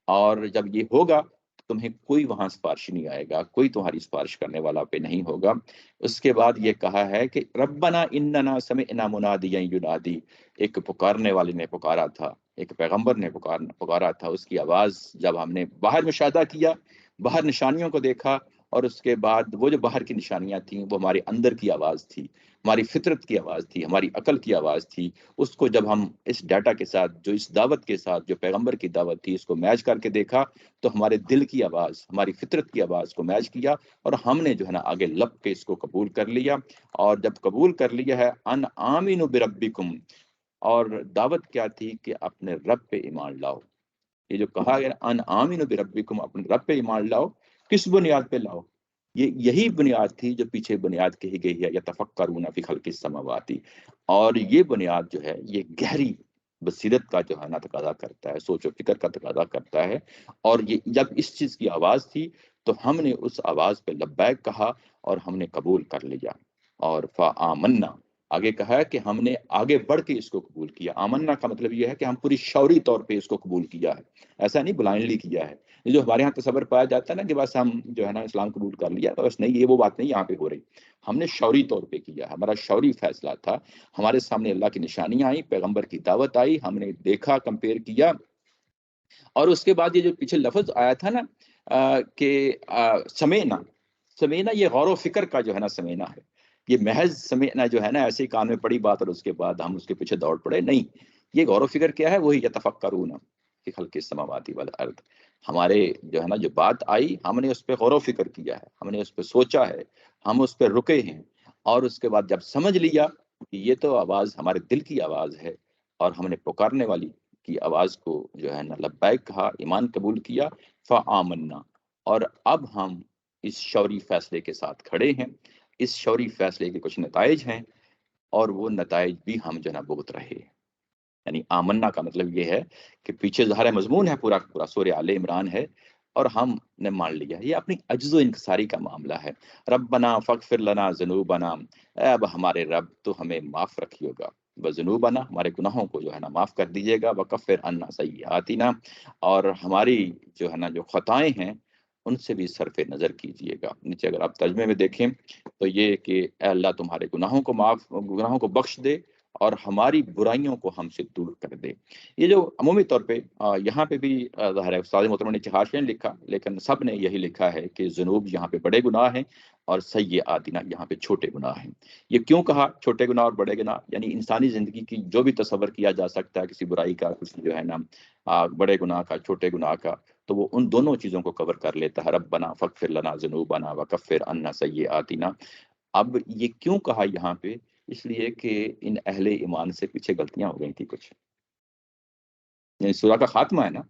اور جب یہ ہوگا تو تمہیں کوئی وہاں سفارش نہیں آئے گا، کوئی تمہاری سفارش کرنے والا پہ نہیں ہوگا. اس کے بعد یہ کہا ہے کہ ربنا اننا سمعنا منادیا ینادی، ایک پکارنے والے نے پکارا تھا، ایک پیغمبر نے پکارا تھا. اس کی آواز جب ہم نے باہر مشاہدہ کیا، باہر نشانیوں کو دیکھا، اور اس کے بعد وہ جو باہر کی نشانیاں تھیں وہ ہمارے اندر کی آواز تھی، ہماری فطرت کی آواز تھی، ہماری عقل کی آواز تھی. اس کو جب ہم اس ڈیٹا کے ساتھ، جو اس دعوت کے ساتھ، جو پیغمبر کی دعوت تھی، اس کو میچ کر کے دیکھا تو ہمارے دل کی آواز، ہماری فطرت کی آواز کو میچ کیا اور ہم نے جو ہے نا آگے لب کے اس کو قبول کر لیا. اور جب قبول کر لیا ہے ان آمنوا بربکم، اور دعوت کیا تھی کہ اپنے رب پہ ایمان لاؤ. یہ جو کہا گیا ان آمنوا بربکم، اپنے رب پہ ایمان لاؤ، کس بنیاد پہ لاؤ؟ یہی بنیاد تھی جو پیچھے بنیاد کہی گئی ہے یتفکرون فی خلق السماوات. اور یہ بنیاد جو ہے یہ گہری بصیرت کا جو ہے نا تقاضا کرتا ہے، سوچ و فکر کا تقاضا کرتا ہے. اور یہ جب اس چیز کی آواز تھی تو ہم نے اس آواز پہ لبیک کہا اور ہم نے قبول کر لیا. اور فآمنا آگے کہا ہے کہ ہم نے آگے بڑھ کے اس کو قبول کیا. آمنا کا مطلب یہ ہے کہ ہم پوری شعوری طور پہ اس کو قبول کیا ہے، ایسا نہیں بلائنڈلی کیا ہے. یہ جو ہمارے ہاں تصور پایا جاتا ہے نا کہ بس ہم جو ہے نا اسلام قبول کر لیا، بس نہیں، یہ وہ بات نہیں یہاں پہ ہو رہی. ہم نے شعوری طور پہ کیا، ہمارا شعوری فیصلہ تھا. ہمارے سامنے اللہ کی نشانیاں آئیں، پیغمبر کی دعوت آئی، ہم نے دیکھا، کمپیئر کیا. اور اس کے بعد یہ جو پیچھے لفظ آیا تھا نا کہ سمینا، یہ غور و فکر کا جو ہے نا سمینا ہے. یہ محض سمینا جو ہے نا ایسے کان میں پڑی بات اور اس کے بعد ہم اس کے پیچھے دوڑ پڑے، نہیں. یہ غور و فکر کیا ہے؟ وہی یتفکرون فی خلق السماوات والارض. ہمارے جو ہے نا جو بات آئی ہم نے اس پہ غور و فکر کیا ہے، ہم نے اس پہ سوچا ہے، ہم اس پہ رکے ہیں. اور اس کے بعد جب سمجھ لیا کہ یہ تو آواز ہمارے دل کی آواز ہے اور ہم نے پکارنے والی کی آواز کو جو ہے نا لبیک کہا، ایمان قبول کیا، فآمنا. اور اب ہم اس شعوری فیصلے کے ساتھ کھڑے ہیں. اس شعوری فیصلے کے کچھ نتائج ہیں اور وہ نتائج بھی ہم جو ہے نا بھگت رہے ہیں. یعنی آمنا کا مطلب یہ ہے کہ پیچھے ظاہر مضمون ہے، پورا سورہ آل عمران ہے اور ہم نے مان لیا. یہ اپنی عجز و انکساری کا معاملہ ہے. ربنا فاغفر لنا ذنوبنا، اے اب ہمارے رب تو ہمیں معاف رکھیے گا، وذنوبنا، ہمارے گناہوں کو جو ہے نا معاف کر دیجیے گا، وکفر عنا سیئاتنا، اور ہماری جو ہے نا جو خطائیں ہیں ان سے بھی صرف نظر کیجیے گا. نیچے اگر آپ ترجمے میں دیکھیں تو یہ کہ اے اللہ تمہارے گناہوں کو بخش دے اور ہماری برائیوں کو ہم سے دور کر دے. یہ جو عمومی طور پہ یہاں پہ بھی ظاہر ہے استاد محترم نے حاشیہ لکھا، لیکن سب نے یہی لکھا ہے کہ ذنوب یہاں پہ بڑے گناہ ہیں اور سیئاتنا یہاں پہ چھوٹے گناہ ہیں. یہ کیوں کہا چھوٹے گناہ اور بڑے گناہ؟ یعنی انسانی زندگی کی جو بھی تصور کیا جا سکتا ہے کسی برائی کا، کسی جو ہے نا بڑے گناہ کا، چھوٹے گناہ کا، تو وہ ان دونوں چیزوں کو کور کر لیتا ہے. ربنا فاغفر لنا ذنوبنا وکفر عنا سیئاتنا. اب یہ کیوں کہا یہاں پہ؟ اس لیے کہ ان اہل ایمان سے پیچھے غلطیاں ہو گئی تھی کچھ. یعنی سورہ کا خاتمہ ہے نا،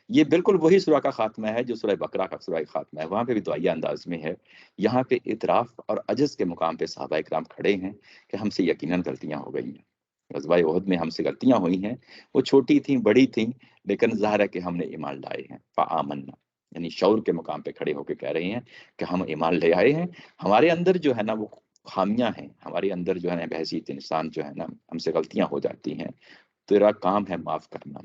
یہ بالکل وہی سورہ کا خاتمہ ہے جو سورہ بقرہ کا سورہ خاتمہ ہے، وہاں پہ بھی دعائیہ انداز میں ہے. یہاں پہ اعتراف اور عجز کے مقام پہ صحابہ کرام کھڑے ہیں کہ ہم سے یقیناً غلطیاں ہو گئی ہیں، غزوہ احد میں ہم سے غلطیاں ہوئی ہیں، وہ چھوٹی تھیں بڑی تھیں، لیکن ظاہر ہے کہ ہم نے ایمان لائے ہیں. فآمنا، یعنی شعور کے مقام پہ کھڑے ہو کے کہہ رہے ہیں کہ ہم ایمان لے آئے ہیں. ہمارے اندر جو ہے نا وہ خامیاں ہیں، ہمارے اندر جو ہے نا بحیثیت انسان جو ہے نا ہم سے غلطیاں ہو جاتی ہیں، تیرا کام ہے معاف کرنا،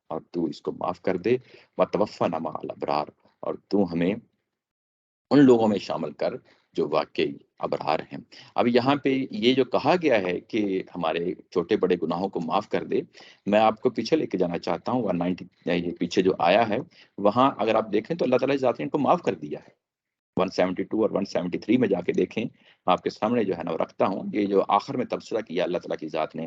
اور تو اس کو معاف کر دے. وتوفنا مع الابرار، اور تو ہمیں ان لوگوں میں شامل کر جو واقعی ابرار ہیں. اب یہاں پہ یہ جو کہا گیا ہے کہ ہمارے چھوٹے بڑے گناہوں کو معاف کر دے، میں آپ کو پیچھے لے کے جانا چاہتا ہوں. 190 یہ پیچھے جو آیا ہے وہاں اگر آپ دیکھیں تو اللہ تعالیٰ کی ذات نے ان کو معاف کر دیا ہے. 172 اور 173 میں جا کے دیکھیں، میں آپ کے سامنے جو ہے نا وہ رکھتا ہوں. یہ جو آخر میں تبصرہ کیا اللہ تعالیٰ کی ذات نے،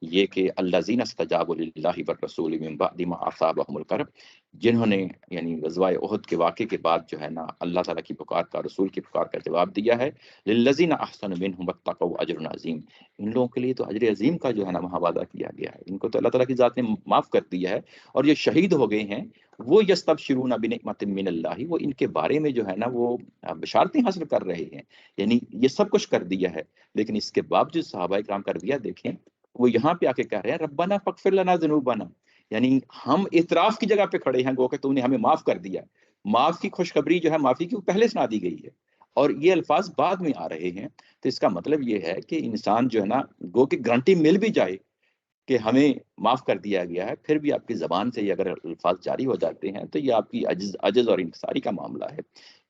یہ کہ الذین استجابوا للہ والرسول من بعد ما اصابهم الکرب، جنہوں نے یعنی غزوہ احد کے واقعے کے بعد جو ہے نا اللہ تعالیٰ کی پکار کا، رسول کی پکار کا جواب دیا ہے. للذین احسنوا منهم واتقوا اجر عظیم، ان لوگوں کے لیے تو اجر عظیم کا جو ہے نا وہاں وعدہ کیا گیا ہے. ان کو تو اللہ تعالیٰ کی ذات نے معاف کر دیا ہے. اور یہ شہید ہو گئے ہیں، وہ یستبشرون بنعمت من اللہ، وہ ان کے بارے میں جو ہے نا وہ بشارتیں حاصل کر رہے ہیں. یعنی یہ سب کچھ کر دیا ہے، لیکن اس کے باوجود صحابہ کرام کا رویہ دیکھیں. وہ یہاں پہ آ کے کہہ رہے ہیں ربنا فاغفر لنا ذنوبنا، یعنی ہم اعتراف کی جگہ پہ کھڑے ہیں، گو کہ تو نے ہمیں معاف کر دیا. معاف کی خوشخبری جو ہے معافی کی وہ پہلے سنا دی گئی ہے، اور یہ الفاظ بعد میں آ رہے ہیں. تو اس کا مطلب یہ ہے کہ انسان جو ہے نا گو کہ گارنٹی مل بھی جائے کہ ہمیں معاف کر دیا گیا ہے، پھر بھی آپ کی زبان سے یہ اگر الفاظ جاری ہو جاتے ہیں تو یہ آپ کی عجز اور انکساری کا معاملہ ہے.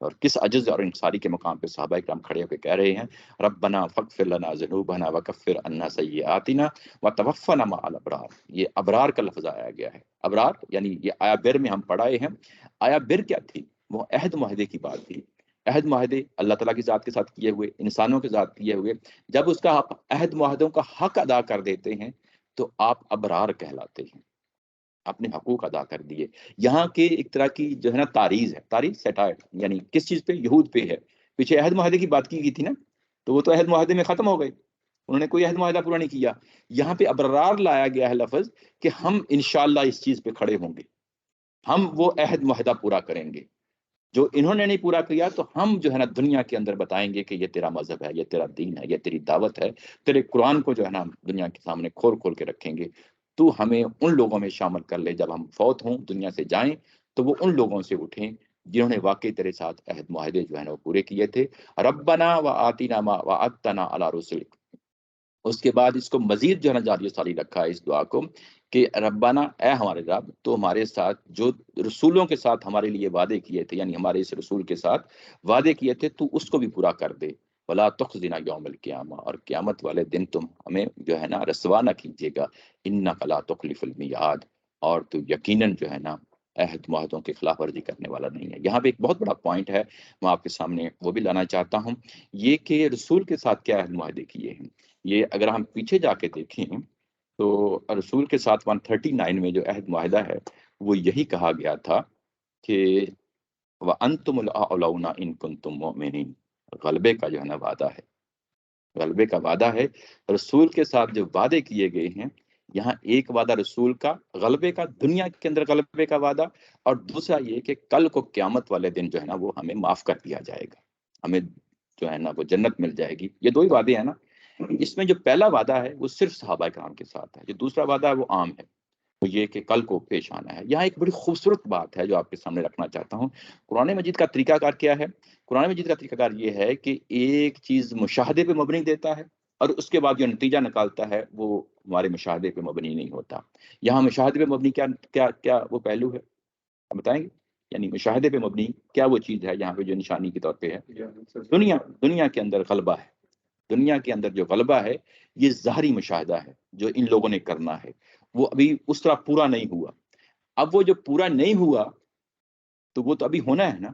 اور کس عجز اور انکساری کے مقام پہ صحابہ کرام کھڑے ہو کے کہہ رہے ہیں ربنا فاغفر لنا ذنوبنا وکفر عنا سیئاتنا وتوفنا مع الابرار. یہ ابرار کا لفظ آیا گیا ہے. ابرار یعنی یہ آیا بر میں ہم پڑھائے ہیں. آیا بر کیا تھی؟ وہ عہد معاہدے کی بات تھی. عہد معاہدے اللہ تعالیٰ کی ذات کے ساتھ کیے ہوئے، انسانوں کے ساتھ کیے ہوئے، جب اس کا عہد معاہدوں کا حق ادا کر دیتے ہیں تو آپ ابرار کہلاتے ہیں، اپنے حقوق ادا کر دیے. یہاں کے ایک طرح کی جو ہے نا تاریز ہے، تاریز سیٹائر، یعنی کس چیز پہ؟ یہود پہ ہے. پیچھے عہد معاہدے کی بات کی گئی تھی نا، تو وہ تو عہد معاہدے میں ختم ہو گئے، انہوں نے کوئی عہد معاہدہ پورا نہیں کیا. یہاں پہ ابرار لایا گیا ہے لفظ کہ ہم انشاءاللہ اس چیز پہ کھڑے ہوں گے، ہم وہ عہد معاہدہ پورا کریں گے جو انہوں نے نہیں پورا کیا. تو ہم جو ہے نا دنیا کے اندر بتائیں گے کہ یہ تیرا مذہب ہے، یہ تیرا دین ہے، یہ تیری دعوت ہے، تیرے قرآن کو جو ہے نا دنیا کے سامنے کھول کھول کے رکھیں گے. تو ہمیں ان لوگوں میں شامل کر لے، جب ہم فوت ہوں دنیا سے جائیں تو وہ ان لوگوں سے اٹھیں جنہوں نے واقعی تیرے ساتھ عہد معاہدے جو ہے نا وہ پورے کیے تھے. ربنا وآتنا ما وعدتنا علی رسلک. اس کے بعد اس کو مزید جو ہے نا جاری و ساری رکھا ہے اس دعا کو کہ ربنا، اے ہمارے رب، تو ہمارے ساتھ جو رسولوں کے ساتھ ہمارے لیے وعدے کیے تھے، یعنی ہمارے اس رسول کے ساتھ وعدے کیے تھے، تو اس کو بھی پورا کر دے. ولا تخزنا یوم القیامہ، اور قیامت والے دن تم ہمیں جو ہے نا رسوا نہ کیجیے گا. انک لا تخلف المیعاد، اور تو یقیناً جو ہے نا عہد معاہدوں کی خلاف ورزی کرنے والا نہیں ہے. یہاں پہ ایک بہت بڑا پوائنٹ ہے، میں آپ کے سامنے وہ بھی لانا چاہتا ہوں، یہ کہ رسول کے ساتھ کیا عہد معاہدے کیے ہیں. یہ اگر ہم پیچھے جا کے دیکھیں تو رسول کے ساتھ 139 میں جو عہد معاہدہ ہے وہ یہی کہا گیا تھا کہ وَأَنْتُمُ الْأَعْلَوْنَ إِن كُنتُم مُؤْمِنِينَ. غلبے کا جو ہے نا وعدہ ہے، غلبے کا وعدہ ہے. رسول کے ساتھ جو وعدے کیے گئے ہیں، یہاں ایک وعدہ رسول کا غلبے کا، دنیا کے اندر غلبے کا وعدہ، اور دوسرا یہ کہ کل کو قیامت والے دن جو ہے نا وہ ہمیں معاف کر دیا جائے گا، ہمیں جو ہے نا وہ جنت مل جائے گی. یہ دو ہی وعدے ہیں نا. اس میں جو پہلا وعدہ ہے وہ صرف صحابہ کرام کے ساتھ ہے، جو دوسرا وعدہ ہے وہ عام ہے، وہ یہ کہ کل کو پیش آنا ہے. یہاں ایک بڑی خوبصورت بات ہے جو آپ کے سامنے رکھنا چاہتا ہوں. قرآن مجید کا طریقہ کار کیا ہے؟ قرآن مجید کا طریقہ کار یہ ہے کہ ایک چیز مشاہدے پہ مبنی دیتا ہے، اور اس کے بعد جو نتیجہ نکالتا ہے وہ ہمارے مشاہدے پہ مبنی نہیں ہوتا. یہاں مشاہدے پہ مبنی کیا کیا کیا وہ پہلو ہے آپ بتائیں گے؟ یعنی مشاہدے پہ مبنی کیا وہ چیز ہے یہاں پہ جو نشانی کے طور پہ ہے؟ دنیا کے اندر غلبہ ہے. دنیا کے اندر جو غلبہ ہے یہ ظاہری مشاہدہ ہے جو ان لوگوں نے کرنا ہے، وہ ابھی اس طرح پورا نہیں ہوا. اب وہ جو پورا نہیں ہوا تو وہ تو ابھی ہونا ہے نا.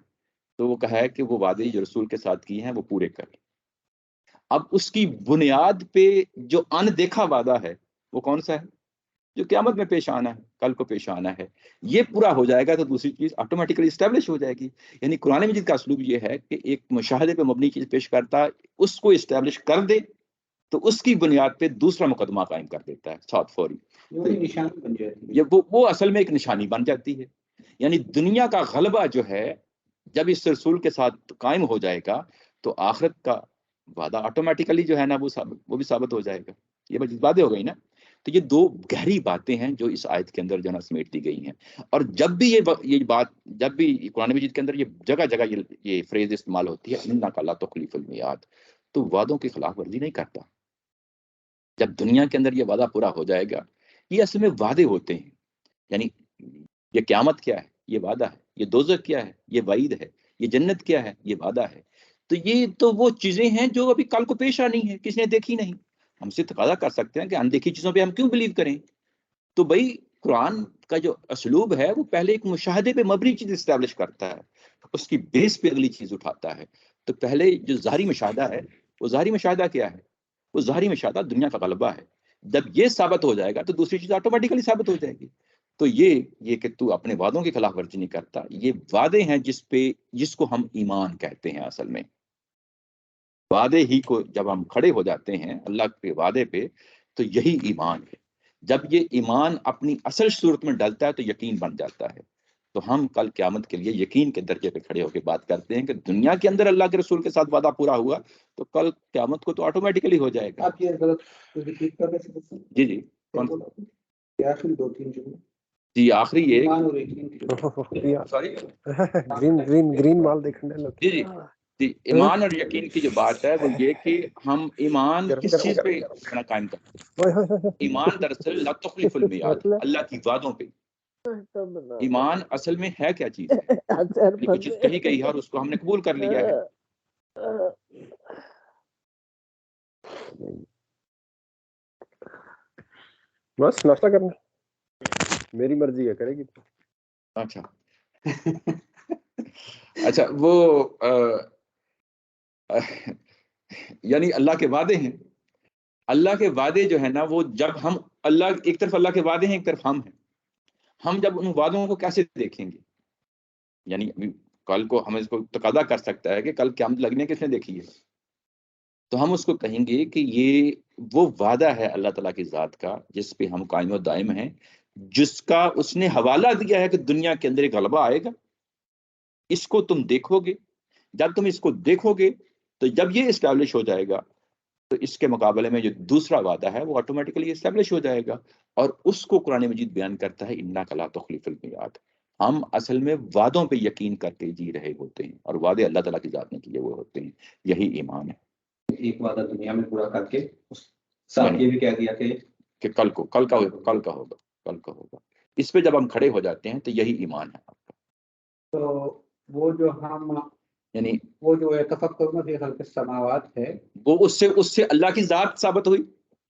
تو وہ کہا ہے کہ وہ وعدے جو رسول کے ساتھ کیے ہیں وہ پورے کریں. اب اس کی بنیاد پہ جو اندیکھا وعدہ ہے وہ کون سا ہے؟ جو قیامت میں پیش آنا ہے، کل کو پیش آنا ہے. یہ پورا ہو جائے گا تو دوسری چیز آٹومیٹیکلی اسٹیبلش ہو جائے گی. یعنی قرآن مجید کا اسلوب یہ ہے کہ ایک مشاہدے پہ مبنی چیز پیش کرتا ہے، اس کو اسٹیبلش کر دے تو اس کی بنیاد پہ دوسرا مقدمہ قائم کر دیتا ہے ساتھ فوری. نشانی بن جاتی ہے، یہ وہ اصل میں ایک نشانی بن جاتی ہے. یعنی دنیا کا غلبہ جو ہے جب اس رسول کے ساتھ قائم ہو جائے گا تو آخرت کا وعدہ آٹومیٹیکلی جو ہے نا وہ بھی ثابت ہو جائے گا. یہ باتیں ہو گئی نا. تو یہ دو گہری باتیں ہیں جو اس آیت کے اندر جو ہے نا سمیٹ دی گئی ہیں. اور جب بھی یہ بات جب بھی قرآن مجید کے اندر یہ جگہ جگہ یہ فریز استعمال ہوتی ہے انک لا تخلف المیعاد، تو وعدوں کی خلاف ورزی نہیں کرتا. جب دنیا کے اندر یہ وعدہ پورا ہو جائے گا، یہ اصل میں وعدے ہوتے ہیں. یعنی یہ قیامت کیا ہے؟ یہ وعدہ ہے. یہ دوزخ کیا ہے؟ یہ وعید ہے. یہ جنت کیا ہے؟ یہ وعدہ ہے. تو یہ تو وہ چیزیں ہیں جو ابھی کل کو پیش آنی ہے، کسی نے دیکھی نہیں. ہم سے تقاضا کر سکتے ہیں کہ اندیکھی چیزوں پہ ہم کیوں بلیو کریں؟ تو بھائی قرآن کا جو اسلوب ہے وہ پہلے ایک مشاہدے پہ مبنی چیز اسٹیبلش کرتا ہے، اس کی بیس پہ اگلی چیز اٹھاتا ہے. تو پہلے جو ظاہری مشاہدہ ہے، وہ ظاہری مشاہدہ کیا ہے؟ وہ ظاہری مشاہدہ دنیا کا غلبہ ہے. جب یہ ثابت ہو جائے گا تو دوسری چیز آٹومیٹیکلی ثابت ہو جائے گی. تو یہ کہ تو اپنے وعدوں کی خلاف ورزی نہیں کرتا، یہ وعدے ہیں جس کو ہم ایمان کہتے ہیں. اصل میں وعدے ہی کو جب ہم کھڑے ہو جاتے ہیں اللہ کے وعدے پہ تو یہی ایمان ہے. جب یہ ایمان اپنی اصل صورت میں ڈلتا ہے تو یقین بن جاتا ہے. تو ہم کل قیامت کے لیے یقین کے درجے پہ کھڑے ہو کے بات کرتے ہیں کہ دنیا کے اندر اللہ کے رسول کے ساتھ وعدہ پورا ہوا تو کل قیامت کو تو آٹومیٹیکلی ہو جائے گا. آپ یہ غلط ریپیٹ کر رہے تھے؟ جی جی کون آخری دو تین جملے. جی آخری یہ گرین مال دیکھنے لگے. جی جی جی ایمان اور یقین کی جو بات ہے وہ یہ کہ ہم ایمان کس چیز پہ قائم کرتے ہیں؟ ایمان دراصل لا تخلف المیعاد، اللہ کی وعدوں پہ. ایمان اصل میں ہے کیا چیز ہے؟ کوئی چیز کہی گئی ہے اور اس کو ہم نے قبول کر لیا ہے. بس ناشتہ کرنا میری مرضی ہے، کرے گی. اچھا اچھا وہ یعنی اللہ کے وعدے ہیں. اللہ کے وعدے جو ہے نا وہ جب ہم اللہ ایک طرف اللہ کے وعدے ہیں ایک طرف ہم ہیں. ہم جب ان وعدوں کو کیسے دیکھیں گے؟ یعنی کل کو ہم اس کو تقاضا کر سکتا ہے کہ کل قیامت لگنے کس نے دیکھی ہے؟ تو ہم اس کو کہیں گے کہ یہ وہ وعدہ ہے اللہ تعالیٰ کی ذات کا جس پہ ہم قائم و دائم ہیں، جس کا اس نے حوالہ دیا ہے کہ دنیا کے اندر ایک غلبہ آئے گا. اس کو تم دیکھو گے. جب تم اس کو دیکھو گے تو جب یہ اسٹیبلش ہو جائے گا تو اس کے مقابلے میں جو دوسرا وعدہ ہے وہ آٹومیٹیکلی اسٹیبلش ہو جائے گا. اور اس کو قرآن مجید بیان کرتا ہے انک لا تخلف المیعاد. ہم اصل میں وعدوں پہ یقین کر کے جی رہے ہوتے ہیں اور وعدے اللہ تعالیٰ کی ذات نے کیے ہوئے ہوتے ہیں. یہی ایمان ہے. ایک وعدہ دنیا میں پورا کر کے ساتھ یہ بھی کہہ دیا کہ کل کا ہوگا. اس پہ جب ہم کھڑے ہو جاتے ہیں تو یہی ایمان ہے آپ کا. تو وہ جو ہم یعنی وہ جو تفکر فی خلق السماوات ہے وہ اس سے اللہ کی ذات ثابت ہوئی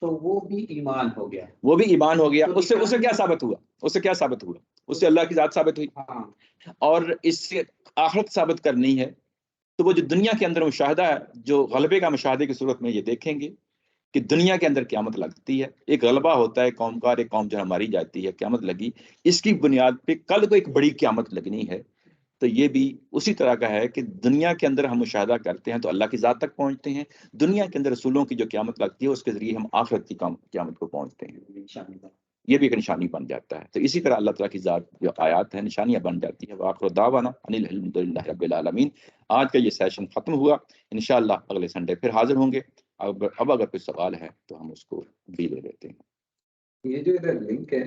تو وہ بھی ایمان ہو گیا. وہ بھی ایمان ہو گیا. اس سے کیا ثابت ہوا؟ اس سے اللہ کی ذات ثابت ہوئی. ہاں. اور اس سے آخرت ثابت کرنی ہے تو وہ جو دنیا کے اندر مشاہدہ ہے جو غلبے کا مشاہدے کی صورت میں یہ دیکھیں گے کہ دنیا کے اندر قیامت لگتی ہے، ایک غلبہ ہوتا ہے قوم کا، ایک قوم جو ماری جاتی ہے، قیامت لگی. اس کی بنیاد پہ کل کو ایک بڑی قیامت لگنی ہے. تو یہ بھی اسی طرح کا ہے کہ دنیا کے اندر ہم مشاہدہ کرتے ہیں تو اللہ کی ذات تک پہنچتے ہیں. دنیا کے اندر رسولوں کی جو قیامت لگتی ہے اس کے ذریعے ہم آخرت کی قیامت کو پہنچتے ہیں. یہ بھی ایک نشانی بن جاتا ہے. تو اسی طرح اللہ تعالیٰ کی ذات جو آیات ہیں نشانیاں بن جاتی ہیں. وآخر دعوانا ان الحمد للہ رب العالمین. آج کا یہ سیشن ختم ہوا. انشاءاللہ اگلے سنڈے پھر حاضر ہوں گے. اب اگر کوئی سوال ہے تو ہم اس کو بھی لے لیتے ہیں. یہ جو ادھر لنک ہے